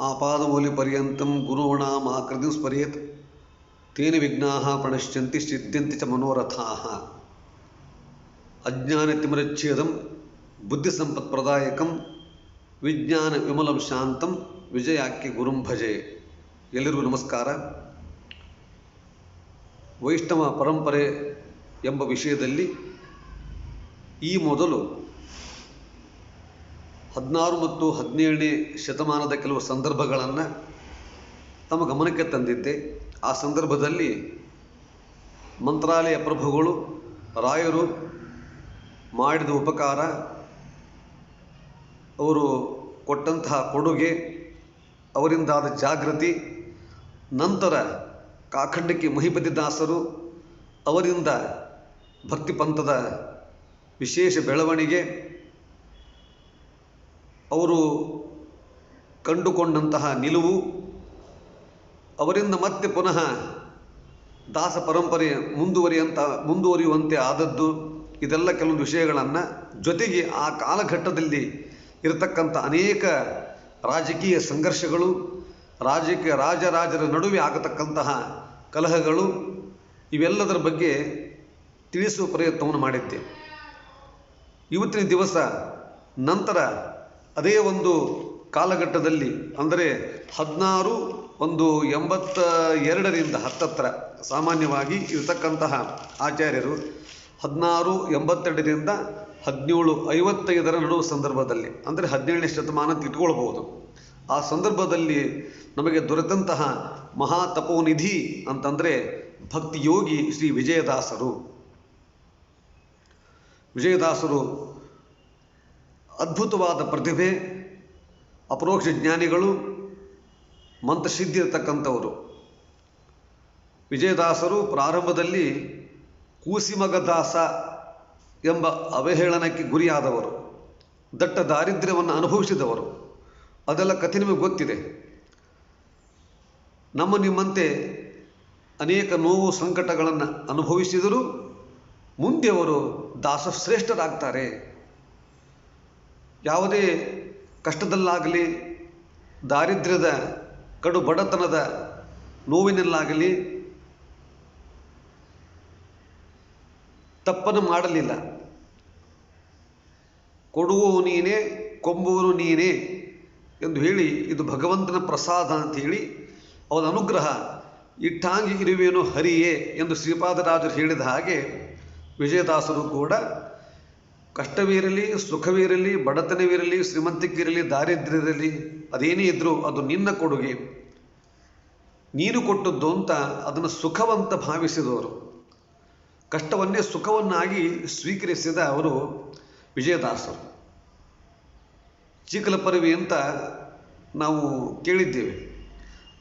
ಆಪಾದಮೂಲಿಪರ್ಯಂతం ಗುರುಣಾಂ ಆಕೃತಿಂ ಸ್ಮರೇತ್ ತೇನ ವಿಘ್ನಾಃ ಪ್ರಣಶ್ಯಂತಿ ಸಿದ್ಧ್ಯಂತಿ ಚ ಮನೋರಥಾಃ. ಅಜ್ಞಾನತಿಮಿರಚ್ಛೇದಂ ಬುದ್ಧಿಸಂಪತ್ಪ್ರದಾಯಕಂ ವಿಜ್ಞಾನ ವಿಮಲಂ ಶಾಂತಂ ವಿಜಯಾಖ್ಯ ಗುರುಂ ಭಜೆ. ಎಲ್ಲರಿಗೂ ನಮಸ್ಕಾರ. ವೈಷ್ಣವ ಪರಂಪರೆ ಎಂಬ ವಿಷಯದಲ್ಲಿ ಈ ಮೊದಲು 16 ಮತ್ತು 17ನೇ ಶತಮಾನದ ಕೆಲವು ಸಂದರ್ಭಗಳನ್ನು ತಮ್ಮ ಗಮನಕ್ಕೆ ತಂದಿದ್ದೆ. ಆ ಸಂದರ್ಭದಲ್ಲಿ ಮಂತ್ರಾಲಯ ಪ್ರಭುಗಳು, ರಾಯರು ಮಾಡಿದ ಉಪಕಾರ, ಅವರು ಕೊಟ್ಟಂತಹ ಕೊಡುಗೆ, ಅವರಿಂದಾದ ಜಾಗೃತಿ, ನಂತರ ಕಾಖಂಡಕಿ ಮಹಿಪತಿ ದಾಸರು ಅವರಿಂದ ಭಕ್ತಿ ಪಂಥದ ವಿಶೇಷ ಬೆಳವಣಿಗೆ, ಅವರು ಕಂಡುಕೊಂಡಂತಹ ನಿಲುವು, ಅವರಿಂದ ಮತ್ತೆ ಪುನಃ ದಾಸ ಪರಂಪರೆ ಮುಂದುವರಿಯುವಂತೆ ಆದದ್ದು, ಇದೆಲ್ಲ ಕೆಲವೊಂದು ವಿಷಯಗಳನ್ನು, ಜೊತೆಗೆ ಆ ಕಾಲಘಟ್ಟದಲ್ಲಿ ಇರತಕ್ಕಂಥ ಅನೇಕ ರಾಜಕೀಯ ಸಂಘರ್ಷಗಳು, ರಾಜರಾಜರ ನಡುವೆ ಆಗತಕ್ಕಂತಹ ಕಲಹಗಳು, ಇವೆಲ್ಲದರ ಬಗ್ಗೆ ತಿಳಿಸುವ ಪ್ರಯತ್ನವನ್ನು ಮಾಡಿದ್ದೆ. ಇವತ್ತಿನ ದಿವಸ ನಂತರ ಅದೇ ಒಂದು ಕಾಲಘಟ್ಟದಲ್ಲಿ, ಅಂದರೆ 1682ರಿಂದ ಹತ್ತತ್ರ ಸಾಮಾನ್ಯವಾಗಿ ಇರತಕ್ಕಂತಹ ಆಚಾರ್ಯರು 1682ರಿಂದ 1755 ನಡುವ ಸಂದರ್ಭದಲ್ಲಿ, ಅಂದರೆ 17ನೇ ಶತಮಾನ ಅಂತ ಇಟ್ಕೊಳ್ಬಹುದು. ಆ ಸಂದರ್ಭದಲ್ಲಿ ನಮಗೆ ದೊರೆತಂತಹ ಮಹಾ ತಪೋನಿಧಿ ಅಂತಂದರೆ ಭಕ್ತಿಯೋಗಿ ಶ್ರೀ ವಿಜಯದಾಸರು. ವಿಜಯದಾಸರು ಅದ್ಭುತವಾದ ಪ್ರತಿಭೆ, ಅಪರೋಕ್ಷ ಜ್ಞಾನಿಗಳು, ಮಂತ್ರಸಿದ್ಧಿ ಇರತಕ್ಕಂಥವರು. ವಿಜಯದಾಸರು ಪ್ರಾರಂಭದಲ್ಲಿ ಕೂಸಿಮಗದಾಸ ಎಂಬ ಅವಹೇಳನಕ್ಕೆ ಗುರಿಯಾದವರು, ದಟ್ಟ ದಾರಿದ್ರ್ಯವನ್ನು ಅನುಭವಿಸಿದವರು. ಅದೆಲ್ಲ ಕಥೆ ನಿಮಗೆ ಗೊತ್ತಿದೆ. ನಿಮ್ಮಂತೆ ಅನೇಕ ನೋವು ಸಂಕಟಗಳನ್ನು ಅನುಭವಿಸಿದರೂ ಮುಂದೆ ಅವರು ದಾಸಶ್ರೇಷ್ಠರಾಗ್ತಾರೆ. ಯಾವುದೇ ಕಷ್ಟದಲ್ಲಾಗಲಿ, ದಾರಿದ್ರ್ಯದ ಕಡು ಬಡತನದ ನೋವಿನಲ್ಲಾಗಲಿ ತಪ್ಪನ್ನು ಮಾಡಲಿಲ್ಲ. ಕೊಡುವವು ನೀನೇ, ಕೊಂಬುವನು ನೀನೇ ಎಂದು ಹೇಳಿ, ಇದು ಭಗವಂತನ ಪ್ರಸಾದ ಅಂಥೇಳಿ, ಅವನ ಅನುಗ್ರಹ ಇಟ್ಟಾಂಗಿ ಇರುವೇನು ಹರಿಯೇ ಎಂದು ಶ್ರೀಪಾದರಾಜರು ಹೇಳಿದ ಹಾಗೆ, ವಿಜಯದಾಸರು ಕೂಡ ಕಷ್ಟವಿರಲಿ, ಸುಖವಿರಲಿ, ಬಡತನವಿರಲಿ, ಶ್ರೀಮಂತಿಕಿರಲಿ, ದಾರಿದ್ರ್ಯವಿರಲಿ, ಅದೇನೇ ಇದ್ದರೂ ಅದು ನಿನ್ನ ಕೊಡುಗೆ, ನೀನು ಕೊಟ್ಟದ್ದು ಅಂತ ಅದನ್ನು ಸುಖವಂತ ಭಾವಿಸಿದವರು. ಕಷ್ಟವನ್ನೇ ಸುಖವನ್ನಾಗಿ ಸ್ವೀಕರಿಸಿದ ಅವರು ವಿಜಯದಾಸರು. ಚೀಕಲಪರವಿ ಅಂತ ನಾವು ಕೇಳಿದ್ದೇವೆ.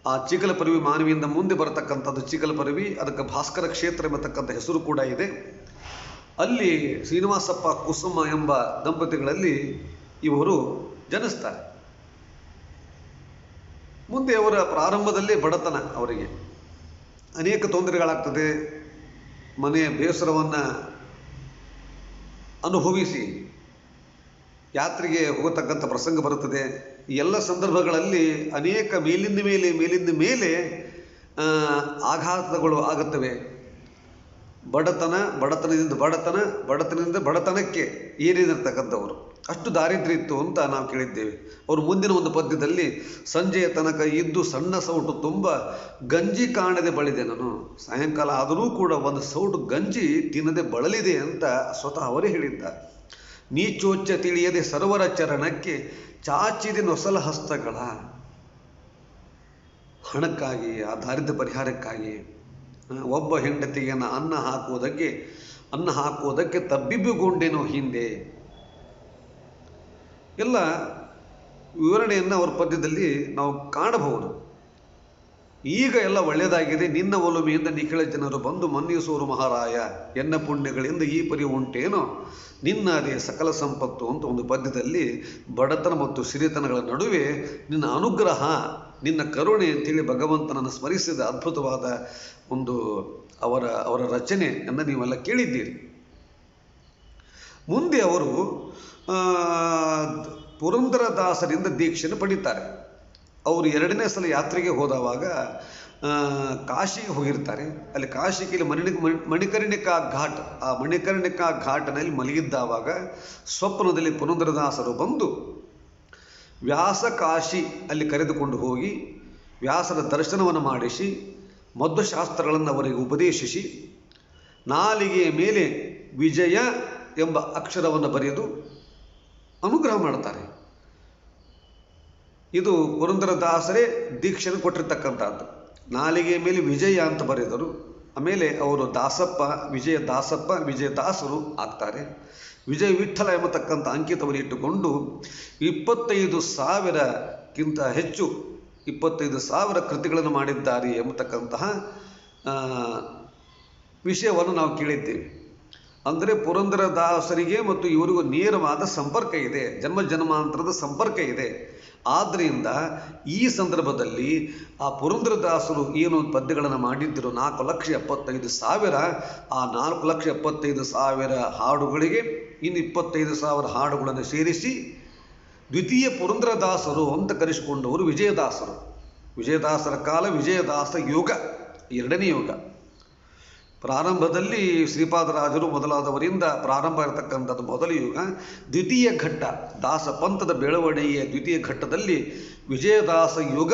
ಆ ಚೀಕಲಪರವಿ ಮಾನವಿಯಿಂದ ಮುಂದೆ ಬರತಕ್ಕಂಥದ್ದು ಚೀಕಲಪರವಿ. ಅದಕ್ಕೆ ಭಾಸ್ಕರ ಕ್ಷೇತ್ರ ಎಂಬತಕ್ಕಂಥ ಹೆಸರು ಕೂಡ ಇದೆ. ಅಲ್ಲಿ ಶ್ರೀನಿವಾಸಪ್ಪ ಕುಸುಮ ಎಂಬ ದಂಪತಿಗಳಲ್ಲಿ ಇವರು ಜನಿಸ್ತಾರೆ. ಮುಂದೆ ಅವರ ಪ್ರಾರಂಭದಲ್ಲೇ ಬಡತನ, ಅವರಿಗೆ ಅನೇಕ ತೊಂದರೆಗಳಾಗ್ತದೆ. ಮನೆಯ ಬೇಸರವನ್ನು ಅನುಭವಿಸಿ ಯಾತ್ರೆಗೆ ಹೋಗತಕ್ಕಂಥ ಪ್ರಸಂಗ ಬರುತ್ತದೆ. ಈ ಎಲ್ಲ ಸಂದರ್ಭಗಳಲ್ಲಿ ಅನೇಕ ಮೇಲಿಂದ ಮೇಲೆ ಆಘಾತಗಳು ಆಗುತ್ತವೆ. ಬಡತನದಿಂದ ಬಡತನಕ್ಕೆ ಏರಿದಿರ್ತಕ್ಕಂಥವರು. ಅಷ್ಟು ದಾರಿದ್ರ್ಯ ಇತ್ತು ಅಂತ ನಾವು ಕೇಳಿದ್ದೇವೆ. ಅವರು ಮುಂದಿನ ಒಂದು ಪದ್ಯದಲ್ಲಿ, ಸಂಜೆಯ ತನಕ ಇದ್ದು ಸಣ್ಣ ಸೌಟು ತುಂಬ ಗಂಜಿ ಕಾಣದೆ ಬಳಿದೆ ನಾನು. ಸಾಯಂಕಾಲ ಆದರೂ ಕೂಡ ಒಂದು ಸೌಟು ಗಂಜಿ ತಿನ್ನದೆ ಬಳಲಿದೆ ಅಂತ ಸ್ವತಃ ಅವರೇ ಹೇಳಿದ್ದಾರೆ. ನೀಚೋಚ್ಚ ತಿಳಿಯದೆ ಸರ್ವರ ಚರಣಕ್ಕೆ ಚಾಚಿದೆ ನೊಸಲ ಹಸ್ತಗಳ. ಹಣಕ್ಕಾಗಿ, ಆ ದಾರಿದ್ರ್ಯ ಪರಿಹಾರಕ್ಕಾಗಿ, ಒಬ್ಬ ಹೆಂಡತಿಗೆ ಅನ್ನ ಹಾಕುವುದಕ್ಕೆ ತಬ್ಬಿಬ್ಬುಗೊಂಡೇನೋ ಹಿಂದೆ, ಎಲ್ಲ ವಿವರಣೆಯನ್ನು ಅವರ ಪದ್ಯದಲ್ಲಿ ನಾವು ಕಾಣಬಹುದು. ಈಗ ಎಲ್ಲ ಒಳ್ಳೆಯದಾಗಿದೆ, ನಿನ್ನ ಒಲುಮೆಯಿಂದ ನಿಖಿಳ ಜನರು ಬಂದು ಮನ್ನಿಸುವರು ಮಹಾರಾಯ, ಎನ್ನ ಪುಣ್ಯಗಳಿಂದ ಈ ಪರಿ ಉಂಟೇನೋ ನಿನ್ನ ಅದೇ ಸಕಲ ಸಂಪತ್ತು ಅಂತ ಒಂದು ಪದ್ಯದಲ್ಲಿ ಬಡತನ ಮತ್ತು ಸಿರಿತನಗಳ ನಡುವೆ ನಿನ್ನ ಅನುಗ್ರಹ, ನಿನ್ನ ಕರುಣೆ ಅಂತೇಳಿ ಭಗವಂತನನ್ನು ಸ್ಮರಿಸಿದ ಅದ್ಭುತವಾದ ಒಂದು ಅವರ ರಚನೆಯನ್ನು ನೀವೆಲ್ಲ ಕೇಳಿದ್ದೀರಿ. ಮುಂದೆ ಅವರು ಪುರಂದರದಾಸರಿಂದ ದೀಕ್ಷೆಯನ್ನು ಪಡೀತಾರೆ. ಅವರು 2ನೇ ಸಲ ಯಾತ್ರೆಗೆ ಹೋದವಾಗ ಕಾಶಿಗೆ ಹೋಗಿರ್ತಾರೆ. ಅಲ್ಲಿ ಕಾಶಿಗೆ ಮಣಿಕರ್ಣಿಕಾ ಘಾಟ್, ಆ ಮಣಿಕರ್ಣಿಕಾ ಘಾಟ್ನಲ್ಲಿ ಮಲಗಿದ್ದಾವಾಗ ಸ್ವಪ್ನದಲ್ಲಿ ಪುರಂದರದಾಸರು ಬಂದು ವ್ಯಾಸ ಕಾಶಿ ಅಲ್ಲಿ ಕರೆದುಕೊಂಡು ಹೋಗಿ ವ್ಯಾಸರ ದರ್ಶನವನ್ನು ಮಾಡಿಸಿ ಮಧ್ವಶಾಸ್ತ್ರಗಳನ್ನು ಅವರಿಗೆ ಉಪದೇಶಿಸಿ ನಾಲಿಗೆಯ ಮೇಲೆ ವಿಜಯ ಎಂಬ ಅಕ್ಷರವನ್ನು ಬರೆದು ಅನುಗ್ರಹ ಮಾಡ್ತಾರೆ. ಇದು ಪುರಂದರದಾಸರೇ ದೀಕ್ಷೆಯನ್ನು ಕೊಟ್ಟಿರ್ತಕ್ಕಂಥದ್ದು. ನಾಲಿಗೆಯ ಮೇಲೆ ವಿಜಯ ಅಂತ ಬರೆದರು. ಆಮೇಲೆ ಅವರು ದಾಸಪ್ಪ, ವಿಜಯದಾಸರು ಆಗ್ತಾರೆ. ವಿಜಯ ವಿಠ್ಠಲ ಎಂಬತಕ್ಕಂಥ ಅಂಕಿತವನ್ನು ಇಟ್ಟುಕೊಂಡು 25,000ಕ್ಕಿಂತ ಹೆಚ್ಚು 25,000 ಕೃತಿಗಳನ್ನು ಮಾಡಿದ್ದಾರೆ ಎಂಬತಕ್ಕಂತಹ ವಿಷಯವನ್ನು ನಾವು ಕೇಳಿದ್ದೇವೆ. ಅಂದರೆ ಪುರಂದರದಾಸರಿಗೆ ಮತ್ತು ಇವರಿಗೂ ನೇರವಾದ ಸಂಪರ್ಕ ಇದೆ, ಜನ್ಮಾಂತರದ ಸಂಪರ್ಕ ಇದೆ. ಆದ್ದರಿಂದ ಈ ಸಂದರ್ಭದಲ್ಲಿ ಆ ಪುರಂದರದಾಸರು ಏನು ಪದ್ಯಗಳನ್ನು ಮಾಡಿದ್ದರು 4,75,000, ಆ 4,75,000 ಹಾಡುಗಳಿಗೆ ಇನ್ನು 25,000 ಹಾಡುಗಳನ್ನು ಸೇರಿಸಿ ದ್ವಿತೀಯ ಪುರಂದರದಾಸರು ಅಂತ ಕರೆಸಿಕೊಂಡವರು ವಿಜಯದಾಸರು. ವಿಜಯದಾಸರ ಕಾಲ ವಿಜಯದಾಸ ಯುಗ, 2ನೇ ಯುಗ. ಪ್ರಾರಂಭದಲ್ಲಿ ಶ್ರೀಪಾದರಾಜರು ಮೊದಲಾದವರಿಂದ ಪ್ರಾರಂಭ ಇರತಕ್ಕಂಥದ್ದು ಮೊದಲ ಯುಗ. ದ್ವಿತೀಯ ಘಟ್ಟ ದಾಸ ಪಂಥದ ಬೆಳವಣಿಗೆಯ ದ್ವಿತೀಯ ಘಟ್ಟದಲ್ಲಿ ವಿಜಯದಾಸ ಯುಗ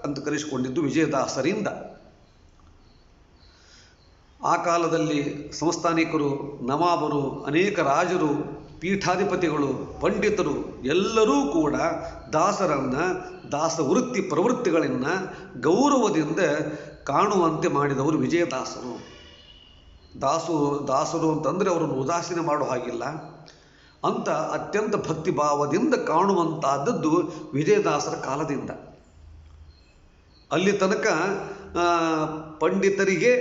ಅಂತ ಕರೆಸಿಕೊಂಡಿದ್ದು ವಿಜಯದಾಸರಿಂದ. ಆ ಕಾಲದಲ್ಲಿ ಸಂಸ್ಥಾನಿಕರು, ನವಾಬರು, ಅನೇಕ ರಾಜರು, ಪೀಠಾಧಿಪತಿಗಳು, ಪಂಡಿತರು ಎಲ್ಲರೂ ಕೂಡ ದಾಸರನ್ನು, ದಾಸ ವೃತ್ತಿ ಪ್ರವೃತ್ತಿಗಳನ್ನು ಗೌರವದಿಂದ ಕಾಣುವಂತೆ ಮಾಡಿದವರು ವಿಜಯದಾಸರು. ದಾಸರು ಅಂತಂದರೆ ಅವರನ್ನು ಉದಾಸೀನ ಮಾಡೋ ಹಾಗಿಲ್ಲ, ಅಂತ ಅತ್ಯಂತ ಭಕ್ತಿಭಾವದಿಂದ ಕಾಣುವಂತಾದದ್ದು ವಿಜಯದಾಸರ ಕಾಲದಿಂದ. ಅಲ್ಲಿ ತನಕ ಪಂಡಿತರಿಗೆ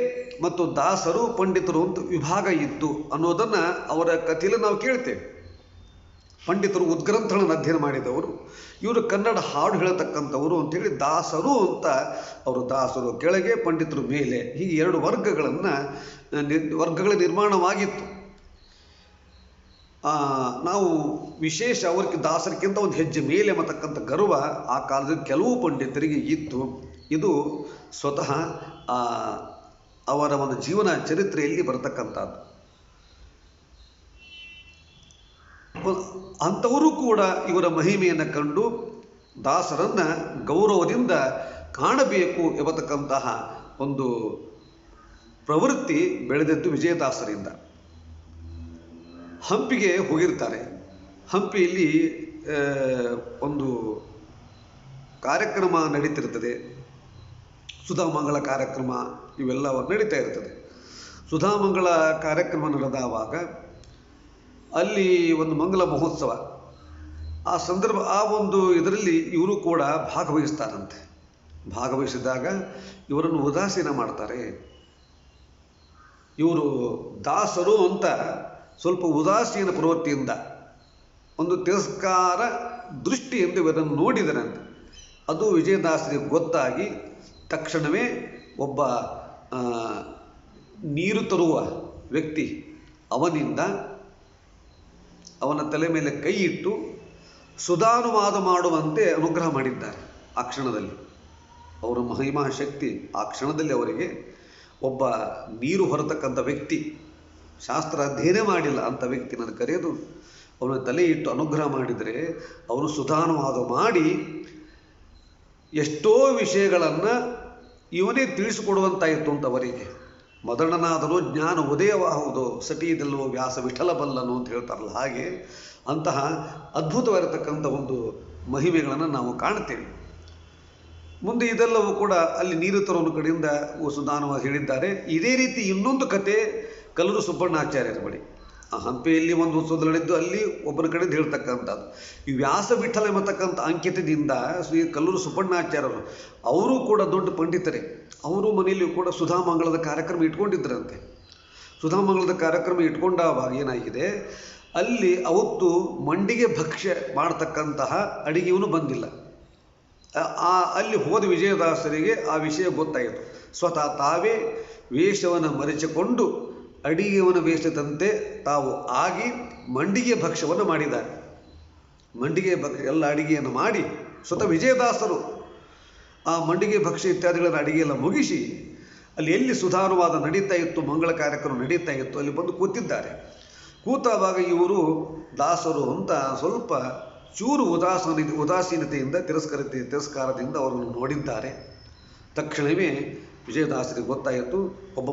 ಮತ್ತು ದಾಸರು ಪಂಡಿತರು ಅಂತ ವಿಭಾಗ ಇತ್ತು ಅನ್ನೋದನ್ನು ಅವರ ಕಥೆಯಲ್ಲಿ ನಾವು ಕೇಳ್ತೇವೆ. ಪಂಡಿತರು ಉದ್ಗ್ರಂಥಗಳನ್ನು ಅಧ್ಯಯನ ಮಾಡಿದವರು, ಇವರು ಕನ್ನಡ ಹಾಡು ಹೇಳತಕ್ಕಂಥವರು ಅಂಥೇಳಿ ದಾಸರು ಅಂತ. ಅವರು ದಾಸರು ಕೆಳಗೆ, ಪಂಡಿತರು ಮೇಲೆ, ಹೀಗೆ 2 ವರ್ಗಗಳ ನಿರ್ಮಾಣವಾಗಿತ್ತು. ನಾವು ವಿಶೇಷ ಅವರಿಗೆ ದಾಸರಿಗಿಂತ ಒಂದು ಹೆಜ್ಜೆ ಮೇಲೆ ಎಂಬತಕ್ಕಂಥ ಗರ್ವ ಆ ಕಾಲದಲ್ಲಿ ಕೆಲವು ಪಂಡಿತರಿಗೆ ಇತ್ತು. ಇದು ಸ್ವತಃ ಅವರ ಒಂದು ಜೀವನ ಚರಿತ್ರೆಯಲ್ಲಿ ಬರತಕ್ಕಂಥದ್ದು. ಅಂಥವರು ಕೂಡ ಇವರ ಮಹಿಮೆಯನ್ನು ಕಂಡು ದಾಸರನ್ನು ಗೌರವದಿಂದ ಕಾಣಬೇಕು ಎಂಬತಕ್ಕಂತಹ ಒಂದು ಪ್ರವೃತ್ತಿ ಬೆಳೆದದ್ದು ವಿಜಯದಾಸರಿಂದ. ಹಂಪಿಗೆ ಹೋಗಿರ್ತಾರೆ. ಹಂಪಿಯಲ್ಲಿ ಒಂದು ಕಾರ್ಯಕ್ರಮ ನಡೀತಿರ್ತದೆ, ಸುಧಾಮಂಗಳ ಕಾರ್ಯಕ್ರಮ, ಇವೆಲ್ಲ ನಡೀತಾ ಇರ್ತದೆ. ಸುಧಾಮಂಗಳ ಕಾರ್ಯಕ್ರಮ ನಡೆದವಾಗ ಅಲ್ಲಿ ಒಂದು ಮಂಗಲ ಮಹೋತ್ಸವ, ಆ ಸಂದರ್ಭ, ಆ ಒಂದು ಇದರಲ್ಲಿ ಇವರು ಕೂಡ ಭಾಗವಹಿಸ್ತಾರಂತೆ. ಭಾಗವಹಿಸಿದಾಗ ಇವರನ್ನು ಉದಾಸೀನ ಮಾಡ್ತಾರೆ. ಇವರು ದಾಸರು ಅಂತ ಸ್ವಲ್ಪ ಉದಾಸೀನ ಪ್ರವೃತ್ತಿಯಿಂದ, ಒಂದು ತಿರಸ್ಕಾರ ದೃಷ್ಟಿಯಿಂದ ಇವರನ್ನು ನೋಡಿದರಂತೆ. ಅದು ವಿಜಯದಾಸರಿಗೆ ಗೊತ್ತಾಗಿ ತಕ್ಷಣವೇ ಒಬ್ಬ ನೀರು ತರುವ ವ್ಯಕ್ತಿ ಅವನಿಂದ ಅವನ ತಲೆ ಮೇಲೆ ಕೈ ಇಟ್ಟು ಸುಧಾನುವಾದ ಮಾಡುವಂತೆ ಅನುಗ್ರಹ ಮಾಡಿದ್ದಾರೆ. ಆ ಕ್ಷಣದಲ್ಲಿ ಅವರ ಮಹಿಮಾ ಶಕ್ತಿ, ಆ ಕ್ಷಣದಲ್ಲಿ ಅವರಿಗೆ ಒಬ್ಬ ನೀರು ಹೊರತಕ್ಕಂಥ ವ್ಯಕ್ತಿ, ಶಾಸ್ತ್ರ ಅಧ್ಯಯನ ಮಾಡಿಲ್ಲ ಅಂಥ ವ್ಯಕ್ತಿನನ್ನು ಕರೆದು ಅವನ ತಲೆ ಇಟ್ಟು ಅನುಗ್ರಹ ಮಾಡಿದರೆ ಅವನು ಸುಧಾನುವಾದ ಮಾಡಿ ಎಷ್ಟೋ ವಿಷಯಗಳನ್ನು ಇವನೇ ತಿಳಿಸಿಕೊಡುವಂತಾಯಿತು ಅಂತ ಅವರಿಗೆ. ಮದಣ್ಣನಾದರೂ ಜ್ಞಾನ ಉದಯವಾಹುದು, ಸಟಿಯದಲ್ಲೋ ವ್ಯಾಸ ವಿಠಲ ಬಲ್ಲನು ಅಂತ ಹೇಳ್ತಾರಲ್ಲ, ಹಾಗೆ ಅಂತಹ ಅದ್ಭುತವಾಗಿರತಕ್ಕಂಥ ಒಂದು ಮಹಿಮೆಗಳನ್ನು ನಾವು ಕಾಣ್ತೇವೆ. ಮುಂದೆ ಇದೆಲ್ಲವೂ ಕೂಡ ಅಲ್ಲಿ ನೀರು ತರೋನ ಕಡೆಯಿಂದ ಸುಧಾನವಾಗಿ ಹೇಳಿದ್ದಾರೆ. ಇದೇ ರೀತಿ ಇನ್ನೊಂದು ಕತೆ ಕಲ್ಲೂರು ಸುಬ್ಬಣ್ಣಾಚಾರ್ಯರ ಬಳಿ. ಆ ಹಂಪಿಯಲ್ಲಿ ಒಂದು ಉತ್ಸವ ನಡೆದ್ದು ಅಲ್ಲಿ ಒಬ್ಬನ ಕಡೆಯಿಂದ ಹೇಳ್ತಕ್ಕಂಥದ್ದು. ಈ ವ್ಯಾಸ ವಿಠಲ ಎಂಬತಕ್ಕಂಥ ಅಂಕಿತದಿಂದ ಶ್ರೀ ಕಲ್ಲೂರು ಸುಬ್ಬಣ್ಣಾಚಾರ್ಯರು, ಅವರು ಕೂಡ ದೊಡ್ಡ ಪಂಡಿತರೇ. ಅವರು ಮನೆಯಲ್ಲಿಯೂ ಕೂಡ ಸುಧಾಮಂಗಳದ ಕಾರ್ಯಕ್ರಮ ಇಟ್ಕೊಂಡಿದ್ದರಂತೆ. ಸುಧಾಮಂಗಳದ ಕಾರ್ಯಕ್ರಮ ಇಟ್ಕೊಂಡಾಗ ಏನಾಗಿದೆ, ಅಲ್ಲಿ ಅವತ್ತು ಮಂಡಿಗೆ ಭಕ್ಷ್ಯ ಮಾಡ್ತಕ್ಕಂತಹ ಅಡಿಗೆಯವನು ಬಂದಿಲ್ಲ. ಅಲ್ಲಿ ಹೋದ ವಿಜಯದಾಸರಿಗೆ ಆ ವಿಷಯ ಗೊತ್ತಾಯಿತು. ಸ್ವತಃ ತಾವೇ ವೇಷವನ್ನು ಮರೆಸಿಕೊಂಡು ಅಡಿಗೆಯವನ ವೇಷದಂತೆ ತಾವು ಆಗಿ ಮಂಡಿಗೆ ಭಕ್ಷ್ಯವನ್ನು ಮಾಡಿದ್ದಾರೆ. ಮಂಡಿಗೆ ಎಲ್ಲ ಅಡಿಗೆಯನ್ನು ಮಾಡಿ ಸ್ವತಃ ವಿಜಯದಾಸರು ಆ ಮಂಡಿಗೆ ಭಕ್ಷ್ಯ ಇತ್ಯಾದಿಗಳನ್ನು ಅಡಿಗೆಯೆಲ್ಲ ಮುಗಿಸಿ ಅಲ್ಲಿ ಎಲ್ಲಿ ಸುಧಾನುವಾದ ನಡೀತಾ ಇತ್ತು, ಮಂಗಳ ಕಾರ್ಯಕ್ರಮ ನಡೀತಾ ಇತ್ತು, ಅಲ್ಲಿ ಬಂದು ಕೂತಿದ್ದಾರೆ. ಕೂತಾವಾಗ ಇವರು ದಾಸರು ಅಂತ ಸ್ವಲ್ಪ ಚೂರು ಉದಾಸೀನತೆಯಿಂದ ತಿರಸ್ಕಾರದಿಂದ ಅವರನ್ನು ನೋಡಿದ್ದಾರೆ. ತಕ್ಷಣವೇ ವಿಜಯದಾಸರಿಗೆ ಗೊತ್ತಾಯಿತು, ಒಬ್ಬ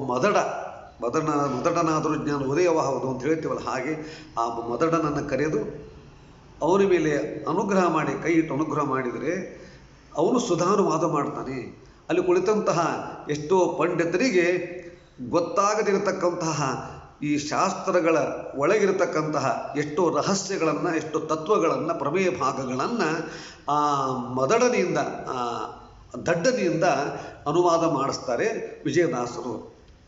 ಮದಡನಾದರೂ ಜ್ಞಾನ ಉದಯವಾಹುದು ಅಂತ ಹೇಳ್ತೀವಲ್ಲ, ಹಾಗೆ ಆ ಮದಡನನ್ನು ಕರೆದು ಅವನ ಮೇಲೆ ಅನುಗ್ರಹ ಮಾಡಿ, ಕೈ ಇಟ್ಟು ಅನುಗ್ರಹ ಮಾಡಿದರೆ ಅವನು ಸುಧಾನುವಾದ ಮಾಡ್ತಾನೆ. ಅಲ್ಲಿ ಕುಳಿತಂತಹ ಎಷ್ಟೋ ಪಂಡಿತರಿಗೆ ಗೊತ್ತಾಗದಿರತಕ್ಕಂತಹ ಈ ಶಾಸ್ತ್ರಗಳ ಒಳಗಿರತಕ್ಕಂತಹ ಎಷ್ಟೋ ರಹಸ್ಯಗಳನ್ನು, ಎಷ್ಟೋ ತತ್ವಗಳನ್ನು, ಪ್ರಮೇಯ ಭಾಗಗಳನ್ನು ಆ ಮದಡನಿಂದ, ದಡ್ಡನಿಂದ ಅನುವಾದ ಮಾಡಿಸ್ತಾರೆ ವಿಜಯದಾಸರು.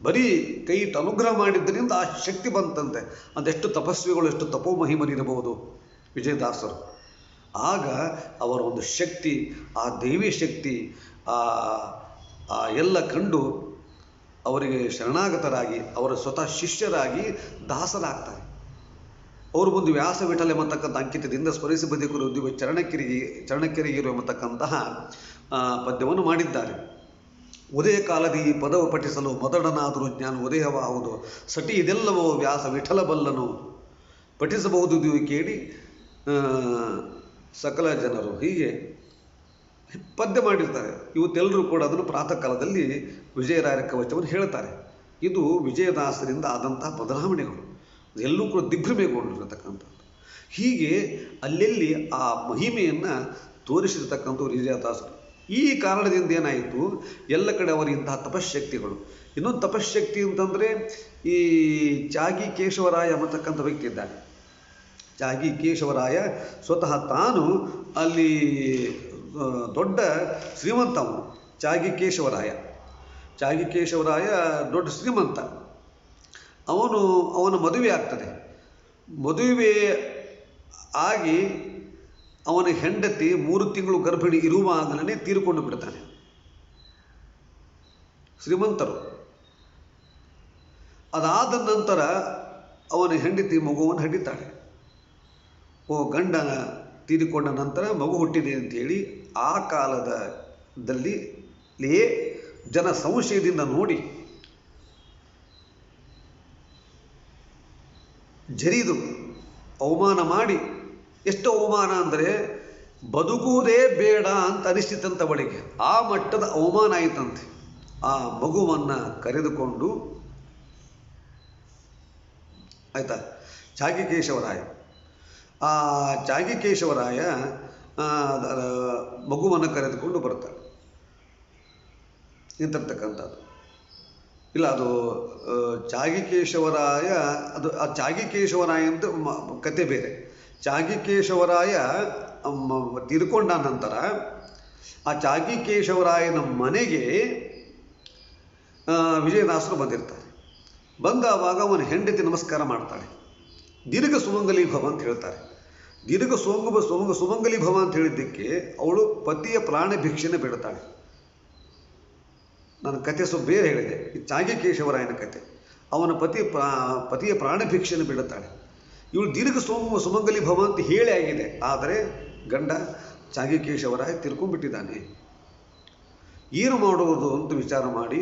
ಬರೀ ಕೈ ಇಟ್ಟು ಅನುಗ್ರಹ ಮಾಡಿದ್ದರಿಂದ ಆ ಶಕ್ತಿ ಬಂತಂತೆ. ಅದೆಷ್ಟು ತಪಸ್ವಿಗಳು, ಎಷ್ಟು ತಪೋಮಹಿಮರಿರಬಹುದು ವಿಜಯದಾಸರು. ಆಗ ಅವರ ಒಂದು ಶಕ್ತಿ, ಆ ದೈವಿ ಶಕ್ತಿ ಎಲ್ಲ ಕಂಡು ಅವರಿಗೆ ಶರಣಾಗತರಾಗಿ ಅವರ ಸ್ವತಃ ಶಿಷ್ಯರಾಗಿ ದಾಸರಾಗ್ತಾರೆ. ಅವರು ಮುಂದೆ ವ್ಯಾಸ ವಿಠಲ ಎಂಬತಕ್ಕಂಥ ಅಂಕಿತದಿಂದ ಸ್ಮರಿಸಿ ಬದುಕುವುದು ಚರಣಕೆರೆಗಿರು ಎಂಬತಕ್ಕಂತಹ ಪದ್ಯವನ್ನು ಮಾಡಿದ್ದಾರೆ. ಉದಯ ಕಾಲದಿ ಈ ಪದವ ಪಠಿಸಲು ಮದಡನಾದರೂ ಜ್ಞಾನ ಉದಯವಾಹುದು, ಸಟಿ ಇದೆಲ್ಲವೋ ವ್ಯಾಸ ವಿಠಲ ಬಲ್ಲನು, ಪಠಿಸಬಹುದು ಕೇಳಿ ಸಕಲ ಜನರು. ಹೀಗೆ ಪದ್ಯ ಮಾಡಿರ್ತಾರೆ. ಇವತ್ತೆಲ್ಲರೂ ಕೂಡ ಅದನ್ನು ಪ್ರಾತಃ ಕಾಲದಲ್ಲಿ ವಿಜಯರಾಯರ ಕವಚವನ್ನು ಹೇಳ್ತಾರೆ. ಇದು ವಿಜಯದಾಸರಿಂದ ಆದಂತಹ ಬದಲಾವಣೆಗಳು, ಎಲ್ಲೂ ಕೂಡ ದಿಗ್ಭ್ರಮೆಗೊಂಡಿರತಕ್ಕಂಥದ್ದು. ಹೀಗೆ ಅಲ್ಲೆಲ್ಲಿ ಆ ಮಹಿಮೆಯನ್ನು ತೋರಿಸಿರ್ತಕ್ಕಂಥವ್ರು ವಿಜಯದಾಸರು. ಈ ಕಾರಣದಿಂದ ಏನಾಯಿತು, ಎಲ್ಲ ಕಡೆ ಅವರಿಂತಹ ತಪಶಕ್ತಿಗಳು. ಇನ್ನೊಂದು ತಪಶಕ್ತಿ ಅಂತಂದರೆ ಈ ತ್ಯಾಗಿ ಕೇಶವರಾಯ ಅನ್ನತಕ್ಕಂಥ ವ್ಯಕ್ತಿ ಇದ್ದಾನೆ. ತ್ಯಾಗಿ ಕೇಶವರಾಯ ಸ್ವತಃ ತಾನು ಅಲ್ಲಿ ದೊಡ್ಡ ಶ್ರೀಮಂತ. ಅವನು ತ್ಯಾಗಿ ಕೇಶವರಾಯ ದೊಡ್ಡ ಶ್ರೀಮಂತ. ಅವನ ಮದುವೆ ಆಗ್ತದೆ. ಮದುವೆ ಆಗಿ ಅವನ ಹೆಂಡತಿ 3 ತಿಂಗಳು ಗರ್ಭಿಣಿ ಇರುವಾಗಲೇ ತೀರಿಕೊಂಡು ಬಿಡ್ತಾನೆ. ಶ್ರೀಮಂತರು. ಅದಾದ ನಂತರ ಅವನ ಹೆಂಡತಿ ಮಗುವನ್ನು ಹಡಿತಾಳೆ. ಗಂಡ ತೀರಿಕೊಂಡ ನಂತರ ಮಗು ಹುಟ್ಟಿದೆ ಅಂಥೇಳಿ ಆ ಕಾಲದಲ್ಲಿ ಜನ ಸಂಶಯದಿಂದ ನೋಡಿ ಜರಿದು ಅವಮಾನ ಮಾಡಿ, ಎಷ್ಟು ಅವಮಾನ ಅಂದರೆ ಬದುಕುವುದೇ ಬೇಡ ಅಂತ ಅನಿಸ್ತಿತ್ತಂಥವಳಿಗೆ. ಆ ಮಟ್ಟದ ಅವಮಾನ ಆಯಿತಂತೆ. ಆ ಮಗುವನ್ನು ಕರೆದುಕೊಂಡು ಆಯಿತಾ ತ್ಯಾಗಿಕೇಶವರಾಯ ಮಗುವನ್ನು ಕರೆದುಕೊಂಡು ಬರ್ತಾಳೆ. ಇಂತಿರ್ತಕ್ಕಂಥದ್ದು ಇಲ್ಲ, ಅದು ತ್ಯಾಗಿಕೇಶವರಾಯ, ಅದು ಆ ತ್ಯಾಗಿಕೇಶವರಾಯ ಅಂತ ಕತೆ ಬೇರೆ. ತ್ಯಾಗಿಕೇಶವರಾಯ ತೀರ್ಕೊಂಡ ನಂತರ ಆ ತ್ಯಾಗಿಕೇಶವರಾಯನ ಮನೆಗೆ ವಿಜಯದಾಸರು ಬಂದಿರ್ತಾರೆ. ಬಂದಾವಾಗ ಅವನ ಹೆಂಡತಿ ನಮಸ್ಕಾರ ಮಾಡ್ತಾಳೆ. ದೀರ್ಘ ಸುಮಂಗಲಿ ಭವ ಅಂತ ಹೇಳ್ತಾರೆ. ದೀರ್ಘ ಸುಮಂಗಲಿ ಭವ ಅಂತ ಹೇಳಿದ್ದಕ್ಕೆ ಅವಳು ಪತಿಯ ಪ್ರಾಣ ಭಿಕ್ಷೆನೇ ಬಿಡ್ತಾಳೆ. ನನ್ನ ಕತೆ ಸ್ವಲ್ಪ ಬೇರೆ ಹೇಳಿದೆ. ಈ ತ್ಯಾಗಿಕೇಶವರಾಯನ ಕತೆ. ಅವನ ಪತಿಯ ಪ್ರಾಣ ಭಿಕ್ಷೆಯನ್ನು ಬಿಡುತ್ತಾಳೆ. ಇವಳು ದೀರ್ಘ ಸುಮಂಗಲಿ ಭವ ಅಂತ ಹೇಳಿ ಆಗಿದೆ. ಆದರೆ ಗಂಡ ತ್ಯಾಗಿಕೇಶವರಾಯ ತಿರ್ಕೊಂಡ್ಬಿಟ್ಟಿದ್ದಾನೆ. ಏನು ಮಾಡುವುದು ಅಂತ ವಿಚಾರ ಮಾಡಿ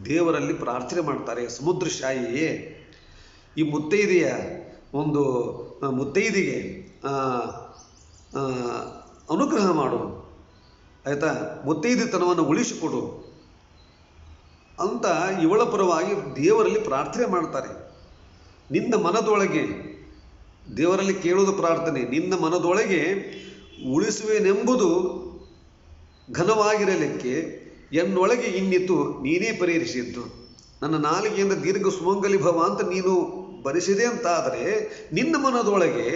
ದೇವರಲ್ಲಿ ಪ್ರಾರ್ಥನೆ ಮಾಡ್ತಾರೆ. ಸಮುದ್ರಶಾಹಿಯೇ, ಈ ಮುತ್ತೈದೆಗೆ ಅನುಗ್ರಹ ಮಾಡು, ಆಯಿತಾ, ಮುತ್ತೈದೆತನವನ್ನು ಉಳಿಸಿಕೊಡು ಅಂತ ಇವಳ ಪರವಾಗಿ ದೇವರಲ್ಲಿ ಪ್ರಾರ್ಥನೆ ಮಾಡ್ತಾರೆ. ನಿನ್ನ ಮನದೊಳಗೆ, ದೇವರಲ್ಲಿ ಕೇಳೋದು ಪ್ರಾರ್ಥನೆ, ನಿನ್ನ ಮನದೊಳಗೆ ಉಳಿಸುವೆನೆಂಬುದು ಘನವಾಗಿರಲಿಕ್ಕೆ ಎನ್ನೊಳಗೆ ಇನ್ನಿತು ನೀನೇ ಪರಿಹರಿಸಿದ್ದು. ನನ್ನ ನಾಲಿಗೆಯಿಂದ ದೀರ್ಘ ಸುಮಂಗಲಿ ಭವ ಅಂತ ನೀನು ಬರೆಸಿದೆ ಅಂತಾದರೆ ನಿನ್ನ ಮನದೊಳಗೆ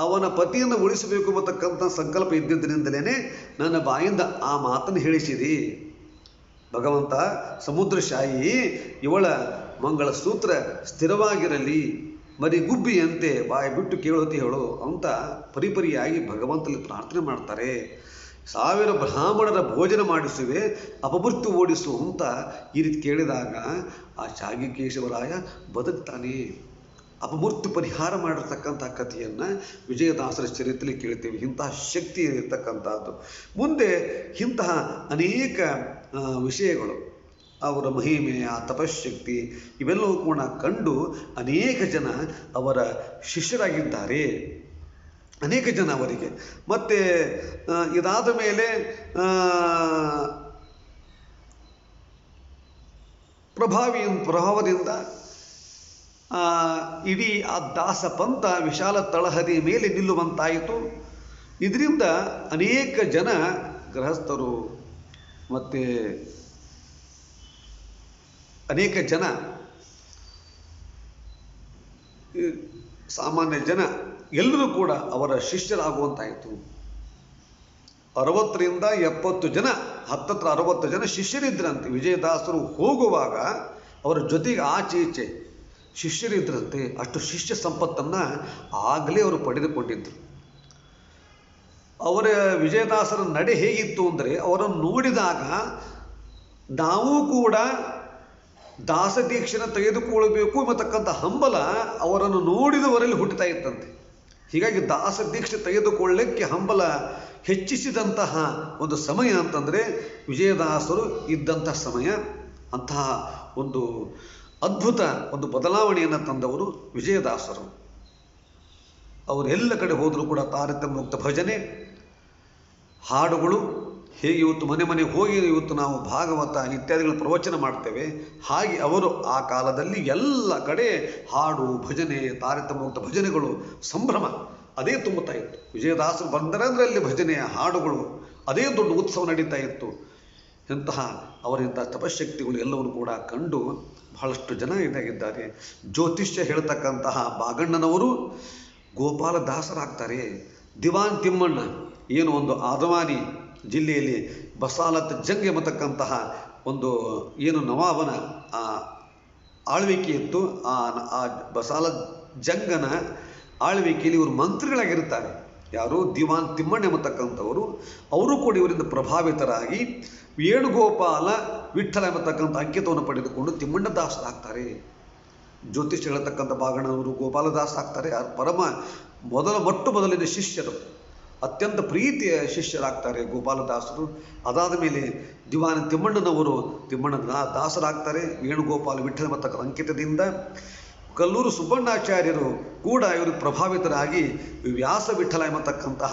ಅವನ ಪತಿಯನ್ನು ಉಳಿಸಬೇಕು ಎಂಬತಕ್ಕಂಥ ಸಂಕಲ್ಪ ಇದ್ದಿದ್ದರಿಂದಲೇ ನನ್ನ ಬಾಯಿಂದ ಆ ಮಾತನ್ನು ಹೇಳಿಸಿದಿ. ಭಗವಂತ ಸಮುದ್ರಶಾಹಿ, ಇವಳ ಮಂಗಳ ಸೂತ್ರ ಸ್ಥಿರವಾಗಿರಲಿ, ಮರಿಗುಬ್ಬಿಯಂತೆ ಬಾಯಿ ಬಿಟ್ಟು ಕೇಳೋತಿ ಹೇಳು ಅಂತ ಪರಿಪರಿಯಾಗಿ ಭಗವಂತನಲ್ಲಿ ಪ್ರಾರ್ಥನೆ ಮಾಡ್ತಾರೆ. 1000 ಬ್ರಾಹ್ಮಣರ ಭೋಜನ ಮಾಡಿಸುವೆ, ಅಪಮೃತ್ಯು ಓಡಿಸು ಅಂತ ಈ ರೀತಿ ಕೇಳಿದಾಗ ಆ ತ್ಯಾಗಿಕೇಶವರಾಯ ಬದುಕ್ತಾನೆ. ಅಪಮೂರ್ತಿ ಪರಿಹಾರ ಮಾಡಿರ್ತಕ್ಕಂಥ ಕಥೆಯನ್ನು ವಿಜಯದಾಸರ ಚರಿತ್ರೆಯಲ್ಲಿ ಕೇಳ್ತೀವಿ. ಇಂತಹ ಶಕ್ತಿ ಇರತಕ್ಕಂಥದ್ದು. ಮುಂದೆ ಇಂತಹ ಅನೇಕ ವಿಷಯಗಳು, ಅವರ ಮಹಿಮೆ, ಆ ತಪಶಕ್ತಿ ಇವೆಲ್ಲವೂ ಕೂಡ ಕಂಡು ಅನೇಕ ಜನ ಅವರ ಶಿಷ್ಯರಾಗಿದ್ದಾರೆ, ಅನೇಕ ಜನ ಅವರಿಗೆ. ಮತ್ತು ಇದಾದ ಮೇಲೆ ಪ್ರಭಾವದಿಂದ ಇಡೀ ಆ ದಾಸ ಪಂಥ ವಿಶಾಲ ತಳಹದಿ ಮೇಲೆ ನಿಲ್ಲುವಂತಾಯಿತು. ಇದರಿಂದ ಅನೇಕ ಜನ ಗೃಹಸ್ಥರು ಮತ್ತು ಅನೇಕ ಜನ ಸಾಮಾನ್ಯ ಜನ ಎಲ್ಲರೂ ಕೂಡ ಅವರ ಶಿಷ್ಯರಾಗುವಂತಾಯಿತು. 60ರಿಂದ 70 ಜನ, ಹತ್ತತ್ರ 60 ಜನ ಶಿಷ್ಯರಿದ್ದರಂತೆ. ವಿಜಯದಾಸರು ಹೋಗುವಾಗ ಅವರ ಜೊತೆಗೆ ಆಚೆ ಈಚೆ ಶಿಷ್ಯರಿದ್ದರಂತೆ. ಅಷ್ಟು ಶಿಷ್ಯ ಸಂಪತ್ತನ್ನು ಆಗಲೇ ಅವರು ಪಡೆದುಕೊಂಡಿದ್ದರು. ಅವರ ವಿಜಯದಾಸರ ನಡೆ ಹೇಗಿತ್ತು ಅಂದರೆ, ಅವರನ್ನು ನೋಡಿದಾಗ ನಾವು ಕೂಡ ದಾಸದೀಕ್ಷೆನ ತೆಗೆದುಕೊಳ್ಳಬೇಕು ಎಂಬತಕ್ಕಂಥ ಹಂಬಲ ಅವರನ್ನು ನೋಡಿದವರಲ್ಲಿ ಹುಟ್ಟುತ್ತಾ ಇತ್ತಂತೆ. ಹೀಗಾಗಿ ದಾಸದೀಕ್ಷೆ ತೆಗೆದುಕೊಳ್ಳಲಿಕ್ಕೆ ಹಂಬಲ ಹೆಚ್ಚಿಸಿದಂತಹ ಒಂದು ಸಮಯ ಅಂತಂದರೆ ವಿಜಯದಾಸರು ಇದ್ದಂತಹ ಸಮಯ. ಅಂತಹ ಒಂದು ಅದ್ಭುತ ಒಂದು ಬದಲಾವಣೆಯನ್ನು ತಂದವರು ವಿಜಯದಾಸರು. ಅವರು ಎಲ್ಲ ಕಡೆ ಹೋದರೂ ಕೂಡ ತಾರತಮ್ಯ ಮುಕ್ತ ಭಜನೆ, ಹಾಡುಗಳು. ಹೇಗೆ ಇವತ್ತು ಮನೆ ಮನೆಗೆ ಹೋಗಿ ಇವತ್ತು ನಾವು ಭಾಗವತ ಇತ್ಯಾದಿಗಳ ಪ್ರವಚನ ಮಾಡ್ತೇವೆ, ಹಾಗೆ ಅವರು ಆ ಕಾಲದಲ್ಲಿ ಎಲ್ಲ ಕಡೆ ಹಾಡು, ಭಜನೆ, ತಾರತಮ್ಯ ಮುಕ್ತ ಭಜನೆಗಳು, ಸಂಭ್ರಮ ಅದೇ ತುಂಬುತ್ತಾ ಇತ್ತು. ವಿಜಯದಾಸರು ಬಂದರೆ ಅಂದರೆ ಅಲ್ಲಿ ಭಜನೆಯ ಹಾಡುಗಳು, ಅದೇ ದೊಡ್ಡ ಉತ್ಸವ ನಡೀತಾ ಇತ್ತು. ಇಂತಹ ಅವರಿಂಥ ತಪಶಕ್ತಿಗಳು ಎಲ್ಲವನ್ನು ಕೂಡ ಕಂಡು ಬಹಳಷ್ಟು ಜನ ಇದಾಗಿದ್ದಾರೆ. ಜ್ಯೋತಿಷ್ಯ ಹೇಳ್ತಕ್ಕಂತಹ ಬಾಗಣ್ಣನವರು ಗೋಪಾಲದಾಸರಾಗ್ತಾರೆ. ದಿವಾನ್ ತಿಮ್ಮಣ್ಣ ಏನು ಒಂದು ಆದವಾನಿ ಜಿಲ್ಲೆಯಲ್ಲಿ ಬಸಾಲತ್ ಜಂಗ್ ಎಂಬತಕ್ಕಂತಹ ಒಂದು ಏನು ನವಾಬನ ಆಳ್ವಿಕೆ ಇತ್ತು, ಆ ಬಸಾಲತ್ ಜಂಗನ ಆಳ್ವಿಕೆಯಲ್ಲಿ ಇವರು ಮಂತ್ರಿಗಳಾಗಿರುತ್ತಾರೆ. ಯಾರು? ದಿವಾನ್ ತಿಮ್ಮಣ್ಣ ಎಂಬತಕ್ಕಂಥವರು. ಅವರು ಕೂಡ ಇವರಿಂದ ಪ್ರಭಾವಿತರಾಗಿ ವೇಣುಗೋಪಾಲ ವಿಠ್ಠಲ ಎಂಬತಕ್ಕಂಥ ಅಂಕಿತವನ್ನು ಪಡೆದುಕೊಂಡು ತಿಮ್ಮಣ್ಣದಾಸರಾಗ್ತಾರೆ. ಜ್ಯೋತಿಷ್ ಹೇಳತಕ್ಕಂಥ ಬಾಗಣ್ಣವರು ಗೋಪಾಲದಾಸರಾಗ್ತಾರೆ. ಪರಮ ಮೊದಲಿನ ಶಿಷ್ಯರು, ಅತ್ಯಂತ ಪ್ರೀತಿಯ ಶಿಷ್ಯರಾಗ್ತಾರೆ ಗೋಪಾಲದಾಸರು. ಅದಾದ ಮೇಲೆ ದಿವಾನ್ ತಿಮ್ಮಣ್ಣನವರು ದಾಸರಾಗ್ತಾರೆ. ವೇಣುಗೋಪಾಲ ವಿಠ್ಠಲ ಎಂಬತಕ್ಕಂಥ ಅಂಕಿತದಿಂದ ಕಲ್ಲೂರು ಸುಬ್ಬಣ್ಣಾಚಾರ್ಯರು ಕೂಡ ಇವರು ಪ್ರಭಾವಿತರಾಗಿ ವ್ಯಾಸ ವಿಠ್ಠಲ ಎಂಬತಕ್ಕಂತಹ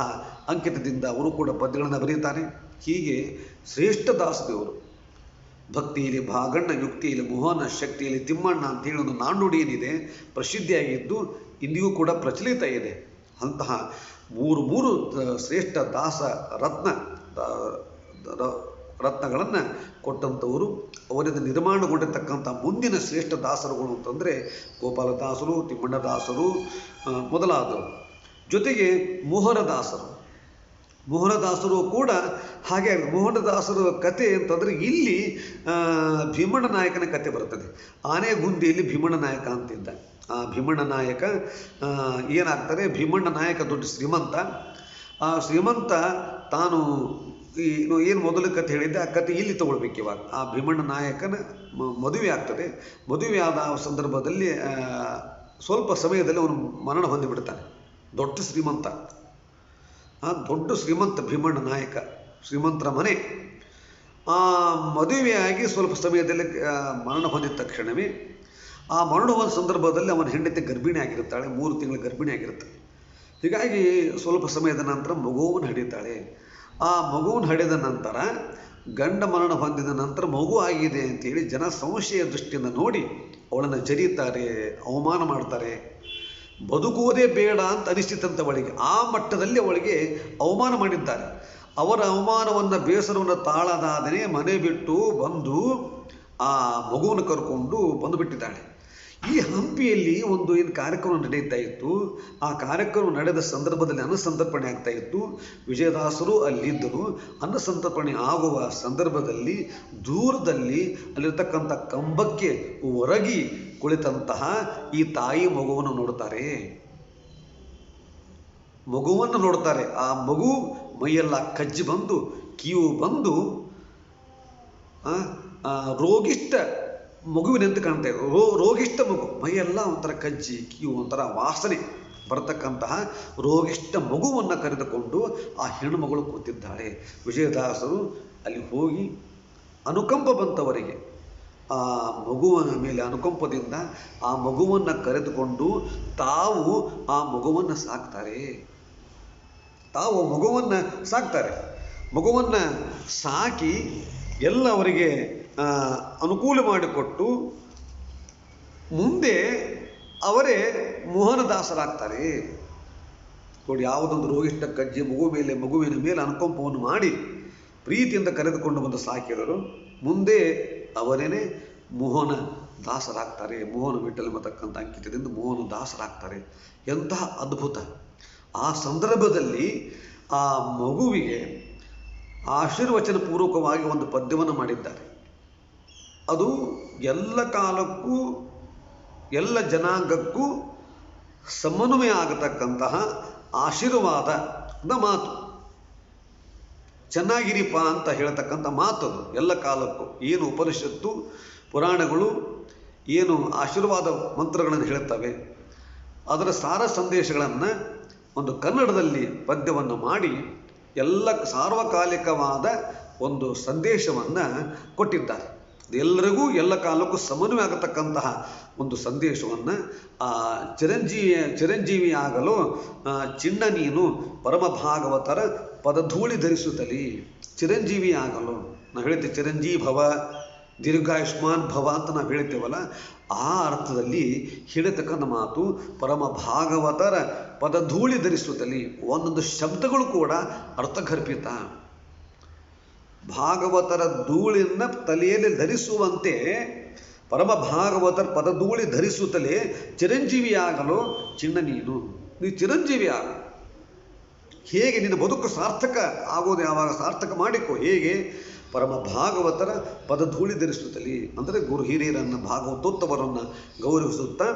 ಅಂಕಿತದಿಂದ ಅವರು ಕೂಡ ಪದ್ಯಗಳನ್ನು ಬರೀತಾರೆ. ಹೀಗೆ ಶ್ರೇಷ್ಠ ದಾಸದೇವರು. ಭಕ್ತಿಯಲ್ಲಿ ಬಾಗಣ್ಣ, ಯುಕ್ತಿಯಲ್ಲಿ ಮೋಹನ, ಶಕ್ತಿಯಲ್ಲಿ ತಿಮ್ಮಣ್ಣ ಅಂತೇಳಿ ಒಂದು ನಾಣ್ಣುಡಿ ಏನಿದೆ ಪ್ರಸಿದ್ಧಿಯಾಗಿದ್ದು ಇಂದಿಗೂ ಕೂಡ ಪ್ರಚಲಿತ ಇದೆ. ಅಂತಹ ಮೂರು ಶ್ರೇಷ್ಠ ದಾಸ ರತ್ನಗಳನ್ನು ಕೊಟ್ಟಂಥವರು. ಅವರಿಂದ ನಿರ್ಮಾಣಗೊಂಡಿರ್ತಕ್ಕಂಥ ಮುಂದಿನ ಶ್ರೇಷ್ಠ ದಾಸರುಗಳು ಅಂತಂದರೆ ಗೋಪಾಲದಾಸರು, ತಿಮ್ಮಣ್ಣದಾಸರು ಮೊದಲಾದವರು. ಜೊತೆಗೆ ಮೋಹನದಾಸರು ಕೂಡ ಹಾಗೆ. ಮೋಹನದಾಸರ ಕತೆ ಅಂತಂದರೆ ಇಲ್ಲಿ ಭೀಮಣ್ಣ ನಾಯಕನ ಕತೆ ಬರ್ತದೆ. ಆನೆಗುಂದಿಯಲ್ಲಿ ಭೀಮಣ್ಣ ನಾಯಕ ಅಂತಿದ್ದ. ಆ ಭೀಮಣ್ಣ ನಾಯಕ ಏನಾಗ್ತಾರೆ, ಭೀಮಣ್ಣ ನಾಯಕ ದೊಡ್ಡ ಶ್ರೀಮಂತ. ಆ ಶ್ರೀಮಂತ ತಾನು ಏನು ಮೊದಲು ಕತೆ ಹೇಳಿದ್ದೆ ಆ ಕತೆ ಇಲ್ಲಿ ತಗೊಳ್ಬೇಕು. ಇವಾಗ ಆ ಭೀಮಣ್ಣ ನಾಯಕನ ಮದುವೆ ಆಗ್ತದೆ. ಮದುವೆ ಆದ ಸಂದರ್ಭದಲ್ಲಿ ಸ್ವಲ್ಪ ಸಮಯದಲ್ಲಿ ಅವನು ಮರಣ ಹೊಂದಿಬಿಡ್ತಾನೆ. ದೊಡ್ಡ ಶ್ರೀಮಂತ ಭೀಮಣ್ಣ ನಾಯಕ, ಶ್ರೀಮಂತರ ಮನೆ. ಆ ಮದುವೆಯಾಗಿ ಸ್ವಲ್ಪ ಸಮಯದಲ್ಲಿ ಮರಣ ಹೊಂದಿದ ತಕ್ಷಣವೇ ಆ ಮರಣ ಹೊಂದ ಸಂದರ್ಭದಲ್ಲಿ ಅವನ ಹೆಂಡತಿ ಗರ್ಭಿಣಿ ಆಗಿರ್ತಾಳೆ. 3 ತಿಂಗಳ ಗರ್ಭಿಣಿ ಆಗಿರ್ತಾಳೆ. ಹೀಗಾಗಿ ಸ್ವಲ್ಪ ಸಮಯದ ನಂತರ ಮಗುವನ್ನು ಹಡಿತಾಳೆ. ಆ ಮಗುವನ್ನು ಹಡೆದ ನಂತರ ಗಂಡ ಮರಣ ಹೊಂದಿದ ನಂತರ ಮಗು ಆಗಿದೆ ಅಂತೇಳಿ ಜನ ಸಂಶಯ ದೃಷ್ಟಿಯಿಂದ ನೋಡಿ ಅವಳನ್ನು ಜರೀತಾರೆ, ಅವಮಾನ ಮಾಡ್ತಾರೆ. ಬದುಕುವುದೇ ಬೇಡ ಅಂತ ಅನಿಶ್ಚಿತಂತ ಅವಳಿಗೆ. ಆ ಮಟ್ಟದಲ್ಲಿ ಅವಳಿಗೆ ಅವಮಾನ ಮಾಡಿದ್ದಾರೆ. ಅವರ ಅವಮಾನವನ್ನು, ಬೇಸರವನ್ನು ತಾಳದಾದನೆ ಮನೆ ಬಿಟ್ಟು ಬಂದು ಆ ಮಗುವನ್ನು ಕರ್ಕೊಂಡು ಬಂದುಬಿಟ್ಟಿದ್ದಾಳೆ. ಈ ಹಂಪಿಯಲ್ಲಿ ಒಂದು ಏನು ಕಾರ್ಯಕ್ರಮ ನಡೀತಾ ಇತ್ತು. ಆ ಕಾರ್ಯಕ್ರಮ ನಡೆದ ಸಂದರ್ಭದಲ್ಲಿ ಅನ್ನಸಂತರ್ಪಣೆ ಆಗ್ತಾ ಇತ್ತು. ವಿಜಯದಾಸರು ಅಲ್ಲಿದ್ದರು. ಅನ್ನಸಂತರ್ಪಣೆ ಆಗುವ ಸಂದರ್ಭದಲ್ಲಿ ದೂರದಲ್ಲಿ ಅಲ್ಲಿರ್ತಕ್ಕಂಥ ಕಂಬಕ್ಕೆ ಹೊರಗಿ ಕುಳಿತಂತಹ ಈ ತಾಯಿ ಮಗುವನ್ನು ನೋಡ್ತಾರೆ. ಆ ಮಗು ಮೈಯೆಲ್ಲ ಕಜ್ಜಿ ಬಂದು, ಕೀವು ಬಂದು, ರೋಗಿಷ್ಠ ಮಗುವಿನಂತೆ ಕಾಣ್ತಾ ಇದೆ. ರೋಗಿಷ್ಠ ಮಗು, ಮೈಯೆಲ್ಲ ಒಂಥರ ಕಜ್ಜಿ ಕಿವು ಒಂಥರ ವಾಸನೆ ಬರತಕ್ಕಂತಹ ರೋಗಿಷ್ಠ ಮಗುವನ್ನು ಕರೆದುಕೊಂಡು ಆ ಹೆಣ್ಣುಮಗಳು ಕೂತಿದ್ದಾಳೆ. ವಿಜಯದಾಸರು ಅಲ್ಲಿ ಹೋಗಿ ಅನುಕಂಪ ಬಂತವರಿಗೆ, ಆ ಮಗುವಿನ ಮೇಲೆ ಅನುಕಂಪದಿಂದ ಆ ಮಗುವನ್ನು ಕರೆದುಕೊಂಡು ತಾವು ಆ ಮಗುವನ್ನು ಸಾಕ್ತಾರೆ. ಮಗುವನ್ನು ಸಾಕಿ ಎಲ್ಲ ಅವರಿಗೆ ಅನುಕೂಲ ಮಾಡಿಕೊಟ್ಟು ಮುಂದೆ ಅವರೇ ಮೋಹನದಾಸರಾಗ್ತಾರೆ. ನೋಡಿ, ಯಾವುದೊಂದು ರೋಗಿಷ್ಠ ಕಜ್ಜಿ ಮಗುವಿನ ಮೇಲೆ ಅನುಕಂಪವನ್ನು ಮಾಡಿ ಪ್ರೀತಿಯಿಂದ ಕರೆದುಕೊಂಡು ಬಂದು ಸಾಕಿದರು. ಮುಂದೆ ಅವರೇನೆ ಮೋಹನ ದಾಸರಾಗ್ತಾರೆ. ಮೋಹನ ವಿಠಲ ಎಂಬತಕ್ಕಂಥ ಅಂಕಿತದಿಂದ ಮೋಹನ ದಾಸರಾಗ್ತಾರೆ. ಎಂತಹ ಅದ್ಭುತ! ಆ ಸಂದರ್ಭದಲ್ಲಿ ಆ ಮಗುವಿಗೆ ಆಶೀರ್ವಚನ ಪೂರ್ವಕವಾಗಿ ಒಂದು ಪದ್ಯವನ್ನು ಮಾಡಿದ್ದಾರೆ. ಅದು ಎಲ್ಲ ಕಾಲಕ್ಕೂ ಎಲ್ಲ ಜನಾಂಗಕ್ಕೂ ಸಮನ್ವಯ ಆಗತಕ್ಕಂತಹ ಆಶೀರ್ವಾದದ ಮಾತು. ಚೆನ್ನಾಗಿರಿಪ ಅಂತ ಹೇಳ್ತಕ್ಕಂಥ ಮಾತದು. ಎಲ್ಲ ಕಾಲಕ್ಕೂ ಏನು ಉಪನಿಷತ್ತು ಪುರಾಣಗಳು ಏನು ಆಶೀರ್ವಾದ ಮಂತ್ರಗಳನ್ನು ಹೇಳ್ತವೆ, ಅದರ ಸಾರ ಸಂದೇಶಗಳನ್ನು ಒಂದು ಕನ್ನಡದಲ್ಲಿ ಪದ್ಯವನ್ನು ಮಾಡಿ ಎಲ್ಲ ಸಾರ್ವಕಾಲಿಕವಾದ ಒಂದು ಸಂದೇಶವನ್ನು ಕೊಟ್ಟಿದ್ದಾರೆ. ಎಲ್ಲರಿಗೂ ಎಲ್ಲ ಕಾಲಕ್ಕೂ ಸಮನ್ವಯ ಆಗತಕ್ಕಂತಹ ಒಂದು ಸಂದೇಶವನ್ನು ಚಿರಂಜೀವಿ ಆಗಲು ಚಿನ್ನ ನೀನು ಪರಮ ಭಾಗವತರ ಪದಧೂಳಿ ಧರಿಸುತ್ತಲಿ. ಚಿರಂಜೀವಿ ಆಗಲು ನಾವು ಹೇಳ್ತೇವೆ, ಚಿರಂಜೀವಿ ಭವ, ದೀರ್ಘಾಯುಷ್ಮಾನ್ ಭವ ಅಂತ ನಾವು ಹೇಳ್ತೇವಲ್ಲ, ಆ ಅರ್ಥದಲ್ಲಿ ಹೇಳತಕ್ಕಂಥ ಮಾತು ಪರಮ ಭಾಗವತರ ಪದಧೂಳಿ ಧರಿಸುತ್ತಲಿ. ಒಂದೊಂದು ಶಬ್ದಗಳು ಕೂಡ ಅರ್ಥಗರ್ಭಿತ. ಭಾಗವತರ ಧೂಳಿನ ತಲೆಯಲ್ಲಿ ಧರಿಸುವಂತೆ ಪರಮ ಭಾಗವತರ ಪದಧೂಳಿ ಧರಿಸುತ್ತಲೇ ಚಿರಂಜೀವಿಯಾಗಲು ಚಿನ್ನ ನೀನು ಚಿರಂಜೀವಿ ಆಗ. ಹೇಗೆ ನಿನ್ನ ಬದುಕು ಸಾರ್ಥಕ ಆಗೋದು ಯಾವಾಗ? ಸಾರ್ಥಕ ಮಾಡಿಕೊ. ಹೇಗೆ? ಪರಮ ಭಾಗವತರ ಪದಧೂಳಿ ಧರಿಸುತ್ತಲೇ ಅಂದರೆ ಗುರು ಹಿರಿಯರನ್ನು ಭಾಗವತೋತ್ತಮರನ್ನು ಗೌರವಿಸುತ್ತಾ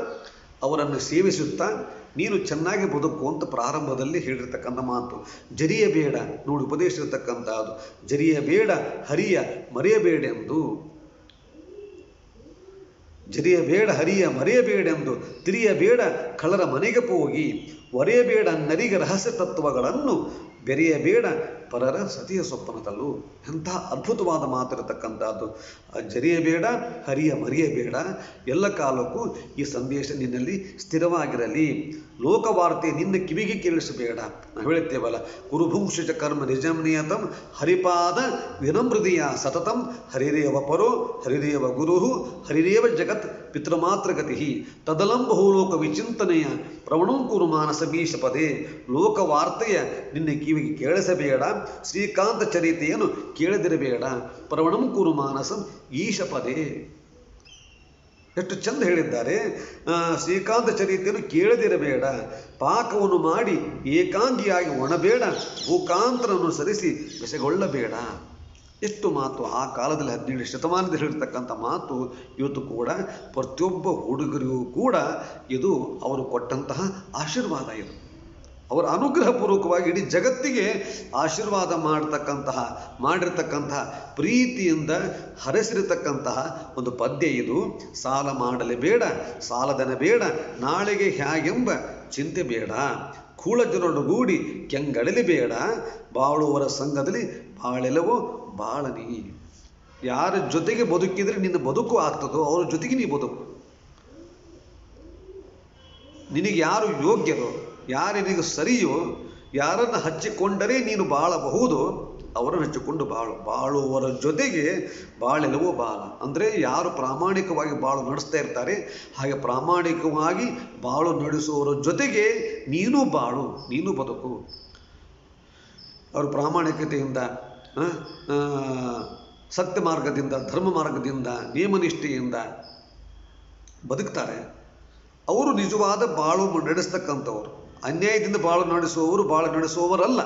ಅವರನ್ನು ಸೇವಿಸುತ್ತಾ ನೀನು ಚೆನ್ನಾಗಿ ಬದುಕು ಅಂತ ಪ್ರಾರಂಭದಲ್ಲಿ ಹೇಳಿರ್ತಕ್ಕಂಥ ಮಾತು. ಜರಿಯಬೇಡ, ನೋಡಿ ಉಪದೇಶ ಇರತಕ್ಕಂಥದ್ದು. ಜರಿಯಬೇಡ ಹರಿಯ ಮರೆಯಬೇಡೆಂದು, ಜರಿಯಬೇಡ ಹರಿಯ ಮರೆಯಬೇಡೆಂದು, ತಿರಿಯಬೇಡ ಕಳರ ಮನೆಗೆ ಹೋಗಿ, ಒರೆಯಬೇಡ ನರಿಗೆ ರಹಸ್ಯ ತತ್ವಗಳನ್ನು, ಬೆರೆಯಬೇಡ ಪರರ ಸತಿಯ ಸೊಪ್ಪನದಲ್ಲೂ. ಎಂಥ ಅದ್ಭುತವಾದ ಮಾತಿರತಕ್ಕಂಥದ್ದು. ಜರಿಯಬೇಡ ಹರಿಯ ಮರೆಯಬೇಡ, ಎಲ್ಲ ಕಾಲಕ್ಕೂ ಈ ಸಂದೇಶ ನಿನ್ನಲ್ಲಿ ಸ್ಥಿರವಾಗಿರಲಿ. ಲೋಕವಾರ್ತೆ ನಿನ್ನ ಕಿವಿಗೆ ಕೇಳಿಸಬೇಡ. ನಾವು ಹೇಳ್ತೇವಲ್ಲ, ಗುರುಭುಂಶಿಚ ಕರ್ಮ ನಿಜಂ ನಿಯತಂ ಹರಿಪಾದ ವಿನಮೃದಿಯ ಸತತಂ ಹರಿರೇವ ಪರೋ ಹರಿರೇವ ಗುರು ಹರಿರೇವ ಜಗತ್ ಪಿತೃಮಾತೃಗತಿ ತದಲಂ ಬಹುಲೋಕ ವಿಚಿಂತನೆಯ ಪ್ರವಣಂ ಕುರು ಮಾನಸ ಮೀಶ ಪದೇ. ಲೋಕವಾರ್ತೆಯ ನಿನ್ನ ಕಿವಿಗೆ ಕೇಳಿಸಬೇಡ, ಶ್ರೀಕಾಂತ ಚರಿತೆಯನ್ನು ಕೇಳದಿರಬೇಡ. ಪ್ರವಣಂ ಕುರು ಮಾನಸಂ ಈಶ ಪದೇ. ಎಷ್ಟು ಚಂದ ಹೇಳಿದ್ದಾರೆ. ಶ್ರೀಕಾಂತ ಚರಿತೆಯನ್ನು ಕೇಳದಿರಬೇಡ, ಪಾಕವನ್ನು ಮಾಡಿ ಏಕಾಂಗಿಯಾಗಿ ಒಣಬೇಡ, ಭೂಕಾಂತರನ್ನು ಸರಿಸಿ ಬೆಸೆಗೊಳ್ಳಬೇಡ. ಎಷ್ಟು ಮಾತು ಆ ಕಾಲದಲ್ಲಿ 17ನೇ ಶತಮಾನದಲ್ಲಿ ಹೇಳಿರ್ತಕ್ಕಂಥ ಮಾತು ಇವತ್ತು ಕೂಡ ಪ್ರತಿಯೊಬ್ಬ ಹುಡುಗರಿಗೂ ಕೂಡ ಇದು ಅವರು ಕೊಟ್ಟಂತಹ ಆಶೀರ್ವಾದ. ಇದು ಅವರ ಅನುಗ್ರಹಪೂರ್ವಕವಾಗಿ ಇಡೀ ಜಗತ್ತಿಗೆ ಆಶೀರ್ವಾದ ಮಾಡಿರ್ತಕ್ಕಂತಹ ಪ್ರೀತಿಯಿಂದ ಹರಸಿರತಕ್ಕಂತಹ ಒಂದು ಪದ್ಯ ಇದು. ಸಾಲ ಮಾಡಲೇ ಬೇಡ, ಸಾಲದನ ಬೇಡ, ನಾಳೆಗೆ ಹ್ಯಾಗೆಂಬ ಚಿಂತೆ ಬೇಡ, ಕೂಳ ಜನರೊಡಗೂಡಿ ಕೆಂಗಡಲಿ ಬೇಡ, ಬಾಳುವವರ ಸಂಘದಲ್ಲಿ ಬಾಳೆಲವೋ ಬಾಳನಿ. ಯಾರ ಜೊತೆಗೆ ಬದುಕಿದರೆ ನಿನ್ನ ಬದುಕು ಆಗ್ತದೋ ಅವರ ಜೊತೆಗೆ ನೀ ಬದುಕು. ನಿನಗೆ ಯಾರು ಯೋಗ್ಯರೋ, ಯಾರಿನಿಗೆ ಸರಿಯೋ, ಯಾರನ್ನು ಹಚ್ಚಿಕೊಂಡರೆ ನೀನು ಬಾಳಬಹುದು ಅವರನ್ನು ಹಚ್ಚಿಕೊಂಡು ಬಾಳುವವರ ಜೊತೆಗೆ ಬಾಳೆಲ್ಲವೋ ಬಾಳ. ಅಂದರೆ ಯಾರು ಪ್ರಾಮಾಣಿಕವಾಗಿ ಬಾಳು ನಡೆಸ್ತಾ ಇರ್ತಾರೆ ಹಾಗೆ ಪ್ರಾಮಾಣಿಕವಾಗಿ ಬಾಳು ನಡೆಸುವವರ ಜೊತೆಗೆ ನೀನು ಬಾಳು, ನೀನು ಬದುಕು. ಅವರು ಪ್ರಾಮಾಣಿಕತೆಯಿಂದ, ಸತ್ಯ ಮಾರ್ಗದಿಂದ, ಧರ್ಮ ಮಾರ್ಗದಿಂದ, ನಿಯಮನಿಷ್ಠೆಯಿಂದ ಬದುಕ್ತಾರೆ. ಅವರು ನಿಜವಾದ ಬಾಳು ನಡೆಸ್ತಕ್ಕಂಥವ್ರು. ಅನ್ಯಾಯದಿಂದ ಬಾಳು ನಡೆಸುವವರಲ್ಲ.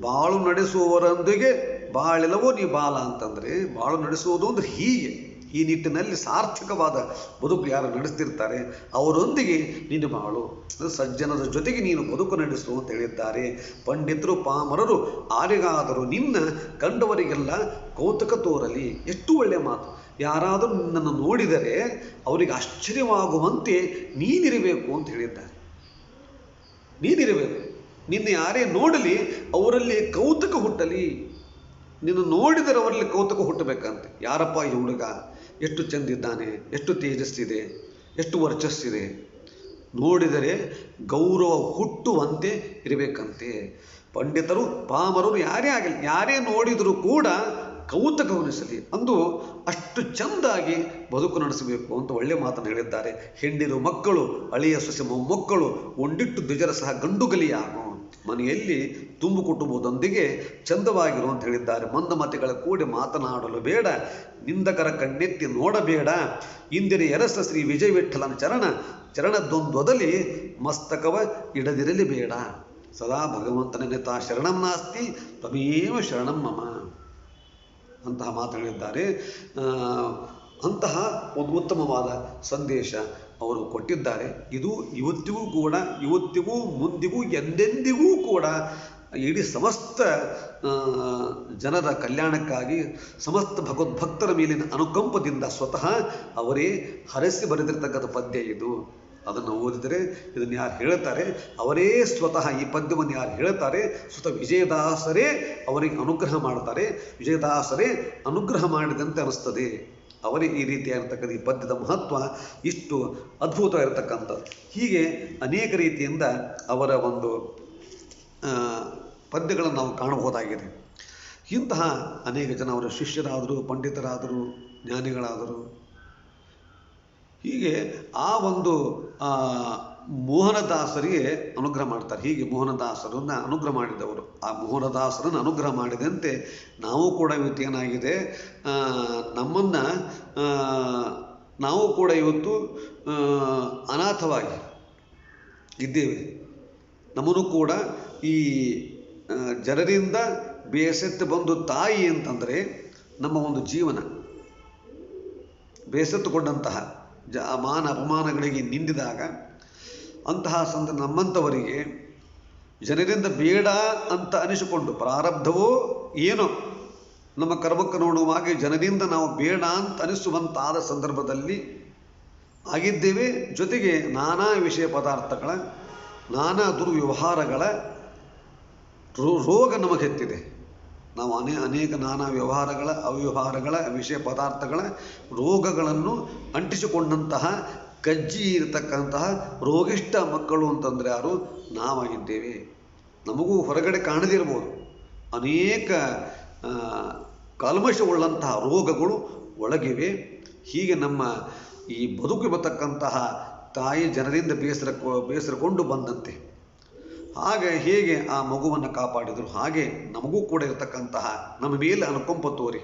ಬಾಳು ನಡೆಸುವವರೊಂದಿಗೆ ಬಾಳೆಲ್ಲವೋ ನೀ ಬಾಲ ಅಂತಂದರೆ ಬಾಳು ನಡೆಸುವುದು ಅಂದರೆ ಹೀಗೆ ಈ ನಿಟ್ಟಿನಲ್ಲಿ ಸಾರ್ಥಕವಾದ ಬದುಕು ಯಾರು ನಡೆಸ್ತಿರ್ತಾರೆ ಅವರೊಂದಿಗೆ ನೀನು ಬಾಳು, ಸಜ್ಜನರ ಜೊತೆಗೆ ನೀನು ಬದುಕು ನಡೆಸು ಅಂತ ಹೇಳಿದ್ದಾರೆ. ಪಂಡಿತರು ಪಾಮರರು ಆರಿಗಾದರೂ ನಿನ್ನ ಕಂಡವರಿಗೆಲ್ಲ ಕೌತುಕ ತೋರಲಿ. ಎಷ್ಟು ಒಳ್ಳೆಯ ಮಾತು. ಯಾರಾದರೂ ನಿನ್ನನ್ನು ನೋಡಿದರೆ ಅವರಿಗೆ ಆಶ್ಚರ್ಯವಾಗುವಂತೆ ನೀನಿರಬೇಕು ಅಂತ ಹೇಳಿದ್ದಾರೆ. ನೀನಿರಬೇಕು. ನಿನ್ನ ಯಾರೇ ನೋಡಲಿ ಅವರಲ್ಲಿ ಕೌತುಕ ಹುಟ್ಟಲಿ. ನಿನ್ನ ನೋಡಿದರೆ ಅವರಲ್ಲಿ ಕೌತುಕ ಹುಟ್ಟಬೇಕಂತೆ. ಯಾರಪ್ಪ ಈ ಹುಡುಗ, ಎಷ್ಟು ಚೆಂದಿದ್ದಾನೆ, ಎಷ್ಟು ತೇಜಸ್ಸಿದೆ, ಎಷ್ಟು ವರ್ಚಸ್ಸಿದೆ, ನೋಡಿದರೆ ಗೌರವ ಹುಟ್ಟುವಂತೆ ಇರಬೇಕಂತೆ. ಪಂಡಿತರು ಪಾಮರರು ಯಾರೇ ಆಗಲಿ, ಯಾರೇ ನೋಡಿದರೂ ಕೂಡ ಕೌತುಕವನಿಸಲಿ ಅಂದು ಅಷ್ಟು ಚೆಂದಾಗಿ ಬದುಕು ನಡೆಸಬೇಕು ಅಂತ ಒಳ್ಳೆ ಮಾತನ್ನು ಹೇಳಿದ್ದಾರೆ. ಹೆಂಡಿರು ಮಕ್ಕಳು ಅಳಿಯ ಸೊಸೆ ಮೊಮ್ಮಕ್ಕಳು ಒಂದಿಟ್ಟು ದ್ವಿಜರ ಸಹ ಗಂಡುಗಲಿಯಾಗು, ಮನೆಯಲ್ಲಿ ತುಂಬು ಕುಟುಂಬದೊಂದಿಗೆ ಚಂದವಾಗಿರು ಅಂತ ಹೇಳಿದ್ದಾರೆ. ಮಂದಮತಿಗಳ ಕೂಡಿ ಮಾತನಾಡಲು ಬೇಡ, ನಿಂದಕರ ಕಣ್ಣೆತ್ತಿ ನೋಡಬೇಡ. ಇಂದಿನ ಎರಸ ಶ್ರೀ ವಿಜಯ ವಿಠಲನ ಚರಣದೊಂದೊದಲಿ ಮಸ್ತಕವ ಇಡದಿರಲಿ ಬೇಡ. ಸದಾ ಭಗವಂತನ ನೆತಾ ಶರಣಂ ನಾಸ್ತಿ ತ್ವಮೇವ ಶರಣಂ ಮಮ ಅಂತಹ ಮಾತುಗಳಿದ್ದಾರೆ. ಅಂತಹ ಒಂದು ಉತ್ತಮವಾದ ಸಂದೇಶ ಅವರು ಕೊಟ್ಟಿದ್ದಾರೆ. ಇದು ಇವತ್ತಿಗೂ ಮುಂದಿಗೂ ಎಂದೆಂದಿಗೂ ಕೂಡ ಇಡೀ ಸಮಸ್ತ ಜನರ ಕಲ್ಯಾಣಕ್ಕಾಗಿ ಸಮಸ್ತ ಭಗವದ್ಭಕ್ತರ ಮೇಲಿನ ಅನುಕಂಪದಿಂದ ಸ್ವತಃ ಅವರೇ ಹರಸಿ ಬರೆದಿರ್ತಕ್ಕಂಥ ಪದ್ಯ ಇದು. ಅದನ್ನು ಓದಿದರೆ ಇದನ್ನು ಯಾರು ಹೇಳ್ತಾರೆ ಅವರೇ ಸ್ವತಃ ಈ ಪದ್ಯವನ್ನು ಯಾರು ಹೇಳ್ತಾರೆ ಸ್ವತಃ ವಿಜಯದಾಸರೇ ಅವರಿಗೆ ಅನುಗ್ರಹ ಮಾಡ್ತಾರೆ. ವಿಜಯದಾಸರೇ ಅನುಗ್ರಹ ಮಾಡಿದಂತೆ ಅನಿಸ್ತದೆ. ಅವರೇ ಈ ರೀತಿಯಾಗಿರ್ತಕ್ಕಂಥ ಈ ಪದ್ಯದ ಮಹತ್ವ ಇಷ್ಟು ಅದ್ಭುತವಾಗಿರ್ತಕ್ಕಂಥದ್ದು. ಹೀಗೆ ಅನೇಕ ರೀತಿಯಿಂದ ಅವರ ಒಂದು ಪದ್ಯಗಳನ್ನು ನಾವು ಕಾಣಬಹುದಾಗಿದೆ. ಇಂತಹ ಅನೇಕ ಜನ ಅವರ ಶಿಷ್ಯರಾದರು, ಪಂಡಿತರಾದರು, ಜ್ಞಾನಿಗಳಾದರು. ಹೀಗೆ ಆ ಒಂದು ಮೋಹನದಾಸರಿಗೆ ಅನುಗ್ರಹ ಮಾಡ್ತಾರೆ. ಹೀಗೆ ಮೋಹನದಾಸರನ್ನು ಅನುಗ್ರಹ ಮಾಡಿದವರು. ಆ ಮೋಹನದಾಸರನ್ನು ಅನುಗ್ರಹ ಮಾಡಿದಂತೆ ನಾವು ಕೂಡ ಇವತ್ತು ಏನಾಗಿದೆ, ನಮ್ಮನ್ನು ನಾವು ಕೂಡ ಇವತ್ತು ಅನಾಥವಾಗಿ ಇದ್ದೇವೆ. ನಮ್ಮನ್ನು ಕೂಡ ಈ ಜನರಿಂದ ಬೇಸತ್ತು ಬಂದು ತಾಯಿ ಅಂತಂದರೆ ನಮ್ಮ ಒಂದು ಜೀವನ ಬೇಸತ್ತುಕೊಂಡಂತಹ ಮಾನ ಅಪಮಾನಗಳಿಗೆ ನಿಂದಿದಾಗ ಅಂತಹ ನಮ್ಮಂಥವರಿಗೆ ಜನರಿಂದ ಬೇಡ ಅಂತ ಅನಿಸಿಕೊಂಡು ಪ್ರಾರಬ್ಧವೋ ಏನೋ ನಮ್ಮ ಕರ್ಮಕ್ಕೆ ನೋಡುವಾಗ ಜನರಿಂದ ನಾವು ಬೇಡ ಅಂತ ಅನಿಸುವಂತಾದ ಸಂದರ್ಭದಲ್ಲಿ ಆಗಿದ್ದೇವೆ. ಜೊತೆಗೆ ನಾನಾ ವಿಷಯ ಪದಾರ್ಥಗಳ ನಾನಾ ದುರ್ವ್ಯವಹಾರಗಳ ರೋಗ ನಮಗೆತ್ತಿದೆ. ನಾವು ಅನೇಕ ನಾನಾ ವ್ಯವಹಾರಗಳ ಅವ್ಯವಹಾರಗಳ ವಿಷಯ ಪದಾರ್ಥಗಳ ರೋಗಗಳನ್ನು ಅಂಟಿಸಿಕೊಂಡಂತಹ ಕಜ್ಜಿ ಇರತಕ್ಕಂತಹ ರೋಗಿಷ್ಠ ಮಕ್ಕಳು ಅಂತಂದರೆ ಯಾರು ನಾವಾಗಿದ್ದೇವೆ. ನಮಗೂ ಹೊರಗಡೆ ಕಾಣದಿರ್ಬೋದು ಅನೇಕ ಕಲ್ಮಶವುಳ್ಳಂತಹ ರೋಗಗಳು ಒಳಗಿವೆ. ಹೀಗೆ ನಮ್ಮ ಈ ಬದುಕು ಬರ್ತಕ್ಕಂತಹ ತಾಯಿ ಜನರಿಂದ ಬೇಸರಕೊಂಡು ಬಂದಂತೆ ಹಾಗೆ ಹೇಗೆ ಆ ಮಗುವನ್ನು ಕಾಪಾಡಿದರು ಹಾಗೆ ನಮಗೂ ಕೂಡ ಇರತಕ್ಕಂತಹ ನಮ್ಮ ಮೇಲೆ ಅನುಕಂಪ ತೋರಿ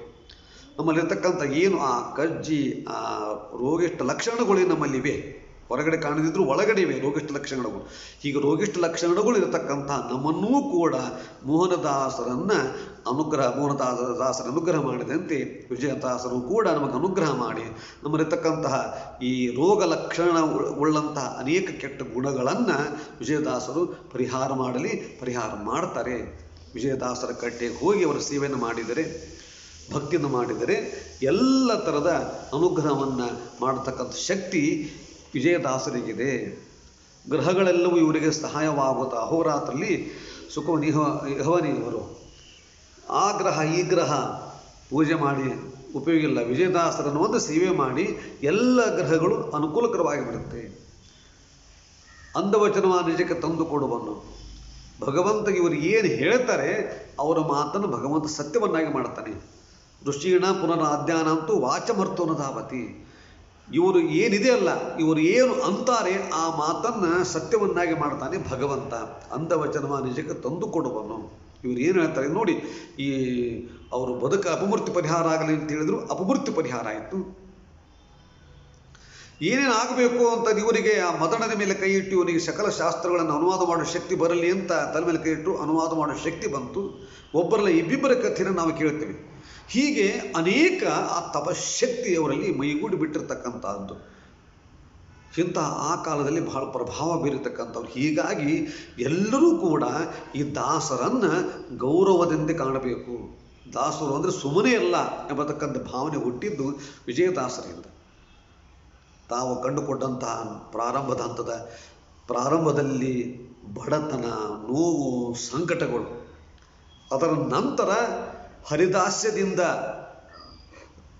ನಮ್ಮಲ್ಲಿರ್ತಕ್ಕಂಥ ಏನು ಆ ಕಜ್ಜಿ ಆ ರೋಗಿಷ್ಠ ಲಕ್ಷಣಗಳು ನಮ್ಮಲ್ಲಿವೆ. ಹೊರಗಡೆ ಕಾಣದಿದ್ದರೂ ಒಳಗಡೆ ಇವೆ ರೋಗಿಷ್ಠ ಲಕ್ಷಣಗಳು. ಹೀಗೆ ರೋಗಿಷ್ಠ ಲಕ್ಷಣಗಳು ಇರತಕ್ಕಂಥ ನಮ್ಮನ್ನೂ ಕೂಡ ಮೋಹನದಾಸರ ಅನುಗ್ರಹ ಮಾಡಿದಂತೆ ವಿಜಯದಾಸರು ಕೂಡ ನಮಗೆ ಅನುಗ್ರಹ ಮಾಡಿ ನಮ್ಮಲ್ಲಿರ್ತಕ್ಕಂತಹ ಈ ರೋಗ ಲಕ್ಷಣ ಉಳ್ಳಂತಹ ಅನೇಕ ಕೆಟ್ಟ ಗುಣಗಳನ್ನು ವಿಜಯದಾಸರು ಪರಿಹಾರ ಮಾಡ್ತಾರೆ. ವಿಜಯದಾಸರ ಕಟ್ಟೆಗೆ ಹೋಗಿ ಅವರ ಸೇವೆಯನ್ನು ಮಾಡಿದರೆ, ಭಕ್ತಿಯನ್ನು ಮಾಡಿದರೆ ಎಲ್ಲ ಥರದ ಅನುಗ್ರಹವನ್ನು ಮಾಡತಕ್ಕಂಥ ಶಕ್ತಿ ವಿಜಯದಾಸರಿಗಿದೆ. ಗ್ರಹಗಳೆಲ್ಲವೂ ಇವರಿಗೆ ಸಹಾಯವಾಗುತ್ತಾ ಅಹೋರಾತ್ರಲ್ಲಿ ಸುಖವನಿಹವನಿವರು ಆ ಗ್ರಹ ಈ ಗ್ರಹ ಪೂಜೆ ಮಾಡಿ ಉಪಯೋಗ ಇಲ್ಲ. ವಿಜಯದಾಸರನ್ನು ಒಂದು ಸೇವೆ ಮಾಡಿ ಎಲ್ಲ ಗ್ರಹಗಳು ಅನುಕೂಲಕರವಾಗಿ ಬಿಡುತ್ತೆ. ಅಂಧವಚನವ ನಿಜಕ್ಕೆ ತಂದು ಕೊಡುವನು ಭಗವಂತ. ಇವರು ಏನು ಹೇಳ್ತಾರೆ ಅವರ ಮಾತನ್ನು ಭಗವಂತ ಸತ್ಯವನ್ನಾಗಿ ಮಾಡ್ತಾನೆ. ಋಷೀಣ ಪುನರಾಧ್ಯಾನ ಅಂತೂ ವಾಚಮರ್ತೋನಧಾವತಿ. ಇವರು ಏನಿದೆ ಅಲ್ಲ ಇವರು ಏನು ಅಂತಾರೆ ಆ ಮಾತನ್ನು ಸತ್ಯವನ್ನಾಗಿ ಮಾಡ್ತಾನೆ ಭಗವಂತ. ಅಂಧವಚನವ ನಿಜಕ್ಕೆ ತಂದು ಕೊಡುವನು. ಇವರು ಏನು ಹೇಳ್ತಾರೆ ನೋಡಿ, ಈ ಅವರು ಬದುಕ ಅಪಮೃತ್ಯು ಪರಿಹಾರ ಆಗಲಿ ಅಂತ ಹೇಳಿದ್ರು, ಅಪಮೃತ್ಯು ಪರಿಹಾರ ಆಯಿತು. ಏನೇನು ಆಗಬೇಕು ಅಂತ ಇವರಿಗೆ ಆ ಮದನದ ಮೇಲೆ ಕೈ ಇಟ್ಟು ಇವನಿಗೆ ಸಕಲ ಶಾಸ್ತ್ರಗಳನ್ನು ಅನುವಾದ ಮಾಡೋ ಶಕ್ತಿ ಬರಲಿ ಅಂತ ತಲೆ ಮೇಲೆ ಕೈ ಇಟ್ಟು ಅನುವಾದ ಮಾಡೋ ಶಕ್ತಿ ಬಂತು. ಒಬ್ಬರಲ್ಲ ಇಬ್ಬಿಬ್ಬರ ಕಥೆಯನ್ನು ನಾವು ಕೇಳ್ತೇವೆ. ಹೀಗೆ ಅನೇಕ ಆ ತಪಶಕ್ತಿ ಅವರಲ್ಲಿ ಮೈಗೂಡಿ ಬಿಟ್ಟಿರ್ತಕ್ಕಂಥದ್ದು. ಇಂಥ ಆ ಕಾಲದಲ್ಲಿ ಬಹಳ ಪ್ರಭಾವ ಬೀರಿರ್ತಕ್ಕಂಥವ್ರು. ಹೀಗಾಗಿ ಎಲ್ಲರೂ ಕೂಡ ಈ ದಾಸರನ್ನು ಗೌರವದಿಂದ ಕಾಣಬೇಕು. ದಾಸರು ಅಂದರೆ ಸುಮ್ಮನೆ ಅಲ್ಲ ಎಂಬತಕ್ಕಂಥ ಭಾವನೆ ಹುಟ್ಟಿದ್ದು ವಿಜಯದಾಸರಿಂದ. ತಾವು ಕಂಡುಕೊಂಡಂತಹ ಪ್ರಾರಂಭದ ಹಂತದ ಪ್ರಾರಂಭದಲ್ಲಿ ಬಡತನ, ನೋವು, ಸಂಕಟಗಳು, ಅದರ ನಂತರ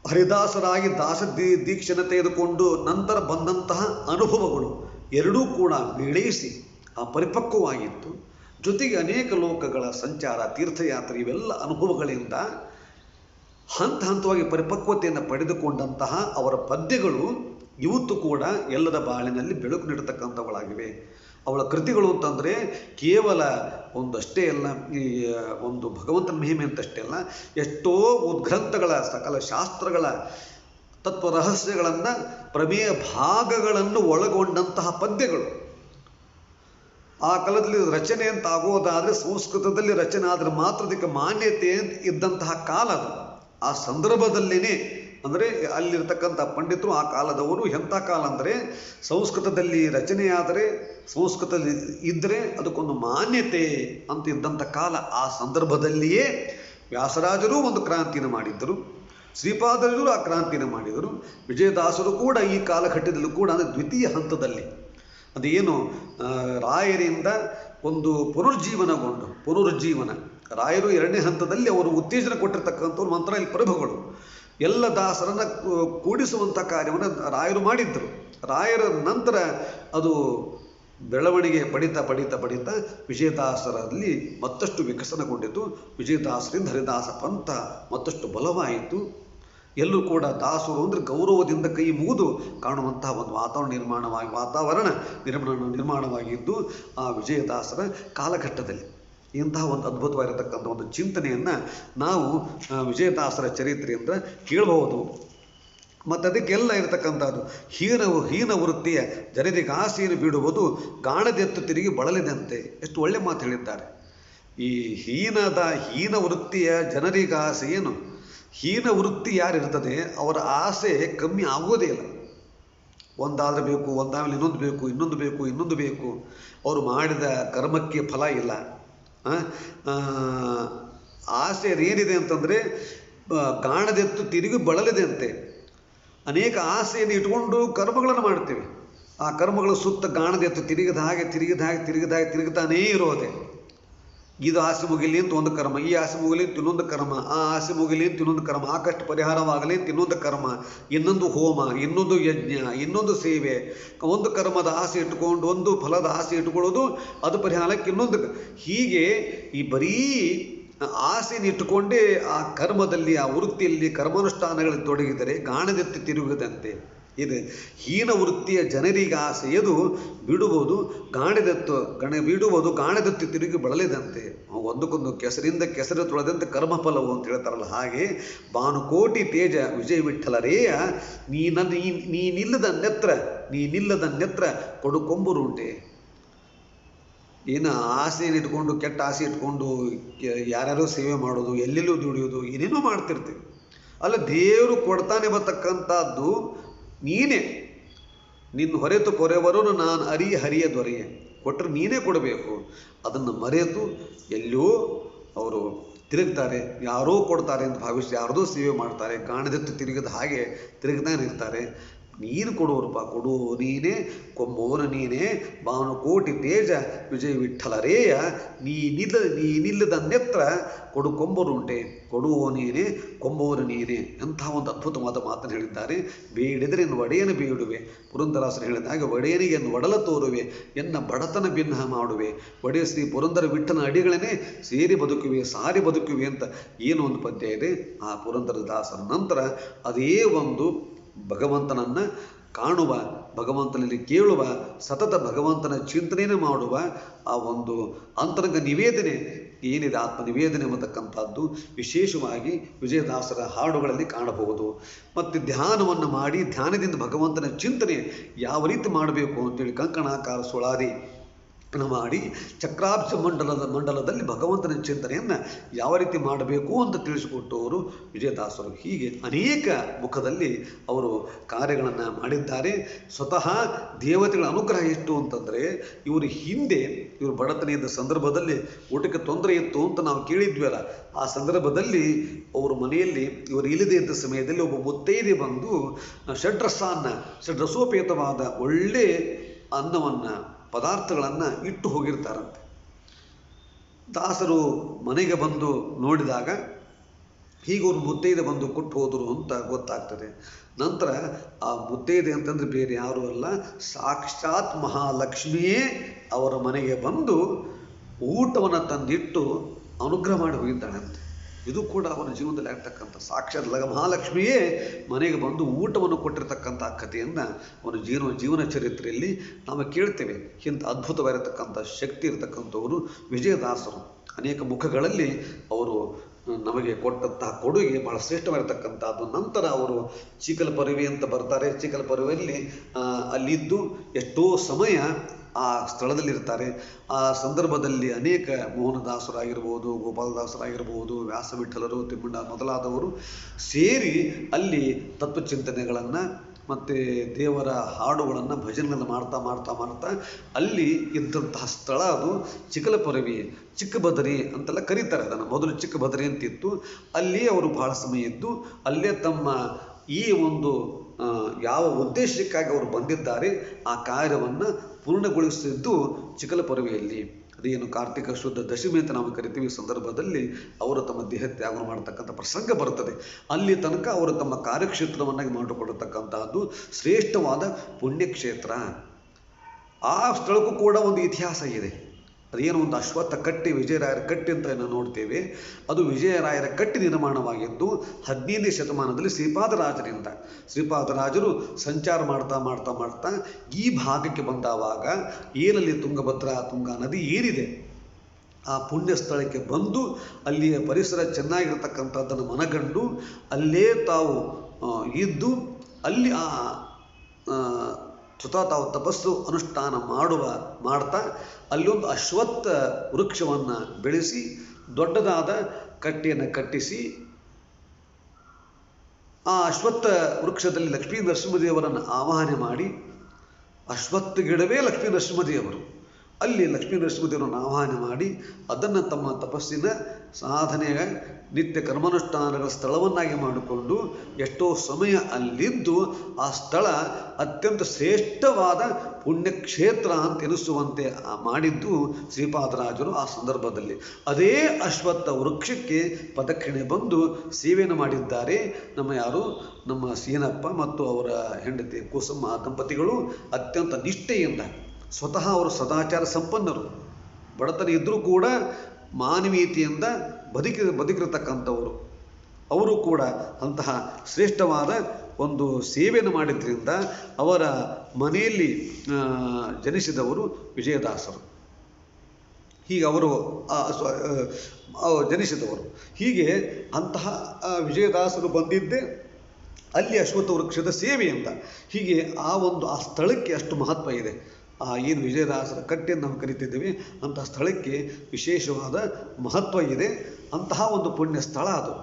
ಹರಿದಾಸರಾಗಿ ದಾಸ ದೀಕ್ಷೆನ ತೆಗೆದುಕೊಂಡು ನಂತರ ಬಂದಂತಹ ಅನುಭವಗಳು ಎರಡೂ ಕೂಡ ಬೆಳೆಸಿ ಆ ಪರಿಪಕ್ವವಾಗಿತ್ತು. ಜೊತೆಗೆ ಅನೇಕ ಲೋಕಗಳ ಸಂಚಾರ, ತೀರ್ಥಯಾತ್ರೆ, ಇವೆಲ್ಲ ಅನುಭವಗಳಿಂದ ಹಂತ ಹಂತವಾಗಿ ಪರಿಪಕ್ವತೆಯನ್ನು ಪಡೆದುಕೊಂಡಂತಹ ಅವರ ಪದ್ಯಗಳು ಇವತ್ತು ಕೂಡ ಎಲ್ಲರ ಬಾಳಿನಲ್ಲಿ ಬೆಳಕು ನೀಡತಕ್ಕಂಥವುಗಳಾಗಿವೆ. ಅವಳ ಕೃತಿಗಳು ಅಂತಂದರೆ ಕೇವಲ ಒಂದಷ್ಟೇ ಅಲ್ಲ, ಈ ಒಂದು ಭಗವಂತನ ಮಹಿಮೆ ಅಂತಷ್ಟೇ ಅಲ್ಲ, ಎಷ್ಟೋ ಉದ್ಗ್ರಂಥಗಳ ಸಕಲ ಶಾಸ್ತ್ರಗಳ ತತ್ವ ರಹಸ್ಯಗಳನ್ನು, ಪ್ರಮೇಯ ಭಾಗಗಳನ್ನು ಒಳಗೊಂಡಂತಹ ಪದ್ಯಗಳು. ಆ ಕಾಲದಲ್ಲಿ ರಚನೆ ಅಂತ ಆಗೋದಾದರೆ ಸಂಸ್ಕೃತದಲ್ಲಿ ರಚನೆ ಆದರೆ ಮಾತ್ರ ಅದಕ್ಕೆ ಮಾನ್ಯತೆ ಇದ್ದಂತಹ ಕಾಲ ಅದು. ಆ ಸಂದರ್ಭದಲ್ಲೇ ಅಂದರೆ ಅಲ್ಲಿರ್ತಕ್ಕಂಥ ಪಂಡಿತರು ಆ ಕಾಲದವರು ಎಂಥ ಕಾಲ ಅಂದರೆ ಸಂಸ್ಕೃತದಲ್ಲಿ ರಚನೆಯಾದರೆ, ಸಂಸ್ಕೃತದಲ್ಲಿ ಇದ್ದರೆ ಅದಕ್ಕೊಂದು ಮಾನ್ಯತೆ ಅಂತ ಇದ್ದಂಥ ಕಾಲ. ಆ ಸಂದರ್ಭದಲ್ಲಿಯೇ ವ್ಯಾಸರಾಜರು ಒಂದು ಕ್ರಾಂತಿಯನ್ನು ಮಾಡಿದ್ದರು, ಶ್ರೀಪಾದರಾಜರು ಆ ಕ್ರಾಂತಿಯನ್ನು ಮಾಡಿದರು. ವಿಜಯದಾಸರು ಕೂಡ ಈ ಕಾಲಘಟ್ಟದಲ್ಲೂ ಕೂಡ ಅಂದರೆ ದ್ವಿತೀಯ ಹಂತದಲ್ಲಿ ಅದೇನು ರಾಯರಿಂದ ಒಂದು ಪುನರುಜ್ಜೀವನ, ರಾಯರು ಎರಡನೇ ಹಂತದಲ್ಲಿ ಅವರು ಉತ್ತೇಜನ ಕೊಟ್ಟಿರ್ತಕ್ಕಂಥವ್ರು ಮಂತ್ರಾಲಯ ಪ್ರಭುಗಳು. ಎಲ್ಲ ದಾಸರನ್ನು ಕೂಡಿಸುವಂಥ ಕಾರ್ಯವನ್ನು ರಾಯರು ಮಾಡಿದ್ದರು. ರಾಯರ ನಂತರ ಅದು ಬೆಳವಣಿಗೆ ಪಡಿತಾ ವಿಜಯದಾಸರಲ್ಲಿ ಮತ್ತಷ್ಟು ವಿಕಸನಗೊಂಡಿತು. ವಿಜಯದಾಸರಿಂದ ಹರಿದಾಸ ಪಂಥ ಮತ್ತಷ್ಟು ಬಲವಾಯಿತು. ಎಲ್ಲರೂ ಕೂಡ ದಾಸರು ಅಂದರೆ ಗೌರವದಿಂದ ಕೈ ಮುಗಿದು ಕಾಣುವಂತಹ ಒಂದು ವಾತಾವರಣ ನಿರ್ಮಾಣವಾಗಿದ್ದು ಆ ವಿಜಯದಾಸರ ಕಾಲಘಟ್ಟದಲ್ಲಿ. ಇಂತಹ ಒಂದು ಅದ್ಭುತವಾಗಿರತಕ್ಕಂಥ ಒಂದು ಚಿಂತನೆಯನ್ನು ನಾವು ವಿಜಯದಾಸರ ಚರಿತ್ರೆಯಿಂದ ಕೇಳಬಹುದು. ಮತ್ತು ಅದಕ್ಕೆಲ್ಲ ಇರತಕ್ಕಂಥದ್ದು ಹೀನ ವೃತ್ತಿಯ ಜನರಿಗೆ ಆಸೆಯನ್ನು ಬಿಡುವುದು ಗಾಣದೆತ್ತು ತಿರುಗಿ ಬಳಲಿದಂತೆ. ಎಷ್ಟು ಒಳ್ಳೆ ಮಾತು ಹೇಳಿದ್ದಾರೆ. ಈ ಹೀನ ವೃತ್ತಿಯ ಜನರಿಗೆ ಆಸೆ ಏನು? ಹೀನ ವೃತ್ತಿ ಯಾರಿರ್ತದೆ ಅವರ ಆಸೆ ಕಮ್ಮಿ ಆಗೋದೇ ಇಲ್ಲ. ಒಂದಾದರೆ ಬೇಕು, ಒಂದಾದ್ಮೇಲೆ ಇನ್ನೊಂದು ಬೇಕು. ಅವರು ಮಾಡಿದ ಕರ್ಮಕ್ಕೆ ಫಲ ಇಲ್ಲ. ಆಸೆ ಏನಿದೆ ಅಂತಂದರೆ ಗಾಣದೆತ್ತು ತಿರುಗಿ ಬಳಲಿದೆ ಅಂತೆ. ಅನೇಕ ಆಸೆಯನ್ನು ಇಟ್ಕೊಂಡು ಕರ್ಮಗಳನ್ನು ಮಾಡ್ತೀವಿ. ಆ ಕರ್ಮಗಳ ಸುತ್ತ ಗಾಣದೆತ್ತು ತಿರುಗಿತಾನೇ ಇರೋದೆ. ಇದು ಆಸೆ ಮುಗಿಲಿ ಅಂತ ಒಂದು ಕರ್ಮ, ಈ ಆಸೆ ಮುಗಿಲಿ ಅಂತ ಇನ್ನೊಂದು ಕರ್ಮ, ಆ ಆಸೆ ಮುಗಿಲಿ ಅಂತ ಇನ್ನೊಂದು ಕರ್ಮ, ಆ ಕಷ್ಟ ಪರಿಹಾರವಾಗಲಿ ಅಂತ ಇನ್ನೊಂದು ಕರ್ಮ, ಇನ್ನೊಂದು ಹೋಮ, ಇನ್ನೊಂದು ಯಜ್ಞ, ಇನ್ನೊಂದು ಸೇವೆ. ಒಂದು ಕರ್ಮದ ಆಸೆ ಇಟ್ಕೊಂಡು ಒಂದು ಫಲದ ಆಸೆ ಇಟ್ಕೊಳ್ಳೋದು, ಅದು ಪರಿಹಾರಕ್ಕೆ ಇನ್ನೊಂದು. ಹೀಗೆ ಈ ಬರೀ ಆಸೆಯನ್ನು ಇಟ್ಟುಕೊಂಡೇ ಆ ಕರ್ಮದಲ್ಲಿ, ಆ ವೃತ್ತಿಯಲ್ಲಿ ಕರ್ಮಾನುಷ್ಠಾನಗಳಲ್ಲಿ ತೊಡಗಿದರೆ ಗಾಣದೆತ್ತಿ ತಿರುಗದಂತೆ. ಇದು ಹೀನ ವೃತ್ತಿಯ ಜನರಿಗೆ ಆಸೆಯದು ಬಿಡುವುದು ಗಾಣದೆತ್ತಿ ತಿರುಗಿ ಬಳಲಿದಂತೆ. ಒಂದಕ್ಕೊಂದು ಕೆಸರು ತೊಳೆದಂತೆ ಕರ್ಮಫಲವು ಅಂತ ಹೇಳ್ತಾರಲ್ಲ, ಹಾಗೆ ಭಾನುಕೋಟಿ ತೇಜ ವಿಜಯ ವಿಠಲರೇಯ ನೀನಿಲ್ಲದ ನೆತ್ರ ಕೊಡುಕೊಂಬರುಂಟೆ. ಏನು ಆಸೆಯನ್ನು ಇಟ್ಕೊಂಡು, ಕೆಟ್ಟ ಆಸೆ ಇಟ್ಕೊಂಡು ಯಾರ್ಯಾರೋ ಸೇವೆ ಮಾಡೋದು, ಎಲ್ಲೆಲ್ಲೂ ದುಡಿಯೋದು, ಏನೇನೋ ಮಾಡ್ತಿರ್ತೀವಿ. ಅಲ್ಲ, ದೇವರು ಕೊಡ್ತಾನೆ ಬರ್ತಕ್ಕಂಥದ್ದು ನೀನೇ. ನಿನ್ನ ಹೊರೆತು ಪೊರೆವರೂ ನಾನು ಹರಿಯ ದೊರೆಯೇ. ಕೊಟ್ಟರೆ ನೀನೇ ಕೊಡಬೇಕು. ಅದನ್ನು ಮರೆತು ಎಲ್ಲೋ ಅವರು ತಿರುಗ್ತಾರೆ, ಯಾರೋ ಕೊಡ್ತಾರೆ ಅಂತ ಭಾವಿಸಿ ಯಾರದೋ ಸೇವೆ ಮಾಡ್ತಾರೆ. ಗಾಣದೆತ್ತು ತಿರುಗಿದ ಹಾಗೆ ತಿರುಗ್ತಾನೆ ಇರ್ತಾರೆ. ನೀನು ಕೊಡುವರಪ್ಪ, ಕೊಡುವ ನೀನೇ, ಕೊಂಬೋನ ನೀನೇ, ಭಾನುಕೋಟಿ ತೇಜ ವಿಜಯ ವಿಠಲರೇಯ ನೀನಿಲ್ಲದ ನೆತ್ರ ಕೊಡುಕೊಂಬರುಂಟೆ. ಕೊಡುವ ನೀನೇ, ಕೊಂಬೋರು ನೀನೇ. ಎಂಥ ಒಂದು ಅದ್ಭುತವಾದ ಮಾತನ್ನು ಹೇಳಿದ್ದಾರೆ. ಬೇಡಿದರೆ ಎನ್ನು ಒಡೆಯನ ಬೇಡುವೆ. ಪುರಂದರಾಸರು ಹೇಳಿದ ಹಾಗೆ ಒಡೆಯನಿಗೆ ಎನ್ನು ಒಡಲ ತೋರುವೆ, ಎನ್ನ ಬಡತನ ಭಿನ್ನ ಮಾಡುವೆ. ಒಡೆಯ ಶ್ರೀ ಪುರಂದರ ವಿಠನ ಅಡಿಗಳನ್ನೇ ಸೇರಿ ಬದುಕುವೆ, ಸಾರಿ ಬದುಕುವೆ ಅಂತ ಏನು ಒಂದು ಪದ್ಯ ಇದೆ. ಆ ಪುರಂದರ ದಾಸರ ನಂತರ ಅದೇ ಒಂದು ಭಗವಂತನನ್ನು ಕಾಣುವ, ಭಗವಂತನಲ್ಲಿ ಕೇಳುವ, ಸತತ ಭಗವಂತನ ಚಿಂತನೆಯನ್ನು ಮಾಡುವ ಆ ಒಂದು ಅಂತರಂಗ ನಿವೇದನೆ ಏನಿದೆ ಆತ್ಮನಿವೇದನೆ ಎಂಬತಕ್ಕಂಥದ್ದು ವಿಶೇಷವಾಗಿ ವಿಜಯದಾಸರ ಹಾಡುಗಳಲ್ಲಿ ಕಾಣಬಹುದು. ಮತ್ತು ಧ್ಯಾನವನ್ನು ಮಾಡಿ ಧ್ಯಾನದಿಂದ ಭಗವಂತನ ಚಿಂತನೆ ಯಾವ ರೀತಿ ಮಾಡಬೇಕು ಅಂತೇಳಿ ಕಂಕಣಾಕಾರ ಸುಳಾದಿ ಮಾಡಿ ಚಕ್ರಾಬ್ಜ ಮಂಡಲದಲ್ಲಿ ಭಗವಂತನ ಚಿಂತನೆಯನ್ನು ಯಾವ ರೀತಿ ಮಾಡಬೇಕು ಅಂತ ತಿಳಿಸಿಕೊಟ್ಟವರು ವಿಜಯದಾಸರು. ಹೀಗೆ ಅನೇಕ ಮುಖದಲ್ಲಿ ಅವರು ಕಾರ್ಯಗಳನ್ನು ಮಾಡಿದ್ದಾರೆ. ಸ್ವತಃ ದೇವತೆಗಳ ಅನುಗ್ರಹ ಎಷ್ಟು ಅಂತಂದರೆ, ಇವರು ಹಿಂದೆ ಇವರು ಬಡತನ ಇದ್ದ ಸಂದರ್ಭದಲ್ಲಿ ಊಟಕ್ಕೆ ತೊಂದರೆ ಇತ್ತು ಅಂತ ನಾವು ಕೇಳಿದ್ವಲ್ಲ, ಆ ಸಂದರ್ಭದಲ್ಲಿ ಅವರು ಮನೆಯಲ್ಲಿ ಇವರು ಇಲ್ಲದೇ ಇದ್ದ ಸಮಯದಲ್ಲಿ ಒಬ್ಬ ಮುತ್ತೈದೆ ಬಂದು ಷಡ್ರಸೋಪೇತವಾದ ಒಳ್ಳೆ ಅನ್ನವನ್ನು ಪದಾರ್ಥಗಳನ್ನು ಇಟ್ಟು ಹೋಗಿರ್ತಾರಂತೆ. ದಾಸರು ಮನೆಗೆ ಬಂದು ನೋಡಿದಾಗ ಹೀಗೆ ಅವರು ಮುತ್ತೈದೆ ಬಂದು ಕೊಟ್ಟು ಹೋದರು ಅಂತ ಗೊತ್ತಾಗ್ತದೆ. ನಂತರ ಆ ಮುತ್ತೈದೆ ಅಂತಂದರೆ ಬೇರೆ ಯಾರೂ ಅಲ್ಲ, ಸಾಕ್ಷಾತ್ ಮಹಾಲಕ್ಷ್ಮಿಯೇ ಅವರ ಮನೆಗೆ ಬಂದು ಊಟವನ್ನು ತಂದಿಟ್ಟು ಅನುಗ್ರಹ ಮಾಡಿ ಹೋಗಿದ್ದಾಳಂತೆ. ಇದು ಕೂಡ ಅವನ ಜೀವನದಲ್ಲಿ ಆಗ್ತಕ್ಕಂಥ ಸಾಕ್ಷಾತ್ ಮಹಾಲಕ್ಷ್ಮಿಯೇ ಮನೆಗೆ ಬಂದು ಊಟವನ್ನು ಕೊಟ್ಟಿರ್ತಕ್ಕಂಥ ಕಥೆಯನ್ನು ಅವನ ಜೀವನ ಚರಿತ್ರೆಯಲ್ಲಿ ನಾವು ಕೇಳ್ತೇವೆ. ಇಂಥ ಅದ್ಭುತವಾಗಿರತಕ್ಕಂಥ ಶಕ್ತಿ ಇರತಕ್ಕಂಥವರು ವಿಜಯದಾಸರು. ಅನೇಕ ಮುಖಗಳಲ್ಲಿ ಅವರು ನಮಗೆ ಕೊಟ್ಟಂತಹ ಕೊಡುಗೆ ಬಹಳ ಶ್ರೇಷ್ಠವಾಗಿರ್ತಕ್ಕಂಥದ್ದು. ನಂತರ ಅವರು ಚಿಕಲಪರವಿ ಅಂತ ಬರ್ತಾರೆ. ಚಿಕಲಪರವಿಯಲ್ಲಿ ಅಲ್ಲಿದ್ದು ಎಷ್ಟೋ ಸಮಯ ಆ ಸ್ಥಳದಲ್ಲಿರ್ತಾರೆ. ಆ ಸಂದರ್ಭದಲ್ಲಿ ಅನೇಕ ಮೋಹನದಾಸರಾಗಿರ್ಬೋದು, ಗೋಪಾಲದಾಸರಾಗಿರ್ಬೋದು, ವ್ಯಾಸವಿಠಲರು, ತಿಮ್ಮಣ್ಣ ಮೊದಲಾದವರು ಸೇರಿ ಅಲ್ಲಿ ತತ್ವಚಿಂತನೆಗಳನ್ನು ಮತ್ತು ದೇವರ ಹಾಡುಗಳನ್ನು ಭಜನೆಗಳನ್ನು ಮಾಡ್ತಾ ಅಲ್ಲಿ ಇದ್ದಂತಹ ಸ್ಥಳ ಅದು ಚಿಕಲಪರವಿ, ಚಿಕ್ಕಬದರಿ ಅಂತೆಲ್ಲ ಕರೀತಾರೆ ಅದನ್ನು. ಮೊದಲು ಚಿಕ್ಕಬದರಿ ಅಂತಿತ್ತು. ಅಲ್ಲಿ ಅವರು ಬಹಳ ಸಮಯ ಇದ್ದು ಅಲ್ಲೇ ತಮ್ಮ ಈ ಒಂದು ಯಾವ ಉದ್ದೇಶಕ್ಕಾಗಿ ಅವರು ಬಂದಿದ್ದಾರೆ ಆ ಕಾರ್ಯವನ್ನು ಪೂರ್ಣಗೊಳಿಸಿದ್ದು ಚಿಕಲಪರವಿಯಲ್ಲಿ. ಅದೇನು ಕಾರ್ತಿಕ ಶುದ್ಧ ದಶಮಿ ಅಂತ ನಾವು ಕರಿತೀವಿ. ಸಂದರ್ಭದಲ್ಲಿ ಅವರು ತಮ್ಮ ದೇಹತ್ಯಾಗ ಮಾಡತಕ್ಕಂಥ ಪ್ರಸಂಗ ಬರುತ್ತದೆ. ಅಲ್ಲಿ ತನಕ ಅವರು ತಮ್ಮ ಕಾರ್ಯಕ್ಷೇತ್ರವನ್ನಾಗಿ ಮಾಡಿಕೊಳ್ಳತಕ್ಕಂತಹದ್ದು ಶ್ರೇಷ್ಠವಾದ ಪುಣ್ಯಕ್ಷೇತ್ರ. ಆ ಸ್ಥಳಕ್ಕೂ ಕೂಡ ಒಂದು ಇತಿಹಾಸ ಇದೆ. ಅದೇನು ಒಂದು ಅಶ್ವತ್ಥ ಕಟ್ಟಿ, ವಿಜಯರಾಯರ ಕಟ್ಟಿ ಅಂತ ನಾವು ನೋಡ್ತೇವೆ. ಅದು ವಿಜಯರಾಯರ ಕಟ್ಟಿ ನಿರ್ಮಾಣವಾಗಿದ್ದು 15ನೇ ಶತಮಾನದಲ್ಲಿ ಶ್ರೀಪಾದರಾಜರಿಂದ. ಶ್ರೀಪಾದರಾಜರು ಸಂಚಾರ ಮಾಡ್ತಾ ಈ ಭಾಗಕ್ಕೆ ಬಂದಾವಾಗ ಏನಲ್ಲಿ ತುಂಗಾ ನದಿ ಏರಿದೆ. ಆ ಪುಣ್ಯ ಸ್ಥಳಕ್ಕೆ ಬಂದು ಅಲ್ಲಿಯ ಪರಿಸರ ಚೆನ್ನಾಗಿರ್ತಕ್ಕಂಥದ್ದನ್ನು ಮನಗಂಡು ಅಲ್ಲೇ ತಾವು ಇದ್ದು ಅಲ್ಲಿ ಸ್ವತಃ ತಾವು ತಪಸ್ಸು ಅನುಷ್ಠಾನ ಮಾಡ್ತಾ ಅಲ್ಲೊಂದು ಅಶ್ವತ್ಥ ವೃಕ್ಷವನ್ನು ಬೆಳೆಸಿ ದೊಡ್ಡದಾದ ಕಟ್ಟೆಯನ್ನು ಕಟ್ಟಿಸಿ ಆ ಅಶ್ವತ್ಥ ವೃಕ್ಷದಲ್ಲಿ ಲಕ್ಷ್ಮೀ ನರಸಿಂಹದೇವರನ್ನು ಆವಾಹನೆ ಮಾಡಿ, ಅಶ್ವತ್ಥ ಗಿಡವೇ ಲಕ್ಷ್ಮೀ ನರಸಿಂಹದೇವರು, ಅಲ್ಲಿ ಲಕ್ಷ್ಮೀ ನರಸಿಂಹದೇವರನ್ನು ಆವಾಹನೆ ಮಾಡಿ ಅದನ್ನು ತಮ್ಮ ತಪಸ್ಸಿನ ಸಾಧನೆಯ ನಿತ್ಯ ಕರ್ಮಾನುಷ್ಠಾನಗಳ ಸ್ಥಳವನ್ನಾಗಿ ಮಾಡಿಕೊಂಡು ಎಷ್ಟೋ ಸಮಯ ಅಲ್ಲಿದ್ದು ಆ ಸ್ಥಳ ಅತ್ಯಂತ ಶ್ರೇಷ್ಠವಾದ ಪುಣ್ಯಕ್ಷೇತ್ರ ಅಂತ ಎನಿಸುವಂತೆ ಮಾಡಿದ್ದು ಶ್ರೀಪಾದರಾಜರು. ಆ ಸಂದರ್ಭದಲ್ಲಿ ಅದೇ ಅಶ್ವತ್ಥ ವೃಕ್ಷಕ್ಕೆ ಪ್ರದಕ್ಷಿಣೆ ಬಂದು ಸೇವೆಯನ್ನು ಮಾಡಿದ್ದಾರೆ ನಮ್ಮ ಸೀನಪ್ಪ ಮತ್ತು ಅವರ ಹೆಂಡತಿ ಕುಸುಮ ದಂಪತಿಗಳು. ಅತ್ಯಂತ ನಿಷ್ಠೆಯಿಂದ, ಸ್ವತಃ ಅವರು ಸದಾಚಾರ ಸಂಪನ್ನರು, ಬಡತನ ಇದ್ದರೂ ಕೂಡ ಮಾನವೀಯತೆಯಿಂದ ಬದುಕಿರತಕ್ಕಂಥವರು. ಅವರು ಕೂಡ ಅಂತಹ ಶ್ರೇಷ್ಠವಾದ ಒಂದು ಸೇವೆಯನ್ನು ಮಾಡಿದ್ರಿಂದ ಅವರ ಮನೆಯಲ್ಲಿ ಜನಿಸಿದವರು ವಿಜಯದಾಸರು. ಹೀಗೆ ಅವರು ಜನಿಸಿದವರು. ಹೀಗೆ ಅಂತಹ ವಿಜಯದಾಸರು ಬಂದಿದ್ದೇ ಅಲ್ಲಿ ಅಶ್ವತ್ಥ ವೃಕ್ಷದ ಸೇವೆಯಿಂದ. ಹೀಗೆ ಆ ಸ್ಥಳಕ್ಕೆ ಅಷ್ಟು ಮಹತ್ವ ಇದೆ. ಏನು ವಿಜಯದಾಸರ ಕಟ್ಟೆಯನ್ನು ನಾವು ಕರಿತಿದ್ದೇವೆ ಅಂತಹ ಸ್ಥಳಕ್ಕೆ ವಿಶೇಷವಾದ ಮಹತ್ವ ಇದೆ. ಅಂತಹ ಒಂದು ಪುಣ್ಯ ಸ್ಥಳ ಅದು.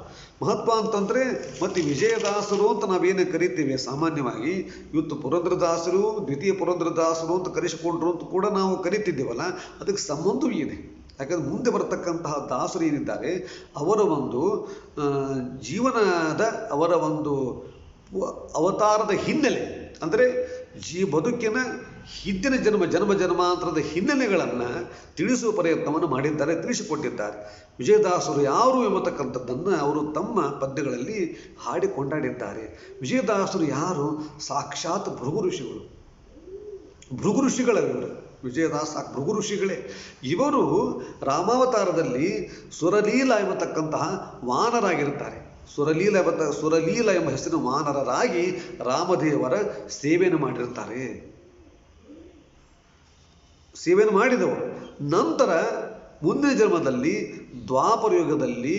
ಮಹತ್ವ ಅಂತಂದರೆ ಮತ್ತು ವಿಜಯದಾಸರು ಅಂತ ನಾವೇನು ಕರಿತೀವಿ ಸಾಮಾನ್ಯವಾಗಿ, ಇವತ್ತು ಪುರಂದ್ರದಾಸರು, ದ್ವಿತೀಯ ಪುರಂದ್ರದಾಸರು ಅಂತ ಕರೆಸಿಕೊಂಡ್ರು ಅಂತ ಕೂಡ ನಾವು ಕರಿತಿದ್ದೇವಲ್ಲ, ಅದಕ್ಕೆ ಸಂಬಂಧವೂ ಇದೆ. ಯಾಕಂದರೆ ಮುಂದೆ ಬರತಕ್ಕಂತಹ ದಾಸರು ಏನಿದ್ದಾರೆ ಅವರ ಒಂದು ಜೀವನದ, ಅವರ ಒಂದು ಅವತಾರದ ಹಿನ್ನೆಲೆ ಅಂದರೆ ಬದುಕಿನ ಹಿಂದಿನ ಜನ್ಮಾಂತರದ ಹಿನ್ನೆಲೆಗಳನ್ನು ತಿಳಿಸುವ ಪ್ರಯತ್ನವನ್ನು ಮಾಡಿದ್ದಾರೆ, ತಿಳಿಸಿಕೊಟ್ಟಿದ್ದಾರೆ. ವಿಜಯದಾಸರು ಯಾರು ಎಂಬತಕ್ಕಂಥದ್ದನ್ನು ಅವರು ತಮ್ಮ ಪದ್ಯಗಳಲ್ಲಿ ಹಾಡಿ ಕೊಂಡಾಡಿದ್ದಾರೆ. ವಿಜಯದಾಸರು ಯಾರು? ಸಾಕ್ಷಾತ್ ಭೃಗು ಋಷಿಗಳು. ಭೃಗು ಋಷಿಗಳಿವರು. ವಿಜಯದಾಸ ಭೃಗು ಋಷಿಗಳೇ. ಇವರು ರಾಮಾವತಾರದಲ್ಲಿ ಸುರಲೀಲ ಎಂಬತಕ್ಕಂತಹ ವಾನರಾಗಿರುತ್ತಾರೆ. ಸುರಲೀಲ ಎಂಬ ಹೆಸರಿನ ವಾನರರಾಗಿ ರಾಮದೇವರ ಸೇವೆಯನ್ನು ಮಾಡಿರುತ್ತಾರೆ. ಸೇವೆಯನ್ನು ಮಾಡಿದವರು. ನಂತರ ಮುಂದಿನ ಜನ್ಮದಲ್ಲಿ ದ್ವಾಪರ ಯುಗದಲ್ಲಿ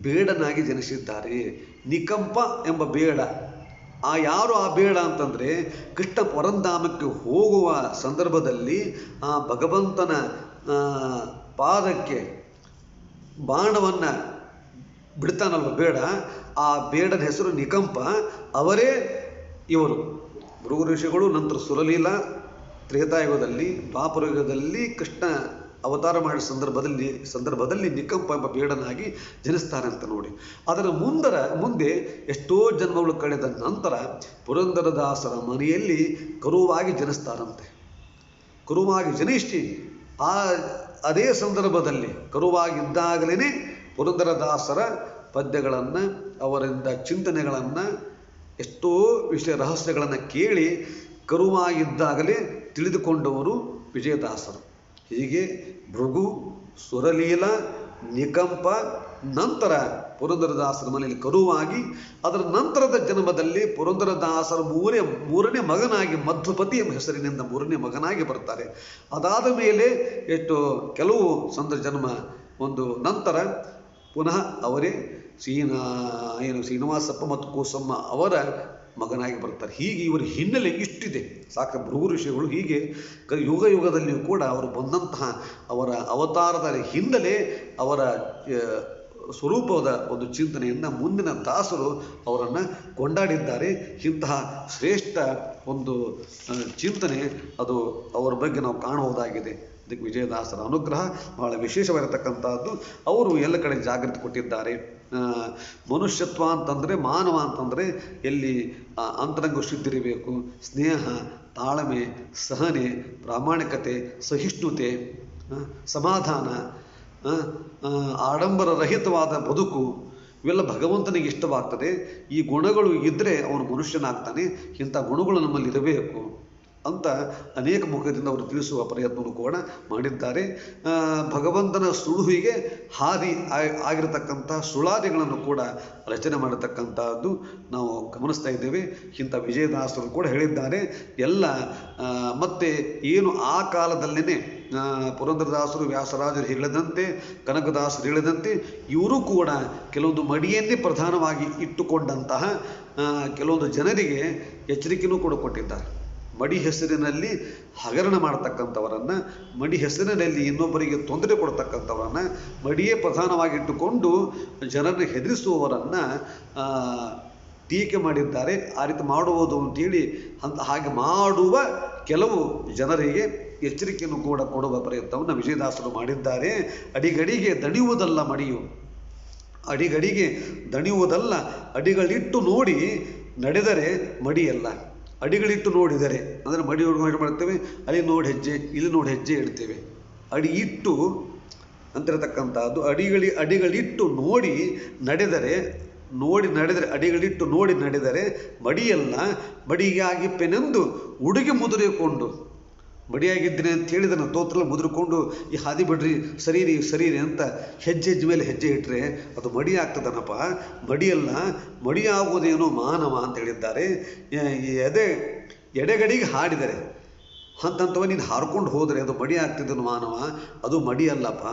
ಬೇಡನಾಗಿ ಜನಿಸಿದ್ದಾರೆ. ನಿಕಂಪ ಎಂಬ ಬೇಡ. ಯಾರು ಆ ಬೇಡ ಅಂತಂದರೆ ಕೃಷ್ಣ ಪರಂಧಾಮಕ್ಕೆ ಹೋಗುವ ಸಂದರ್ಭದಲ್ಲಿ ಆ ಭಗವಂತನ ಪಾದಕ್ಕೆ ಬಾಣವನ್ನು ಬಿಡ್ತಾನಲ್ವ ಬೇಡ, ಆ ಬೇಡದ ಹೆಸರು ನಿಕಂಪ. ಅವರೇ ಇವರು ಭೃಗು ಋಷಿಗಳು. ನಂತರ ಸುರಲೀಲ ತ್ರೇತಾಯುಗದಲ್ಲಿ, ದ್ವಾಪರ ಯುಗದಲ್ಲಿ ಕೃಷ್ಣ ಅವತಾರ ಮಾಡಿದ ಸಂದರ್ಭದಲ್ಲಿ ನಿಕಂಪ ಎಂಬ ಬೇಡನಾಗಿ ಜನಿಸ್ತಾರೆ ಅಂತ ನೋಡಿ. ಅದರ ಮುಂದೆ ಎಷ್ಟೋ ಜನ್ಮಗಳು ಕಳೆದ ನಂತರ ಪುರಂದರದಾಸರ ಮನೆಯಲ್ಲಿ ಕರುವಾಗಿ ಜನಿಸ್ತಾರಂತೆ. ಕರುವಾಗಿ ಜನಿಸಿ ಅದೇ ಸಂದರ್ಭದಲ್ಲಿ ಕರುವಾಗಿದ್ದಾಗಲೇ ಪುರಂದರದಾಸರ ಪದ್ಯಗಳನ್ನು, ಅವರಿಂದ ಚಿಂತನೆಗಳನ್ನು, ಎಷ್ಟೋ ವಿಷಯ ರಹಸ್ಯಗಳನ್ನು ಕೇಳಿ ಕರುವಾಗಿದ್ದಾಗಲೇ ತಿಳಿದುಕೊಂಡವರು ವಿಜಯದಾಸರು. ಹೀಗೆ ಭೃಗು, ಸುರಲೀಲ, ನಿಕಂಪ, ನಂತರ ಪುರಂದರದಾಸರ ಮನೆಯಲ್ಲಿ ಕರುವಾಗಿ, ಅದರ ನಂತರದ ಜನ್ಮದಲ್ಲಿ ಪುರಂದರದಾಸರ ಮೂರನೇ ಮಗನಾಗಿ ಮಧ್ವಪತಿ ಎಂಬ ಹೆಸರಿನಿಂದ ಮೂರನೇ ಮಗನಾಗಿ ಬರ್ತಾರೆ. ಅದಾದ ಮೇಲೆ ಕೆಲವು ಜನ್ಮ ಒಂದು ನಂತರ ಪುನಃ ಅವರೇ ಶ್ರೀನಿವಾಸಪ್ಪ ಮತ್ತು ಕೋಸಮ್ಮ ಅವರ ಮಗನಾಗಿ ಬರ್ತಾರೆ. ಹೀಗೆ ಇವರ ಹಿನ್ನೆಲೆ ಇಷ್ಟಿದೆ ಸಾಕು. ಭೃಗು ಋಷಿಗಳು ಹೀಗೆ ಯುಗದಲ್ಲಿಯೂ ಕೂಡ ಅವರು ಬಂದಂತಹ ಅವರ ಅವತಾರದ ಹಿನ್ನೆಲೆ, ಅವರ ಸ್ವರೂಪದ ಒಂದು ಚಿಂತನೆಯನ್ನು ಮುಂದಿನ ದಾಸರು ಅವರನ್ನು ಕೊಂಡಾಡಿದ್ದಾರೆ. ಇಂತಹ ಶ್ರೇಷ್ಠ ಒಂದು ಚಿಂತನೆ ಅದು ಅವರ ಬಗ್ಗೆ ನಾವು ಕಾಣಬಹುದಾಗಿದೆ. ಇದಕ್ಕೆ ವಿಜಯದಾಸರ ಅನುಗ್ರಹ ಬಹಳ ವಿಶೇಷವಾಗಿರತಕ್ಕಂಥದ್ದು. ಅವರು ಎಲ್ಲ ಕಡೆ ಜಾಗೃತಿ ಕೊಟ್ಟಿದ್ದಾರೆ. ಮನುಷ್ಯತ್ವ ಅಂತಂದರೆ, ಮಾನವ ಅಂತಂದರೆ ಎಲ್ಲಿ ಅಂತರಂಗ ಶುದ್ಧಿರಬೇಕು, ಸ್ನೇಹ, ತಾಳ್ಮೆ, ಸಹನೆ, ಪ್ರಾಮಾಣಿಕತೆ, ಸಹಿಷ್ಣುತೆ, ಸಮಾಧಾನ, ಆಡಂಬರ ರಹಿತವಾದ ಬದುಕು, ಇವೆಲ್ಲ ಭಗವಂತನಿಗೆ ಇಷ್ಟವಾಗ್ತದೆ. ಈ ಗುಣಗಳು ಇದ್ದರೆ ಅವನು ಮನುಷ್ಯನಾಗ್ತಾನೆ. ಇಂಥ ಗುಣಗಳು ನಮ್ಮಲ್ಲಿ ಇರಬೇಕು ಅಂತ ಅನೇಕ ಮುಖದಿಂದ ಅವರು ತಿಳಿಸುವ ಪ್ರಯತ್ನವನ್ನು ಕೂಡ ಮಾಡಿದ್ದಾರೆ. ಭಗವಂತನ ಸುಳುಹಿಗೆ ಹಾದಿ ಆಗಿರತಕ್ಕಂಥ ಸುಳಾದಿಗಳನ್ನು ಕೂಡ ರಚನೆ ಮಾಡತಕ್ಕಂಥದ್ದು ನಾವು ಗಮನಿಸ್ತಾ ಇದ್ದೇವೆ. ಇಂಥ ವಿಜಯದಾಸರು ಕೂಡ ಹೇಳಿದ್ದಾರೆ. ಎಲ್ಲ ಮತ್ತೆ ಏನು ಆ ಕಾಲದಲ್ಲೇ ಪುರಂದರದಾಸರು, ವ್ಯಾಸರಾಜರು ಹೇಳಿದಂತೆ, ಕನಕದಾಸರು ಹೇಳಿದಂತೆ ಇವರು ಕೂಡ ಕೆಲವೊಂದು ಮಡಿಯನ್ನೇ ಪ್ರಧಾನವಾಗಿ ಇಟ್ಟುಕೊಂಡಂತಹ ಕೆಲವೊಂದು ಜನರಿಗೆ ಎಚ್ಚರಿಕೆಯೂ ಕೂಡ ಕೊಟ್ಟಿದ್ದಾರೆ. ಮಡಿ ಹೆಸರಿನಲ್ಲಿ ಹಗರಣ ಮಾಡ್ತಕ್ಕಂಥವರನ್ನು, ಮಡಿ ಹೆಸರಿನಲ್ಲಿ ಇನ್ನೊಬ್ಬರಿಗೆ ತೊಂದರೆ ಕೊಡ್ತಕ್ಕಂಥವರನ್ನು, ಮಡಿಯೇ ಪ್ರಧಾನವಾಗಿಟ್ಟುಕೊಂಡು ಜನರನ್ನು ಹೆದರಿಸುವವರನ್ನು ಟೀಕೆ ಮಾಡಿದ್ದಾರೆ. ಆ ರೀತಿ ಮಾಡುವುದು ಅಂತೇಳಿ ಹಾಗೆ ಮಾಡುವ ಕೆಲವು ಜನರಿಗೆ ಎಚ್ಚರಿಕೆಯನ್ನು ಕೂಡ ಕೊಡುವ ಪ್ರಯತ್ನವನ್ನು ವಿಜಯದಾಸರು ಮಾಡಿದ್ದಾರೆ. ಅಡಿಗಡಿಗೆ ದಣಿಯುವುದಲ್ಲ ಮಡಿಯು, ಅಡಿಗಡಿಗೆ ದಣಿಯುವುದಲ್ಲ, ಅಡಿಗಳಿಟ್ಟು ನೋಡಿ ನಡೆದರೆ ಮಡಿಯಲ್ಲ. ಅಡಿಗಳಿಟ್ಟು ನೋಡಿದರೆ ಅಂದರೆ ಮಡಿ ಮಾಡ್ತೇವೆ, ಅಲ್ಲಿ ನೋಡಿ ಹೆಜ್ಜೆ, ಇಲ್ಲಿ ನೋಡಿ ಹೆಜ್ಜೆ ಇಡ್ತೇವೆ. ಅಡಿ ಇಟ್ಟು ಅಂತಿರತಕ್ಕಂಥದ್ದು. ಅಡಿಗಳಿಟ್ಟು ನೋಡಿ ನಡೆದರೆ, ಅಡಿಗಳಿಟ್ಟು ನೋಡಿ ನಡೆದರೆ ಮಡಿಯಲ್ಲ. ಮಡಿಯಾಗಿಪ್ಪೆನೆಂದು ಉಡುಗೆ ಮುದುರಿಕೊಂಡು, ಮಡಿಯಾಗಿದ್ದೀನಿ ಅಂತ ಹೇಳಿದನು ತೋತ್ರಲ್ಲ ಮುದುರಿಕೊಂಡು ಈ ಹಾದಿ ಬಿಡ್ರಿ, ಸರೀರಿ ಅಂತ ಹೆಜ್ಜೆ ಮೇಲೆ ಹೆಜ್ಜೆ ಇಟ್ಟರೆ ಅದು ಮಡಿ ಆಗ್ತದನಪ್ಪ. ಮಡಿಯಲ್ಲ, ಮಡಿಯಾಗುವುದೇನೋ ಮಾನವ ಅಂತ ಹೇಳಿದ್ದಾರೆ. ಎಡೆಗಡಿಗೆ ಹಾಡಿದರೆ ಅಂತಂತವ ನೀನು ಹಾರ್ಕೊಂಡು ಹೋದರೆ ಅದು ಮಡಿ ಆಗ್ತಿದ್ದನು ಮಾನವ, ಅದು ಮಡಿಯಲ್ಲಪ್ಪ.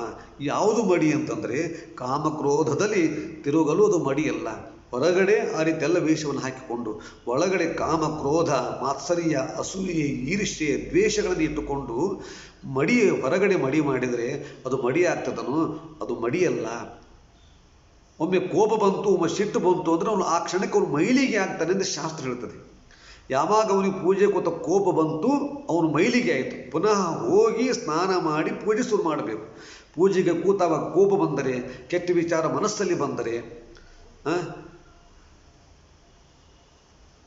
ಯಾವುದು ಮಡಿ ಅಂತಂದರೆ ಕಾಮಕ್ರೋಧದಲ್ಲಿ ತಿರುಗಲು ಅದು ಮಡಿಯಲ್ಲ. ಹೊರಗಡೆ ಆ ರೀತಿಯೆಲ್ಲ ವೇಷವನ್ನು ಹಾಕಿಕೊಂಡು ಒಳಗಡೆ ಕಾಮ, ಕ್ರೋಧ, ಮಾತ್ಸರ್ಯ, ಅಸೂಯೆ, ಈರ್ಷ್ಯೆ, ದ್ವೇಷಗಳನ್ನು ಇಟ್ಟುಕೊಂಡು ಹೊರಗಡೆ ಮಡಿ ಮಾಡಿದರೆ ಅದು ಮಡಿ ಆಗ್ತದನು, ಅದು ಮಡಿಯಲ್ಲ. ಒಮ್ಮೆ ಕೋಪ ಬಂತು, ಒಮ್ಮೆ ಸಿಟ್ಟು ಬಂತು ಅಂದರೆ ಅವನು ಆ ಕ್ಷಣಕ್ಕೆ ಅವನು ಮೈಲಿಗೆ ಆಗ್ತಾನೆ ಅಂತ ಶಾಸ್ತ್ರ ಹೇಳ್ತದೆ. ಯಾವಾಗ ಅವನಿಗೆ ಪೂಜೆ ಕೂತ ಕೋಪ ಬಂತು, ಅವನು ಮೈಲಿಗೆ ಆಯಿತು. ಪುನಃ ಹೋಗಿ ಸ್ನಾನ ಮಾಡಿ ಪೂಜೆ ಶುರು ಮಾಡಬೇಕು. ಪೂಜೆಗೆ ಕೂತಾಗ ಕೋಪ ಬಂದರೆ, ಕೆಟ್ಟ ವಿಚಾರ ಮನಸ್ಸಲ್ಲಿ ಬಂದರೆ,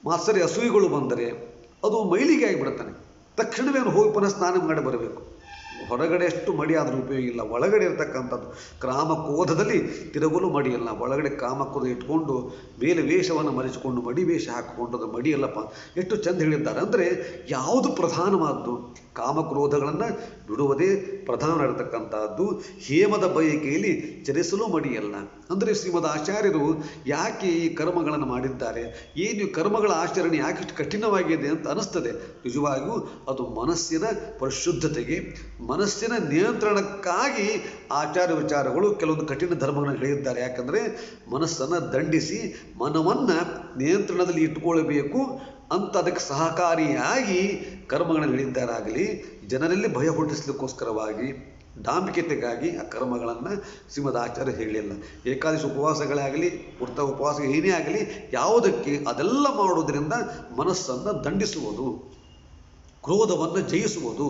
ಮಾತ್ಸರ್ಯ ಅಸೂಯೆಗಳು ಬಂದರೆ ಅದು ಮೈಲಿಗೆ ಆಗಿಬಿಡ್ತಾನೆ. ತಕ್ಷಣವೇ ಅವನು ಹೋಗಿ ಪುನಃ ಸ್ನಾನ ಮಾಡಿ ಬರಬೇಕು. ಹೊರಗಡೆ ಎಷ್ಟು ಮಡಿ ಆದರೂ ಉಪಯೋಗ ಇಲ್ಲ. ಒಳಗಡೆ ಇರತಕ್ಕಂಥದ್ದು ಕಾಮಕ್ರೋಧದಲ್ಲಿ ತಿರುಗಲು ಮಡಿಯಲ್ಲ. ಒಳಗಡೆ ಕಾಮಕ್ರೋಧ ಇಟ್ಕೊಂಡು ಮೇಲೆ ವೇಷವನ್ನು ಮರೆಸಿಕೊಂಡು ಮಡಿ ವೇಷ ಹಾಕಿಕೊಂಡದ್ದು ಮಡಿಯಲ್ಲಪ್ಪ. ಎಷ್ಟು ಚೆಂದ ಹೇಳಿದ್ದಾರೆ ಅಂದರೆ ಯಾವುದು ಪ್ರಧಾನವಾದ್ದು? ಕಾಮಕ್ರೋಧಗಳನ್ನು ಬಿಡುವುದೇ ಪ್ರಧಾನ ಇರತಕ್ಕಂಥದ್ದು. ಹೇಮದ ಬಯಕೆಯಲ್ಲಿ ಚಲಿಸಲು ಮಡಿಯಲ್ಲ. ಅಂದರೆ ಶ್ರೀಮದ್ ಆಚಾರ್ಯರು ಯಾಕೆ ಈ ಕರ್ಮಗಳನ್ನು ಮಾಡಿದ್ದಾರೆ, ಏನು ಕರ್ಮಗಳ ಆಚರಣೆ ಯಾಕೆ ಇಷ್ಟು ಕಠಿಣವಾಗಿದೆ ಅಂತ ಅನಿಸ್ತದೆ. ನಿಜವಾಗಿಯೂ ಅದು ಮನಸ್ಸಿನ ಪರಿಶುದ್ಧತೆಗೆ, ಮನಸ್ಸಿನ ನಿಯಂತ್ರಣಕ್ಕಾಗಿ ಆಚಾರ ವಿಚಾರಗಳು ಕೆಲವೊಂದು ಕಠಿಣ ಧರ್ಮಗಳನ್ನು ಹೇಳಿದ್ದಾರೆ. ಯಾಕಂದರೆ ಮನಸ್ಸನ್ನು ದಂಡಿಸಿ ಮನವನ್ನು ನಿಯಂತ್ರಣದಲ್ಲಿ ಇಟ್ಟುಕೊಳ್ಳಬೇಕು ಅಂತ ಅದಕ್ಕೆ ಸಹಕಾರಿಯಾಗಿ ಕರ್ಮಗಳನ್ನು ಹೇಳಿದ್ದಾರಾಗಲಿ, ಜನರಲ್ಲಿ ಭಯ ಹುಟ್ಟಿಸ್ಲಿಕ್ಕೋಸ್ಕರವಾಗಿ, ಡಾಂಬಿಕತೆಗಾಗಿ ಆ ಕರ್ಮಗಳನ್ನು ಶ್ರೀಮದ್ ಆಚಾರ್ಯ ಹೇಳಿಲ್ಲ. ಏಕಾದಶಿ ಉಪವಾಸಗಳಾಗಲಿ, ವೃತ್ತ ಉಪವಾಸ ಏನೇ ಆಗಲಿ, ಯಾವುದಕ್ಕೆ ಅದೆಲ್ಲ ಮಾಡುವುದರಿಂದ ಮನಸ್ಸನ್ನು ದಂಡಿಸುವುದು, ಕ್ರೋಧವನ್ನು ಜಯಿಸುವುದು,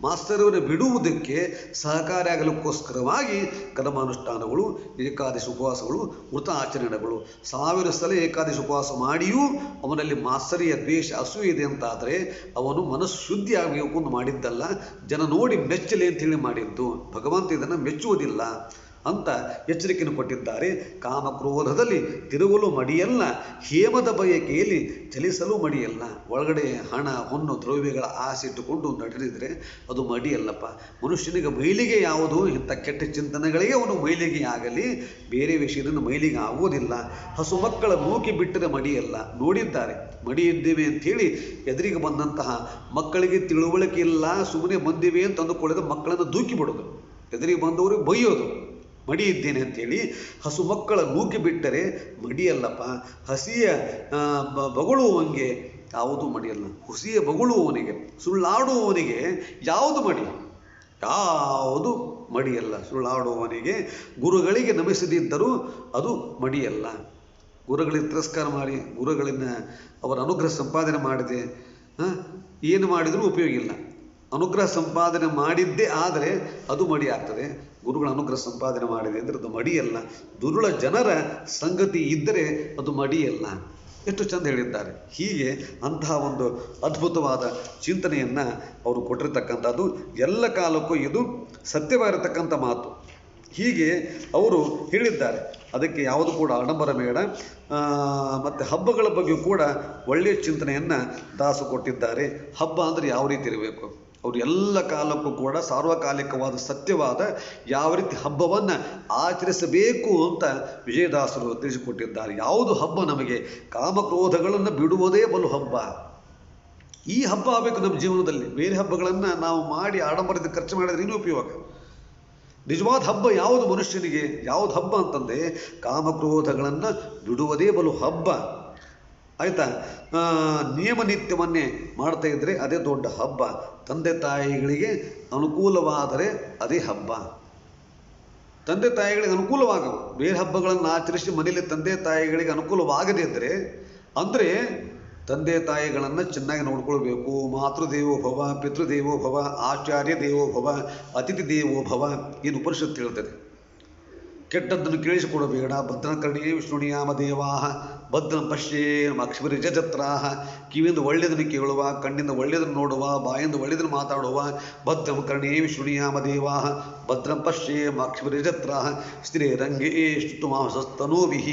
ಮಾಸ್ತರವನ್ನು ಬಿಡುವುದಕ್ಕೆ ಸಹಕಾರಿಯಾಗಲಿಕ್ಕೋಸ್ಕರವಾಗಿ ಕರ್ಮಾನುಷ್ಠಾನಗಳು, ಏಕಾದಶಿ ಉಪವಾಸಗಳು, ವೃತ ಆಚರಣೆಗಳು. 1000 ಸಲ ಏಕಾದಶಿ ಉಪವಾಸ ಮಾಡಿಯೂ ಅವನಲ್ಲಿ ಮಾತ್ಸರ್ಯ, ದ್ವೇಷ, ಅಸೂಯೆ ಇದೆ ಅಂತಾದರೆ ಅವನು ಮನಸ್ಸು ಶುದ್ಧಿ ಆಗಬೇಕು ಅಂತ ಮಾಡಿದ್ದಲ್ಲ, ಜನ ನೋಡಿ ಮೆಚ್ಚಲಿ ಅಂತೇಳಿ ಮಾಡಿದ್ದು. ಭಗವಂತ ಇದನ್ನು ಮೆಚ್ಚುವುದಿಲ್ಲ ಅಂತ ಎಚ್ಚರಿಕೆಯನ್ನು ಕೊಟ್ಟಿದ್ದಾರೆ. ಕಾಮಕ್ರೋಧದಲ್ಲಿ ತಿರುಗಲು ಮಡಿಯಲ್ಲ, ಹೇಮದ ಬಯಕೆಯಲ್ಲಿ ಚಲಿಸಲು ಮಡಿಯಲ್ಲ. ಒಳಗಡೆ ಹಣ, ಹೊನ್ನು, ದ್ರವ್ಯಗಳ ಆಸೆ ಇಟ್ಟುಕೊಂಡು ನಡೆದಿದ್ರೆ ಅದು ಮಡಿಯಲ್ಲಪ್ಪ. ಮನುಷ್ಯನಿಗೆ ಮೈಲಿಗೆ ಯಾವುದು, ಇಂಥ ಕೆಟ್ಟ ಚಿಂತನೆಗಳಿಗೆ ಅವನು ಮೈಲಿಗೆ ಆಗಲಿ, ಬೇರೆ ವಿಷಯದಿಂದ ಮೈಲಿಗೆ ಆಗುವುದಿಲ್ಲ. ಹಸು ಮಕ್ಕಳ ನೂಕಿ ಬಿಟ್ಟರೆ ಮಡಿಯಲ್ಲ. ನೋಡಿದ್ದಾರೆ, ಮಡಿ ಇದ್ದೇವೆ ಅಂಥೇಳಿ ಎದುರಿಗೆ ಬಂದಂತಹ ಮಕ್ಕಳಿಗೆ ತಿಳುವಳಿಕೆ ಇಲ್ಲ, ಸುಮ್ಮನೆ ಬಂದಿವೆ ಅಂತ ಅಂದುಕೊಳ್ಳಿದ ಮಕ್ಕಳನ್ನು ದೂಕಿ ಬಿಡೋದು, ಎದುರಿಗೆ ಬಂದವರು ಬೈಯೋದು, ಮಡಿ ಇದ್ದೇನೆ ಅಂಥೇಳಿ. ಹಸು ಮಕ್ಕಳ ನೂಕಿ ಬಿಟ್ಟರೆ ಮಡಿಯಲ್ಲಪ್ಪ. ಹಸಿಯ ಬಗಳುವವನಿಗೆ ಯಾವುದು ಮಡಿಯಲ್ಲ. ಹುಸಿಯ ಬಗಳುವವನಿಗೆ, ಸುಳ್ಳಾಡುವವನಿಗೆ ಯಾವುದು ಮಡಿ, ಯಾವುದು ಮಡಿಯಲ್ಲ. ಸುಳ್ಳಾಡುವವನಿಗೆ ಗುರುಗಳಿಗೆ ನಮಿಸದಿದ್ದರೂ ಅದು ಮಡಿಯಲ್ಲ. ಗುರುಗಳಿಗೆ ತಿರಸ್ಕಾರ ಮಾಡಿ, ಗುರುಗಳಿಂದ ಅವರ ಅನುಗ್ರಹ ಸಂಪಾದನೆ ಮಾಡಿದೆ ಏನು ಮಾಡಿದರೂ ಉಪಯೋಗ ಇಲ್ಲ. ಅನುಗ್ರಹ ಸಂಪಾದನೆ ಮಾಡಿದ್ದೇ ಆದರೆ ಅದು ಮಡಿ ಆಗ್ತದೆ. ಗುರುಗಳ ಅನುಗ್ರಹ ಸಂಪಾದನೆ ಮಾಡಿದೆ ಅಂದರೆ ಅದು ಮಡಿಯಲ್ಲ. ದುರುಳ ಜನರ ಸಂಗತಿ ಇದ್ದರೆ ಅದು ಮಡಿಯಲ್ಲ. ಎಷ್ಟು ಚಂದ ಹೇಳಿದ್ದಾರೆ. ಹೀಗೆ ಅಂತಹ ಒಂದು ಅದ್ಭುತವಾದ ಚಿಂತನೆಯನ್ನು ಅವರು ಕೊಟ್ಟಿರ್ತಕ್ಕಂಥದ್ದು. ಎಲ್ಲ ಕಾಲಕ್ಕೂ ಇದು ಸತ್ಯವಾಗಿರತಕ್ಕಂಥ ಮಾತು. ಹೀಗೆ ಅವರು ಹೇಳಿದ್ದಾರೆ. ಅದಕ್ಕೆ ಯಾವುದು ಕೂಡ ಆಡಂಬರ ಬೇಡ. ಮತ್ತು ಹಬ್ಬಗಳ ಬಗ್ಗೆ ಕೂಡ ಒಳ್ಳೆಯ ಚಿಂತನೆಯನ್ನು ದಾಸು ಕೊಟ್ಟಿದ್ದಾರೆ. ಹಬ್ಬ ಅಂದರೆ ಯಾವ ರೀತಿ ಇರಬೇಕು, ಅವರು ಎಲ್ಲ ಕಾಲಕ್ಕೂ ಕೂಡ ಸಾರ್ವಕಾಲಿಕವಾದ ಸತ್ಯವಾದ ಯಾವ ರೀತಿ ಹಬ್ಬವನ್ನು ಆಚರಿಸಬೇಕು ಅಂತ ವಿಜಯದಾಸರು ತಿಳಿಸಿಕೊಟ್ಟಿದ್ದಾರೆ. ಯಾವುದು ಹಬ್ಬ ನಮಗೆ, ಕಾಮಕ್ರೋಧಗಳನ್ನು ಬಿಡುವುದೇ ಬಲು ಹಬ್ಬ. ಈ ಹಬ್ಬ ಆಗಬೇಕು ನಮ್ಮ ಜೀವನದಲ್ಲಿ. ಬೇರೆ ಹಬ್ಬಗಳನ್ನು ನಾವು ಮಾಡಿ ಆಡಂಬರದ ಖರ್ಚು ಮಾಡಿದ್ರೆ ಇನ್ನೂ ಉಪಯೋಗ. ನಿಜವಾದ ಹಬ್ಬ ಯಾವುದು ಮನುಷ್ಯನಿಗೆ, ಯಾವುದು ಹಬ್ಬ ಅಂತಂದರೆ ಕಾಮಕ್ರೋಧಗಳನ್ನು ಬಿಡುವುದೇ ಬಲು ಹಬ್ಬ. ಆಯಿತಾ? ನಿಯಮ ನಿತ್ಯವನ್ನೇ ಮಾಡ್ತಾ ಇದ್ದರೆ ಅದೇ ದೊಡ್ಡ ಹಬ್ಬ. ತಂದೆ ತಾಯಿಗಳಿಗೆ ಅನುಕೂಲವಾದರೆ ಅದೇ ಹಬ್ಬ. ತಂದೆ ತಾಯಿಗಳಿಗೆ ಅನುಕೂಲವಾಗವು. ಬೇರೆ ಹಬ್ಬಗಳನ್ನು ಆಚರಿಸಿ ಮನೆಯಲ್ಲಿ ತಂದೆ ತಾಯಿಗಳಿಗೆ ಅನುಕೂಲವಾಗದೇ ಇದ್ದರೆ, ಅಂದರೆ ತಂದೆ ತಾಯಿಗಳನ್ನು ಚೆನ್ನಾಗಿ ನೋಡ್ಕೊಳ್ಬೇಕು. ಮಾತೃದೇವೋಭವ, ಪಿತೃದೇವೋಭವ, ಆಚಾರ್ಯ ದೇವೋಭವ, ಅತಿಥಿ ದೇವೋಭವ ಏನು ಉಪನಿಷತ್ತು ಹೇಳ್ತದೆ. ಕೆಟ್ಟದ್ದನ್ನು ಕೇಳಿಸಿಕೊಡಬೇಡ. ಭದ್ರಕರ್ಣಿಯೇ ವಿಷ್ಣುನಿಯಾಮ ದೇವಾಹ ಭದ್ರಂ ಪಶ್ಯೇ ಅಕ್ಷಿರಿಜತ್ರಾಹ. ಕಿವಿಯಿಂದ ಒಳ್ಳೆಯದನ್ನು ಕೇಳುವ, ಕಣ್ಣಿಂದ ಒಳ್ಳೆಯದನ್ನು ನೋಡುವ, ಬಾಯಿಂದ ಒಳ್ಳೆಯದನ್ನು ಮಾತಾಡುವ. ಭದ್ರಂ ಕರ್ಣಿಯೇ ವಿಷ್ಣುನಿಯಾಮ ದೇವಾಹ ಭದ್ರಂ ಪಶ್ಯೇ ಅಕ್ಷಿರಿಜತ್ರಾಹ ಸ್ತ್ರೀರಂಗೇ ಸ್ತುಮಾಂಸಸ್ತನೂಭಿಃ.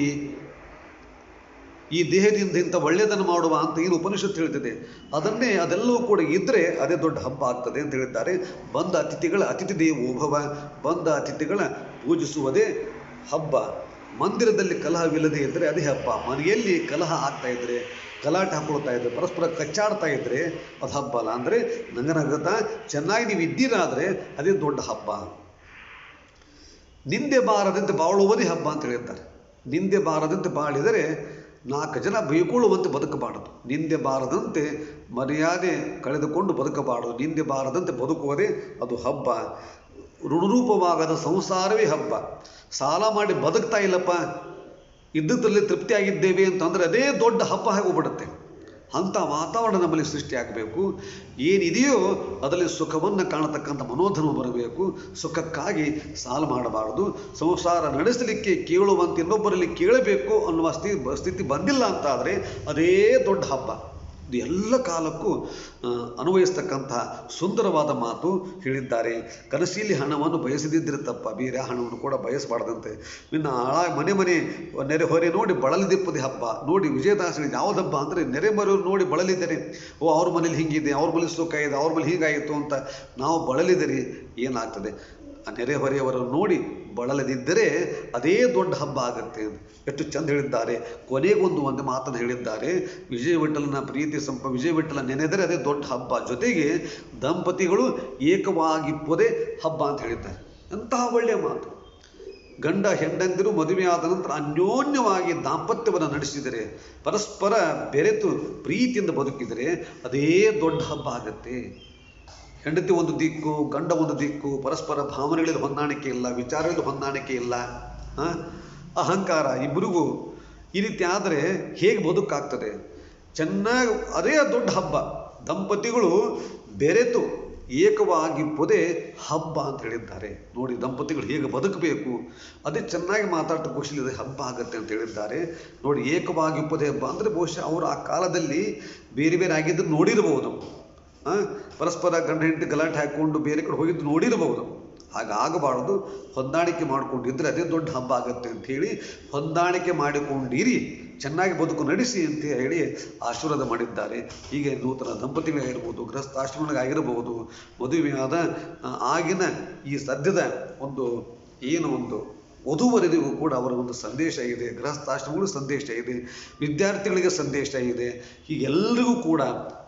ಈ ದೇಹದಿಂದ ಇಂಥ ಒಳ್ಳೆಯದನ್ನು ಮಾಡುವ ಅಂತ ಏನು ಉಪನಿಷತ್ತು ಹೇಳ್ತಿದೆ, ಅದೆಲ್ಲವೂ ಕೂಡ ಇದ್ದರೆ ಅದೇ ದೊಡ್ಡ ಹಬ್ಬ ಆಗ್ತದೆ ಅಂತ ಹೇಳಿದ್ದಾರೆ. ಬಂದ ಅತಿಥಿಗಳ ಅತಿಥಿ ದೇವೋಭವ, ಬಂದ ಅತಿಥಿಗಳ ಪೂಜಿಸುವುದೇ ಹಬ್ಬ. ಮಂದಿರದಲ್ಲಿ ಕಲಹವಿಲ್ಲದೆ ಇದ್ದರೆ ಅದೇ ಹಬ್ಬ. ಮನೆಯಲ್ಲಿ ಕಲಹ ಆಗ್ತಾ ಇದ್ದರೆ, ಗಲಾಟೆ ಹಾಕೊಳ್ತಾ ಇದ್ದರೆ, ಪರಸ್ಪರ ಕಚ್ಚಾಡ್ತಾ ಇದ್ದರೆ ಅದು ಹಬ್ಬ ಅಲ್ಲ. ಅಂದರೆ ನಗನಗತ ಚೆನ್ನಾಗಿ ನೀವು ಇದ್ದೀರಾದರೆ ಅದೇ ದೊಡ್ಡ ಹಬ್ಬ. ನಿಂದೆ ಬಾರದಂತೆ ಬಾಳುವುದೇ ಹಬ್ಬ ಅಂತ ಹೇಳಿದ್ದಾರೆ. ನಿಂದೆ ಬಾರದಂತೆ ಬಾಳಿದರೆ 4 ಜನ ಬೈಕೊಳ್ಳುವಂತೆ ಬದುಕಬಾರದು. ನಿಂದೆ ಬಾರದಂತೆ ಮರ್ಯಾದೆ ಕಳೆದುಕೊಂಡು ಬದುಕಬಾರದು. ನಿಂದೆ ಬಾರದಂತೆ ಬದುಕುವುದೇ ಅದು ಹಬ್ಬ. ಋಣರೂಪವಾಗದ ಸಂಸಾರವೇ ಹಬ್ಬ. ಸಾಲ ಮಾಡಿ ಬದುಕ್ತಾ ಇಲ್ಲಪ್ಪ, ಇದ್ದದ್ರಲ್ಲಿ ತೃಪ್ತಿಯಾಗಿದ್ದೇವೆ ಅಂತಂದರೆ ಅದೇ ದೊಡ್ಡ ಹಬ್ಬ ಆಗೋಗ್ಬಿಡುತ್ತೆ. ಅಂಥ ವಾತಾವರಣ ನಮ್ಮಲ್ಲಿ ಸೃಷ್ಟಿಯಾಗಬೇಕು. ಏನಿದೆಯೋ ಅದರಲ್ಲಿ ಸುಖವನ್ನು ಕಾಣತಕ್ಕಂಥ ಮನೋಧರ್ಮ ಬರಬೇಕು. ಸುಖಕ್ಕಾಗಿ ಸಾಲ ಮಾಡಬಾರ್ದು. ಸಂಸಾರ ನಡೆಸಲಿಕ್ಕೆ ಕೇಳುವಂತೆ ಇನ್ನೊಬ್ಬರಲ್ಲಿ ಕೇಳಬೇಕು ಅನ್ನುವ ಸ್ಥಿತಿ ಬಂದಿಲ್ಲ ಅಂತಾದರೆ ಅದೇ ದೊಡ್ಡ ಹಬ್ಬ. ಇದು ಎಲ್ಲ ಕಾಲಕ್ಕೂ ಅನ್ವಯಿಸ್ತಕ್ಕಂತಹ ಸುಂದರವಾದ ಮಾತು ಹೇಳಿದ್ದಾರೆ. ಕನಸಲ್ಲಿ ಹಣವನ್ನು ಬಯಸದಿದ್ದರೆ ತಪ್ಪ, ಬೇರೆ ಹಣವನ್ನು ಕೂಡ ಬಯಸಬಾರ್ದಂತೆ. ಇನ್ನು ಮನೆ ಮನೆ ನೆರೆ ಹೊರೆ ನೋಡಿ ಬಳಲಿದಿಪ್ಪದೆ ಹಬ್ಬ ನೋಡಿ. ವಿಜಯದಾಸರಿಗೆ ಯಾವ್ದು ಹಬ್ಬ ಅಂದರೆ ನೆರೆ ಮರೆಯವರು ನೋಡಿ ಬಳಲಿದ್ದಾರೆ. ಓ ಅವ್ರ ಮನೇಲಿ ಹಿಂಗಿದೆ, ಅವ್ರ ಮನೇಲಿ ಸುಖ ಇದೆ, ಅವ್ರ ಮನೇಲಿ ಹೀಗಾಯಿತು ಅಂತ ನಾವು ಬಳಲಿದರೆ ಏನಾಗ್ತದೆ? ಆ ನೆರೆಹೊರೆಯವರನ್ನು ನೋಡಿ ಬಳಲದಿದ್ದರೆ ಅದೇ ದೊಡ್ಡ ಹಬ್ಬ ಆಗುತ್ತೆ. ಎಷ್ಟು ಚಂದ ಹೇಳಿದ್ದಾರೆ. ಕೊನೆಗೊಂದು ಮಾತನ್ನು ಹೇಳಿದ್ದಾರೆ. ವಿಜಯ ವಿಠಲನ ಪ್ರೀತಿ ವಿಜಯ ವಿಠಲ ನೆನೆದರೆ ಅದೇ ದೊಡ್ಡ ಹಬ್ಬ. ಜೊತೆಗೆ ದಂಪತಿಗಳು ಏಕವಾಗಿಪ್ಪದೇ ಹಬ್ಬ ಅಂತ ಹೇಳಿದ್ದಾರೆ. ಎಂತಹ ಒಳ್ಳೆಯ ಮಾತು. ಗಂಡ ಹೆಂಡಂದಿರು ಮದುವೆಯಾದ ನಂತರ ಅನ್ಯೋನ್ಯವಾಗಿ ದಾಂಪತ್ಯವನ್ನು ನಡೆಸಿದರೆ, ಪರಸ್ಪರ ಬೆರೆತು ಪ್ರೀತಿಯಿಂದ ಬದುಕಿದರೆ ಅದೇ ದೊಡ್ಡ ಹಬ್ಬ ಆಗತ್ತೆ. ಹೆಂಡತಿ ಒಂದು ದಿಕ್ಕು, ಗಂಡ ಒಂದು ದಿಕ್ಕು, ಪರಸ್ಪರ ಭಾವನೆಗಳಲ್ಲಿ ಹೊಂದಾಣಿಕೆ ಇಲ್ಲ, ವಿಚಾರಗಳಲ್ಲಿ ಹೊಂದಾಣಿಕೆ ಇಲ್ಲ, ಅಹಂಕಾರ ಇಬ್ಬರಿಗೂ. ಈ ರೀತಿ ಆದರೆ ಹೇಗೆ ಬದುಕಾಗ್ತದೆ? ಚೆನ್ನಾಗಿ ಅದೇ ದೊಡ್ಡ ಹಬ್ಬ. ದಂಪತಿಗಳು ಬೆರೆತು ಏಕವಾಗಿಪ್ಪದೇ ಹಬ್ಬ ಅಂತ ಹೇಳಿದ್ದಾರೆ. ನೋಡಿ, ದಂಪತಿಗಳು ಹೇಗೆ ಬದುಕಬೇಕು ಅದೇ ಚೆನ್ನಾಗಿ ಮಾತಾಡ್ತಾ ಖುಷಿಲಿದೆ ಹಬ್ಬ ಆಗತ್ತೆ ಅಂತ ಹೇಳಿದ್ದಾರೆ. ನೋಡಿ, ಏಕವಾಗಿಪ್ಪದೇ ಹಬ್ಬ ಅಂದರೆ ಬಹುಶಃ ಅವರು ಆ ಕಾಲದಲ್ಲಿ ಬೇರೆ ಬೇರೆ ಆಗಿದ್ದು ನೋಡಿರಬಹುದು. ಪರಸ್ಪರ ಗಂಡ ಹೆಂಡತಿ ಗಲಾಟೆ ಹಾಕ್ಕೊಂಡು ಬೇರೆ ಕಡೆ ಹೋಗಿದ್ದು ನೋಡಿರಬಹುದು. ಹಾಗಾಗಬಾರ್ದು. ಹೊಂದಾಣಿಕೆ ಮಾಡಿಕೊಂಡಿದ್ರೆ ಅದೇ ದೊಡ್ಡ ಹಬ್ಬ ಆಗುತ್ತೆ ಅಂಥೇಳಿ ಹೊಂದಾಣಿಕೆ ಮಾಡಿಕೊಂಡಿರಿ, ಚೆನ್ನಾಗಿ ಬದುಕು ನಡೆಸಿ ಅಂತ ಹೇಳಿ ಆಶೀರ್ವಾದ ಮಾಡಿದ್ದಾರೆ. ಹೀಗೆ ನೂತನ ದಂಪತಿಗಳಿಗಿರ್ಬೋದು, ಗೃಹಸ್ಥಾಶ್ರಮಗಳಿಗಾಗಿರಬಹುದು, ಮದುವೆಯಾದ ಆಗಿನ ಈ ಸದ್ಯದ ಒಂದು ವಧುವರರಿಗೂ ಕೂಡ ಅವರ ಒಂದು ಸಂದೇಶ ಇದೆ. ಗೃಹಸ್ಥಾಶ್ರಮಗಳು ಸಂದೇಶ ಇದೆ, ವಿದ್ಯಾರ್ಥಿಗಳಿಗೆ ಸಂದೇಶ ಇದೆ. ಹೀಗೆಲ್ಲರಿಗೂ ಕೂಡ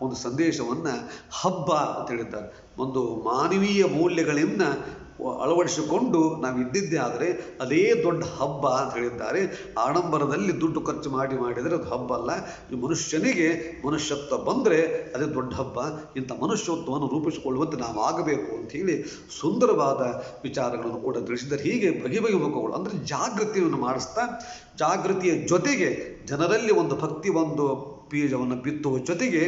ಒಂದು ಸಂದೇಶವನ್ನು ಹಬ್ಬ ಅಂತ ಹೇಳಿದ್ದಾರೆ. ಒಂದು ಮಾನವೀಯ ಮೌಲ್ಯಗಳಿಂದ ಅಳವಡಿಸಿಕೊಂಡು ನಾವು ಇದ್ದಿದ್ದೇ ಆದರೆ ಅದೇ ದೊಡ್ಡ ಹಬ್ಬ ಅಂತ ಹೇಳಿದ್ದಾರೆ. ಆಡಂಬರದಲ್ಲಿ ದುಡ್ಡು ಖರ್ಚು ಮಾಡಿದರೆ ಅದು ಹಬ್ಬ ಅಲ್ಲ. ಈ ಮನುಷ್ಯನಿಗೆ ಮನುಷ್ಯತ್ವ ಬಂದರೆ ಅದೇ ದೊಡ್ಡ ಹಬ್ಬ. ಇಂಥ ಮನುಷ್ಯತ್ವವನ್ನು ರೂಪಿಸಿಕೊಳ್ಳುವಂತೆ ನಾವು ಆಗಬೇಕು ಅಂಥೇಳಿ ಸುಂದರವಾದ ವಿಚಾರಗಳನ್ನು ಕೂಡ ತಿಳಿಸಿದ್ದಾರೆ. ಹೀಗೆ ಬಗೆ ಮುಖಗಳು ಅಂದರೆ ಜಾಗೃತಿಯನ್ನು ಮಾಡಿಸ್ತಾ, ಜಾಗೃತಿಯ ಜೊತೆಗೆ ಜನರಲ್ಲಿ ಒಂದು ಭಕ್ತಿ ಒಂದು ಬೀಜವನ್ನು ಬಿತ್ತುವ ಜೊತೆಗೆ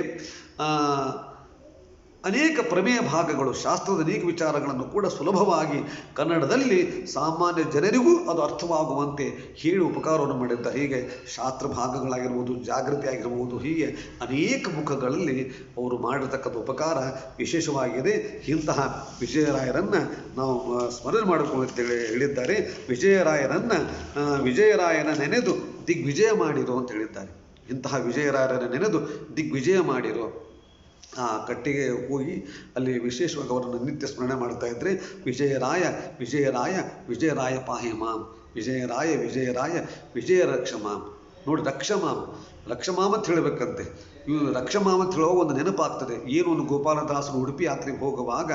ಅನೇಕ ಪ್ರಮೇಯ ಭಾಗಗಳು, ಶಾಸ್ತ್ರದ ಅನೇಕ ವಿಚಾರಗಳನ್ನು ಕೂಡ ಸುಲಭವಾಗಿ ಕನ್ನಡದಲ್ಲಿ ಸಾಮಾನ್ಯ ಜನರಿಗೂ ಅದು ಅರ್ಥವಾಗುವಂತೆ ಹೇಳಿ ಉಪಕಾರವನ್ನು ಮಾಡಿದ್ದಾರೆ. ಹೀಗೆ ಶಾಸ್ತ್ರ ಭಾಗಗಳಾಗಿರ್ಬೋದು, ಜಾಗೃತಿ ಆಗಿರ್ಬೋದು, ಹೀಗೆ ಅನೇಕ ಮುಖಗಳಲ್ಲಿ ಅವರು ಮಾಡಿರ್ತಕ್ಕಂಥ ಉಪಕಾರ ವಿಶೇಷವಾಗಿದೆ. ಇಂತಹ ವಿಜಯರಾಯರನ್ನು ನಾವು ಸ್ಮರಣೆ ಮಾಡಿಕೊಳ್ಳುತ್ತೇವೆ ಹೇಳಿದ್ದಾರೆ. ವಿಜಯರಾಯನ ನೆನೆದು ದಿಗ್ವಿಜಯ ಮಾಡಿರೋ ಅಂತ ಹೇಳಿದ್ದಾರೆ. ಇಂತಹ ವಿಜಯರಾಯರನ್ನು ನೆನೆದು ದಿಗ್ವಿಜಯ ಮಾಡಿರೋ. ಆ ಕಟ್ಟಿಗೆ ಹೋಗಿ ಅಲ್ಲಿ ವಿಶೇಷವಾಗಿ ಅವರನ್ನು ನಿತ್ಯ ಸ್ಮರಣೆ ಮಾಡ್ತಾ ಇದ್ದರೆ ವಿಜಯರಾಯ ವಿಜಯರಾಯ ವಿಜಯರಾಯ ಪಾಹಿ ಮಾಂ, ವಿಜಯರಾಯ ವಿಜಯರಾಯ ವಿಜಯ ರಕ್ಷಮಾಂ. ನೋಡಿ, ರಕ್ಷಮಾಂ ಅಂತ ಹೇಳಬೇಕಂತೆ. ಇವು ರಕ್ಷಮಾಂ ಅಂತ ಹೇಳುವಾಗ ಒಂದು ನೆನಪಾಗ್ತದೆ. ಏನು ಒಂದು ಗೋಪಾಲದಾಸರು ಉಡುಪಿ ಯಾತ್ರೆಗೆ ಹೋಗುವಾಗ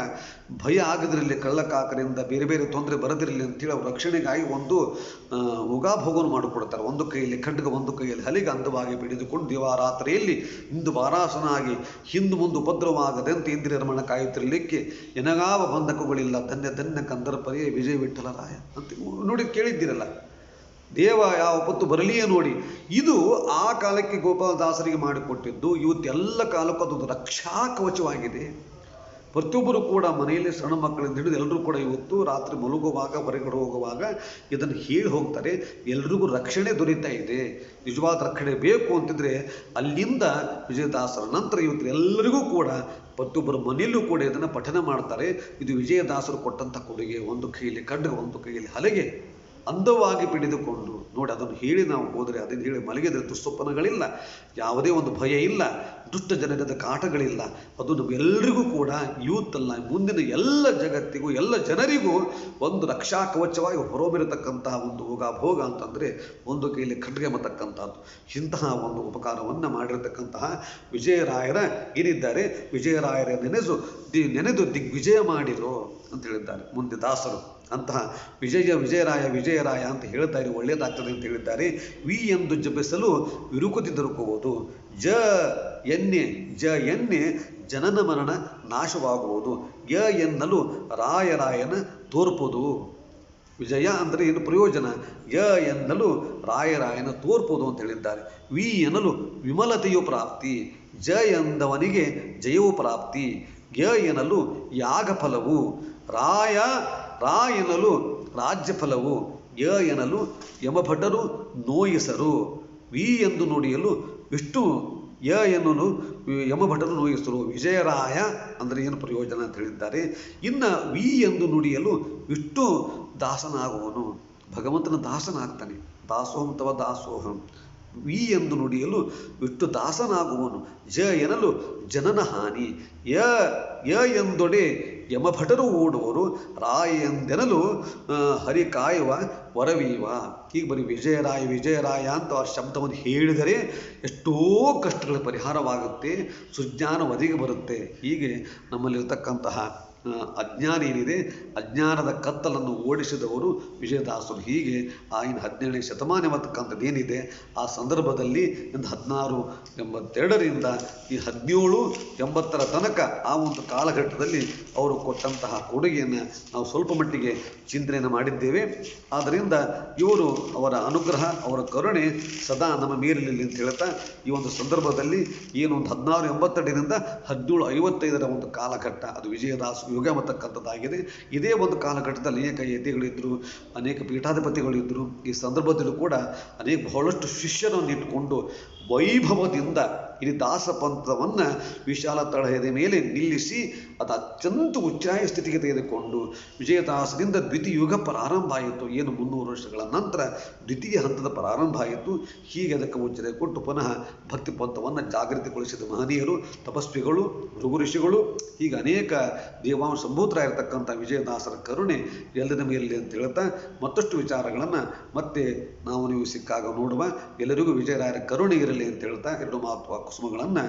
ಭಯ ಆಗದಿರಲಿ, ಕಳ್ಳಕಾಕರಿಂದ ಬೇರೆ ಬೇರೆ ತೊಂದರೆ ಬರದಿರಲಿ ಅಂತೇಳಿ ಅವ್ರ ರಕ್ಷಣೆಗಾಗಿ ಒಂದು ಉಗಾಭೋಗವನ್ನು ಮಾಡಿಕೊಡ್ತಾರೆ. ಒಂದು ಕೈಯಲ್ಲಿ ಖಡ್ಗ, ಒಂದು ಕೈಯಲ್ಲಿ ಹಲಿಗೆ ಅಂದವಾಗಿ ಬಿಡಿದುಕೊಂಡು ದಿವಾರಾತ್ರಿಯಲ್ಲಿ ಇಂದು ವಾರಾಸನಾಗಿ ಹಿಂದು ಮುಂದೆ ಉಪದ್ರವವಾಗದಂತೆ ಇಂದ್ರಿಯ ರಮಣ ಕಾಯುತ್ತಿರಲಿಕ್ಕೆ ಎನಗಾವ ಬಂಧಕಗಳಿಲ್ಲ, ಧನ್ಯ ಧನ್ಯ ಕಂದರ್ಪರಿಯ ವಿಜಯ ವಿಠಲರಾಯ ಅಂತ ನೋಡಿ ಕೇಳಿದ್ದೀರಲ್ಲ. ದೇವ ಯಾವ ಹೊತ್ತು ಬರಲಿಯೇ ನೋಡಿ. ಇದು ಆ ಕಾಲಕ್ಕೆ ಗೋಪಾಲದಾಸರಿಗೆ ಮಾಡಿಕೊಟ್ಟಿದ್ದು ಇವತ್ತೆಲ್ಲ ಕಾಲಕ್ಕೂ ಅದೊಂದು ರಕ್ಷಾ ಕವಚವಾಗಿದೆ. ಪ್ರತಿಯೊಬ್ಬರು ಕೂಡ ಮನೆಯಲ್ಲಿ ಸಣ್ಣ ಮಕ್ಕಳಿಂದ ಹಿಡಿದು ಎಲ್ಲರೂ ಕೂಡ ಇವತ್ತು ರಾತ್ರಿ ಮಲಗುವಾಗ, ಹೊರಗಡೆ ಹೋಗುವಾಗ ಇದನ್ನು ಹೇಳಿ ಹೋಗ್ತಾರೆ. ಎಲ್ರಿಗೂ ರಕ್ಷಣೆ ದೊರೀತಾ ಇದೆ. ನಿಜವಾದ ರಕ್ಷಣೆ ಬೇಕು ಅಂತಿದ್ರೆ ಅಲ್ಲಿಂದ ವಿಜಯದಾಸರ ನಂತರ ಇವತ್ತು ಎಲ್ಲರಿಗೂ ಕೂಡ ಪ್ರತಿಯೊಬ್ಬರ ಮನೆಯಲ್ಲೂ ಕೂಡ ಇದನ್ನು ಪಠನ ಮಾಡ್ತಾರೆ. ಇದು ವಿಜಯದಾಸರು ಕೊಟ್ಟಂಥ ಕೊಡುಗೆ. ಒಂದು ಕೈಯಲ್ಲಿ ಖಡ್ಗ, ಒಂದು ಕೈಯಲ್ಲಿ ಹಲಗೆ ಅಂದವಾಗಿ ಪಿಡಿದುಕೊಂಡು ನೋಡಿ ಅದನ್ನು ಹೇಳಿ ನಾವು ಹೋದರೆ, ಅದನ್ನು ಹೇಳಿ ಮಲಗಿದರೆ ದುಸ್ವಪ್ನಗಳಿಲ್ಲ, ಯಾವುದೇ ಒಂದು ಭಯ ಇಲ್ಲ, ದುಷ್ಟ ಜನರದ ಕಾಟಗಳಿಲ್ಲ. ಅದು ನಮಗೆಲ್ಲರಿಗೂ ಕೂಡ ಯೂತಲ್ಲ, ಮುಂದಿನ ಎಲ್ಲ ಜಗತ್ತಿಗೂ ಎಲ್ಲ ಜನರಿಗೂ ಒಂದು ರಕ್ಷಾ ಕವಚವಾಗಿ ಹೊರಬಿರತಕ್ಕಂತಹ ಒಂದು ಹೋಗ ಅಂತಂದರೆ ಒಂದು ಕೈಯಲ್ಲಿ ಖಡ್ಗ ಎಂಬತಕ್ಕಂಥದ್ದು. ಇಂತಹ ಒಂದು ಉಪಕಾರವನ್ನು ಮಾಡಿರತಕ್ಕಂತಹ ವಿಜಯರಾಯರ ಏನಿದ್ದಾರೆ, ವಿಜಯರಾಯರ ನೆನೆದು ದಿಗ್ವಿಜಯ ಮಾಡಿರೋ ಅಂತ ಹೇಳಿದ್ದಾರೆ ಮುಂದೆ ದಾಸರು. ಅಂತಹ ವಿಜಯರಾಯ ಅಂತ ಹೇಳ್ತಾ ಇರಿ, ಒಳ್ಳೆಯದಾಗ್ತದೆ ಅಂತ ಹೇಳಿದ್ದಾರೆ. ವಿ ಎಂದು ಜಪಿಸಲು ವಿರುಕುತಿ ದೊರಕುವುದು, ಜ ಎನ್ನೆ ಜನನ ಮರಣ ನಾಶವಾಗುವುದು, ಯ ಎನ್ನಲು ರಾಯನ ತೋರ್ಪುದು. ವಿಜಯ ಅಂದರೆ ಏನು ಪ್ರಯೋಜನ, ಯ ಎನ್ನಲು ರಾಯನ ತೋರ್ಪುದು ಅಂತ ಹೇಳಿದ್ದಾರೆ. ವಿ ಎನ್ನಲು ವಿಮಲತೆಯು ಪ್ರಾಪ್ತಿ, ಜ ಎಂದವನಿಗೆ ಜಯವು ಪ್ರಾಪ್ತಿ, ಯ ಎನ್ನಲು ಯಾಗ ಫಲವು, ರಾಯ ಎನ್ನಲು ರಾಜ್ಯ ಫಲವು, ಯ ಎನ್ನಲು ಯಮಭಟರು ನೋಯಿಸರು, ವಿ ಎಂದು ನುಡಿಯಲು ವಿಷ್ಣು ಎನ್ನುವುದು ಯಮಭಟರು ನೋಯಿಸರು. ವಿಜಯರಾಯ ಅಂದರೆ ಏನು ಪ್ರಯೋಜನ ಅಂತ ಹೇಳಿದ್ದಾರೆ. ಇನ್ನು ವಿ ಎಂದು ನುಡಿಯಲು ವಿಷ್ಣು ದಾಸನಾಗುವನು, ಭಗವಂತನ ದಾಸನಾಗ್ತಾನೆ. ದಾಸೋಹಂ ತವ ದಾಸೋಹಂ. ವಿ ಎಂದು ನುಡಿಯಲು ವಿಷ್ಣು ದಾಸನಾಗುವನು. ಜ ಎನ್ನಲು ಜನನ ಹಾನಿ. ಯ ಎಂದೊಡೆ ಯಮಭಟರು ಓಡುವರು. ರಾಯ ಎಂದೆನಲು ಹರಿ ಕಾಯುವ ವರವೀವ. ಹೀಗೆ ಬರೀ ವಿಜಯರಾಯ ವಿಜಯರಾಯ ಅಂತ ಆ ಶಬ್ದವನ್ನು ಹೇಳಿದರೆ ಎಷ್ಟೋ ಕಷ್ಟಗಳ ಪರಿಹಾರವಾಗುತ್ತೆ, ಸುಜ್ಞಾನ ಒದಗಿ ಬರುತ್ತೆ. ಹೀಗೆ ನಮ್ಮಲ್ಲಿರ್ತಕ್ಕಂತಹ ಅಜ್ಞಾನ ಏನಿದೆ, ಅಜ್ಞಾನದ ಕತ್ತಲನ್ನು ಓಡಿಸಿದವರು ವಿಜಯದಾಸರು. ಹೀಗೆ ಆಗಿನ 17ನೇ ಶತಮಾನ ಎಂಬತಕ್ಕಂಥದ್ದು ಏನಿದೆ, ಆ ಸಂದರ್ಭದಲ್ಲಿ 1682ರಿಂದ ಈ 1780ರ ತನಕ ಆ ಒಂದು ಕಾಲಘಟ್ಟದಲ್ಲಿ ಅವರು ಕೊಟ್ಟಂತಹ ಕೊಡುಗೆಯನ್ನು ನಾವು ಸ್ವಲ್ಪ ಮಟ್ಟಿಗೆ ಚಿಂತನೆಯನ್ನು ಮಾಡಿದ್ದೇವೆ. ಆದ್ದರಿಂದ ಇವರು ಅವರ ಅನುಗ್ರಹ, ಅವರ ಕರುಣೆ ಸದಾ ನಮ್ಮ ಮೇಲಿರಲಿ ಅಂತ ಹೇಳ್ತಾ, ಈ ಒಂದು ಸಂದರ್ಭದಲ್ಲಿ ಏನು ಒಂದು 1682ರಿಂದ 1755ರ ಒಂದು ಕಾಲಘಟ್ಟ ಅದು ವಿಜಯದಾಸ ಯುಗ ಎಂಬತಕ್ಕಂಥದ್ದಾಗಿದೆ. ಇದೇ ಒಂದು ಕಾಲಘಟ್ಟದಲ್ಲಿ ಅನೇಕ ಯತಿಗಳಿದ್ದರು, ಅನೇಕ ಪೀಠಾಧಿಪತಿಗಳಿದ್ದರು. ಈ ಸಂದರ್ಭದಲ್ಲೂ ಕೂಡ ಬಹಳಷ್ಟು ಶಿಷ್ಯರನ್ನು ಇಟ್ಟುಕೊಂಡು ವೈಭವದಿಂದ ಇಡೀ ದಾಸಪಂಥವನ್ನು ವಿಶಾಲ ತಳಹದ ಮೇಲೆ ನಿಲ್ಲಿಸಿ ಅದು ಅತ್ಯಂತ ಉಚ್ಚಾಯ ಸ್ಥಿತಿಗೆ ತೆಗೆದುಕೊಂಡು ವಿಜಯದಾಸರಿಂದ ದ್ವಿತೀಯ ಯುಗ ಪ್ರಾರಂಭ ಆಯಿತು. ಏನು 300 ವರ್ಷಗಳ ನಂತರ ದ್ವಿತೀಯ ಹಂತದ ಪ್ರಾರಂಭ ಆಯಿತು. ಹೀಗೆ ಅದಕ್ಕೆ ಉಚ್ಚರೆ ಕೊಟ್ಟು ಪುನಃ ಭಕ್ತಿ ಪಂಥವನ್ನು ಜಾಗೃತಿಗೊಳಿಸಿದ ಮಹನೀಯರು, ತಪಸ್ವಿಗಳು, ಭೃಗು ಋಷಿಗಳು, ಹೀಗೆ ಅನೇಕ ದೇವಾಂಶ ಸಂಭೂತರಾಗಿರ್ತಕ್ಕಂಥ ವಿಜಯದಾಸರ ಕರುಣೆ ಎಲ್ಲರ ಮೇಲೆ ಅಂತ ಹೇಳ್ತಾ, ಮತ್ತಷ್ಟು ವಿಚಾರಗಳನ್ನು ಮತ್ತೆ ನಾವು ನೀವು ಸಿಕ್ಕಾಗ ನೋಡುವ. ಎಲ್ಲರಿಗೂ ವಿಜಯರಾಯರ ಕರುಣೆ ಇರಲಿ ಅಂತ ಹೇಳ್ತಾ 2 ಮಹತ್ವ ಕುಸುಮಗಳನ್ನು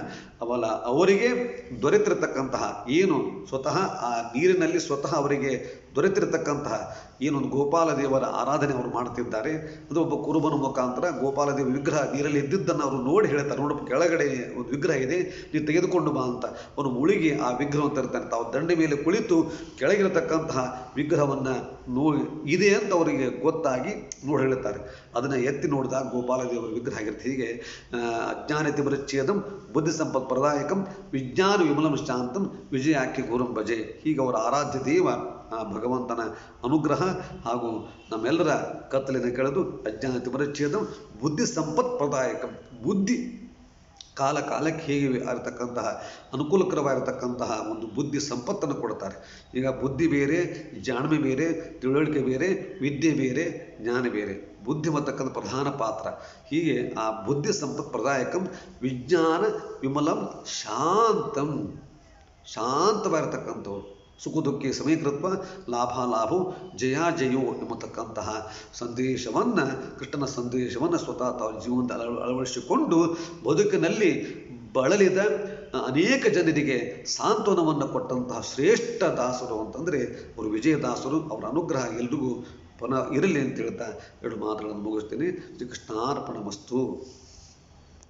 ಅವರಿಗೆ ದೊರೆತಿರತಕ್ಕಂತಹ ಏನು ಸ್ವತಃ ಆ ನೀರಿನಲ್ಲಿ ಸ್ವತಃ ಅವರಿಗೆ ದೊರೆತಿರತಕ್ಕಂತಹ ಏನೊಂದು ಗೋಪಾಲ ದೇವರ ಆರಾಧನೆ ಅವರು ಮಾಡ್ತಿದ್ದಾರೆ. ಅದು ಒಬ್ಬ ಕುರುಬನ ಮುಖಾಂತರ ಗೋಪಾಲದೇವ ವಿಗ್ರಹ ನೀರಲ್ಲಿ ಇದ್ದಿದ್ದನ್ನು ಅವರು ನೋಡಿ ಹೇಳ್ತಾರೆ, ನೋಡಪ್ಪ ಕೆಳಗಡೆ ಒಂದು ವಿಗ್ರಹ ಇದೆ, ನೀವು ತೆಗೆದುಕೊಂಡು ಬಾ ಅಂತ. ಅವನು ಮುಳುಗಿ ಆ ವಿಗ್ರಹವನ್ನು ತರ್ತಾನೆ. ತಾವು ದಂಡೆ ಮೇಲೆ ಕುಳಿತು ಕೆಳಗಿರತಕ್ಕಂತಹ ವಿಗ್ರಹವನ್ನು ಇದೆ ಅಂತ ಅವರಿಗೆ ಗೊತ್ತಾಗಿ ನೋಡಿ ಹೇಳ್ತಾರೆ. ಅದನ್ನು ಎತ್ತಿ ನೋಡಿದಾಗ ಗೋಪಾಲದೇವರ ವಿಗ್ರಹ ಆಗಿರುತ್ತೆ. ಹೀಗೆ ಅಜ್ಞಾನತಿ ಪರಿಚ್ಛೇದಂ ಬುದ್ಧಿ ಸಂಪತ್ ಪ್ರದಾಯಕಂ ವಿಜ್ಞಾನ ವಿಮಲಂ ಶಾಂತಂ ವಿಜಯಾಖ್ಯ ಗುರುಂ ಭಜೆ. ಹೀಗೆ ಅವರ ಆರಾಧ್ಯ ದೇವ ಭಗವಂತನ ಅನುಗ್ರಹ ಹಾಗೂ ನಮ್ಮೆಲ್ಲರ ಕತ್ತಲಿನ ಕೆಳೆದು ಅಜ್ಞಾನತಿ ಪರಿಚ್ಛೇದಂ ಬುದ್ಧಿ ಸಂಪತ್ ಪ್ರದಾಯಕಂ. ಬುದ್ಧಿ ಕಾಲಕ್ಕೆ ಹೇಗೆ ಆಗಿರ್ತಕ್ಕಂತಹ ಅನುಕೂಲಕರವಾಗಿರ್ತಕ್ಕಂತಹ ಒಂದು ಬುದ್ಧಿ ಸಂಪತ್ತನ್ನು ಕೊಡ್ತಾರೆ. ಈಗ ಬುದ್ಧಿ ಬೇರೆ, ಜಾಣ್ಮೆ ಬೇರೆ, ತಿಳುವಳಿಕೆ ಬೇರೆ, ವಿದ್ಯೆ ಬೇರೆ, ಜ್ಞಾನ ಬೇರೆ. ಬುದ್ಧಿ ಮತ್ತಕ್ಕಂಥ ಪ್ರಧಾನ ಪಾತ್ರ. ಹೀಗೆ ಆ ಬುದ್ಧಿ ಸಂಪತ್ ಪ್ರದಾಯಕಂ ವಿಜ್ಞಾನ ವಿಮಲಂ ಶಾಂತಂ. ಶಾಂತವಾಗಿರ್ತಕ್ಕಂಥವ್ರು. ಸುಖ ದುಃಖಿ ಸಮೀಕೃತ್ವ ಲಾಭಾಲಾಭೋ ಜಯಾಜಯೋ ಎಂಬತಕ್ಕಂತಹ ಸಂದೇಶವನ್ನು, ಕೃಷ್ಣನ ಸಂದೇಶವನ್ನು ಸ್ವತಃ ತಾವು ಜೀವನದಲ್ಲಿ ಅಳವಡಿಸಿಕೊಂಡು ಬದುಕಿನಲ್ಲಿ ಬಳಲಿದ ಅನೇಕ ಜನರಿಗೆ ಸಾಂತ್ವನವನ್ನು ಕೊಟ್ಟಂತಹ ಶ್ರೇಷ್ಠ ದಾಸರು ಅಂತಂದರೆ ಅವರು ವಿಜಯದಾಸರು. ಅವರ ಅನುಗ್ರಹ ಎಲ್ರಿಗೂ ಪುನಃ ಇರಲಿ ಅಂತ ಹೇಳ್ತಾ 2 ಮಾತುಗಳನ್ನು ಮುಗಿಸ್ತೇನೆ. ಶ್ರೀಕೃಷ್ಣಾರ್ಪಣ ಮಸ್ತು.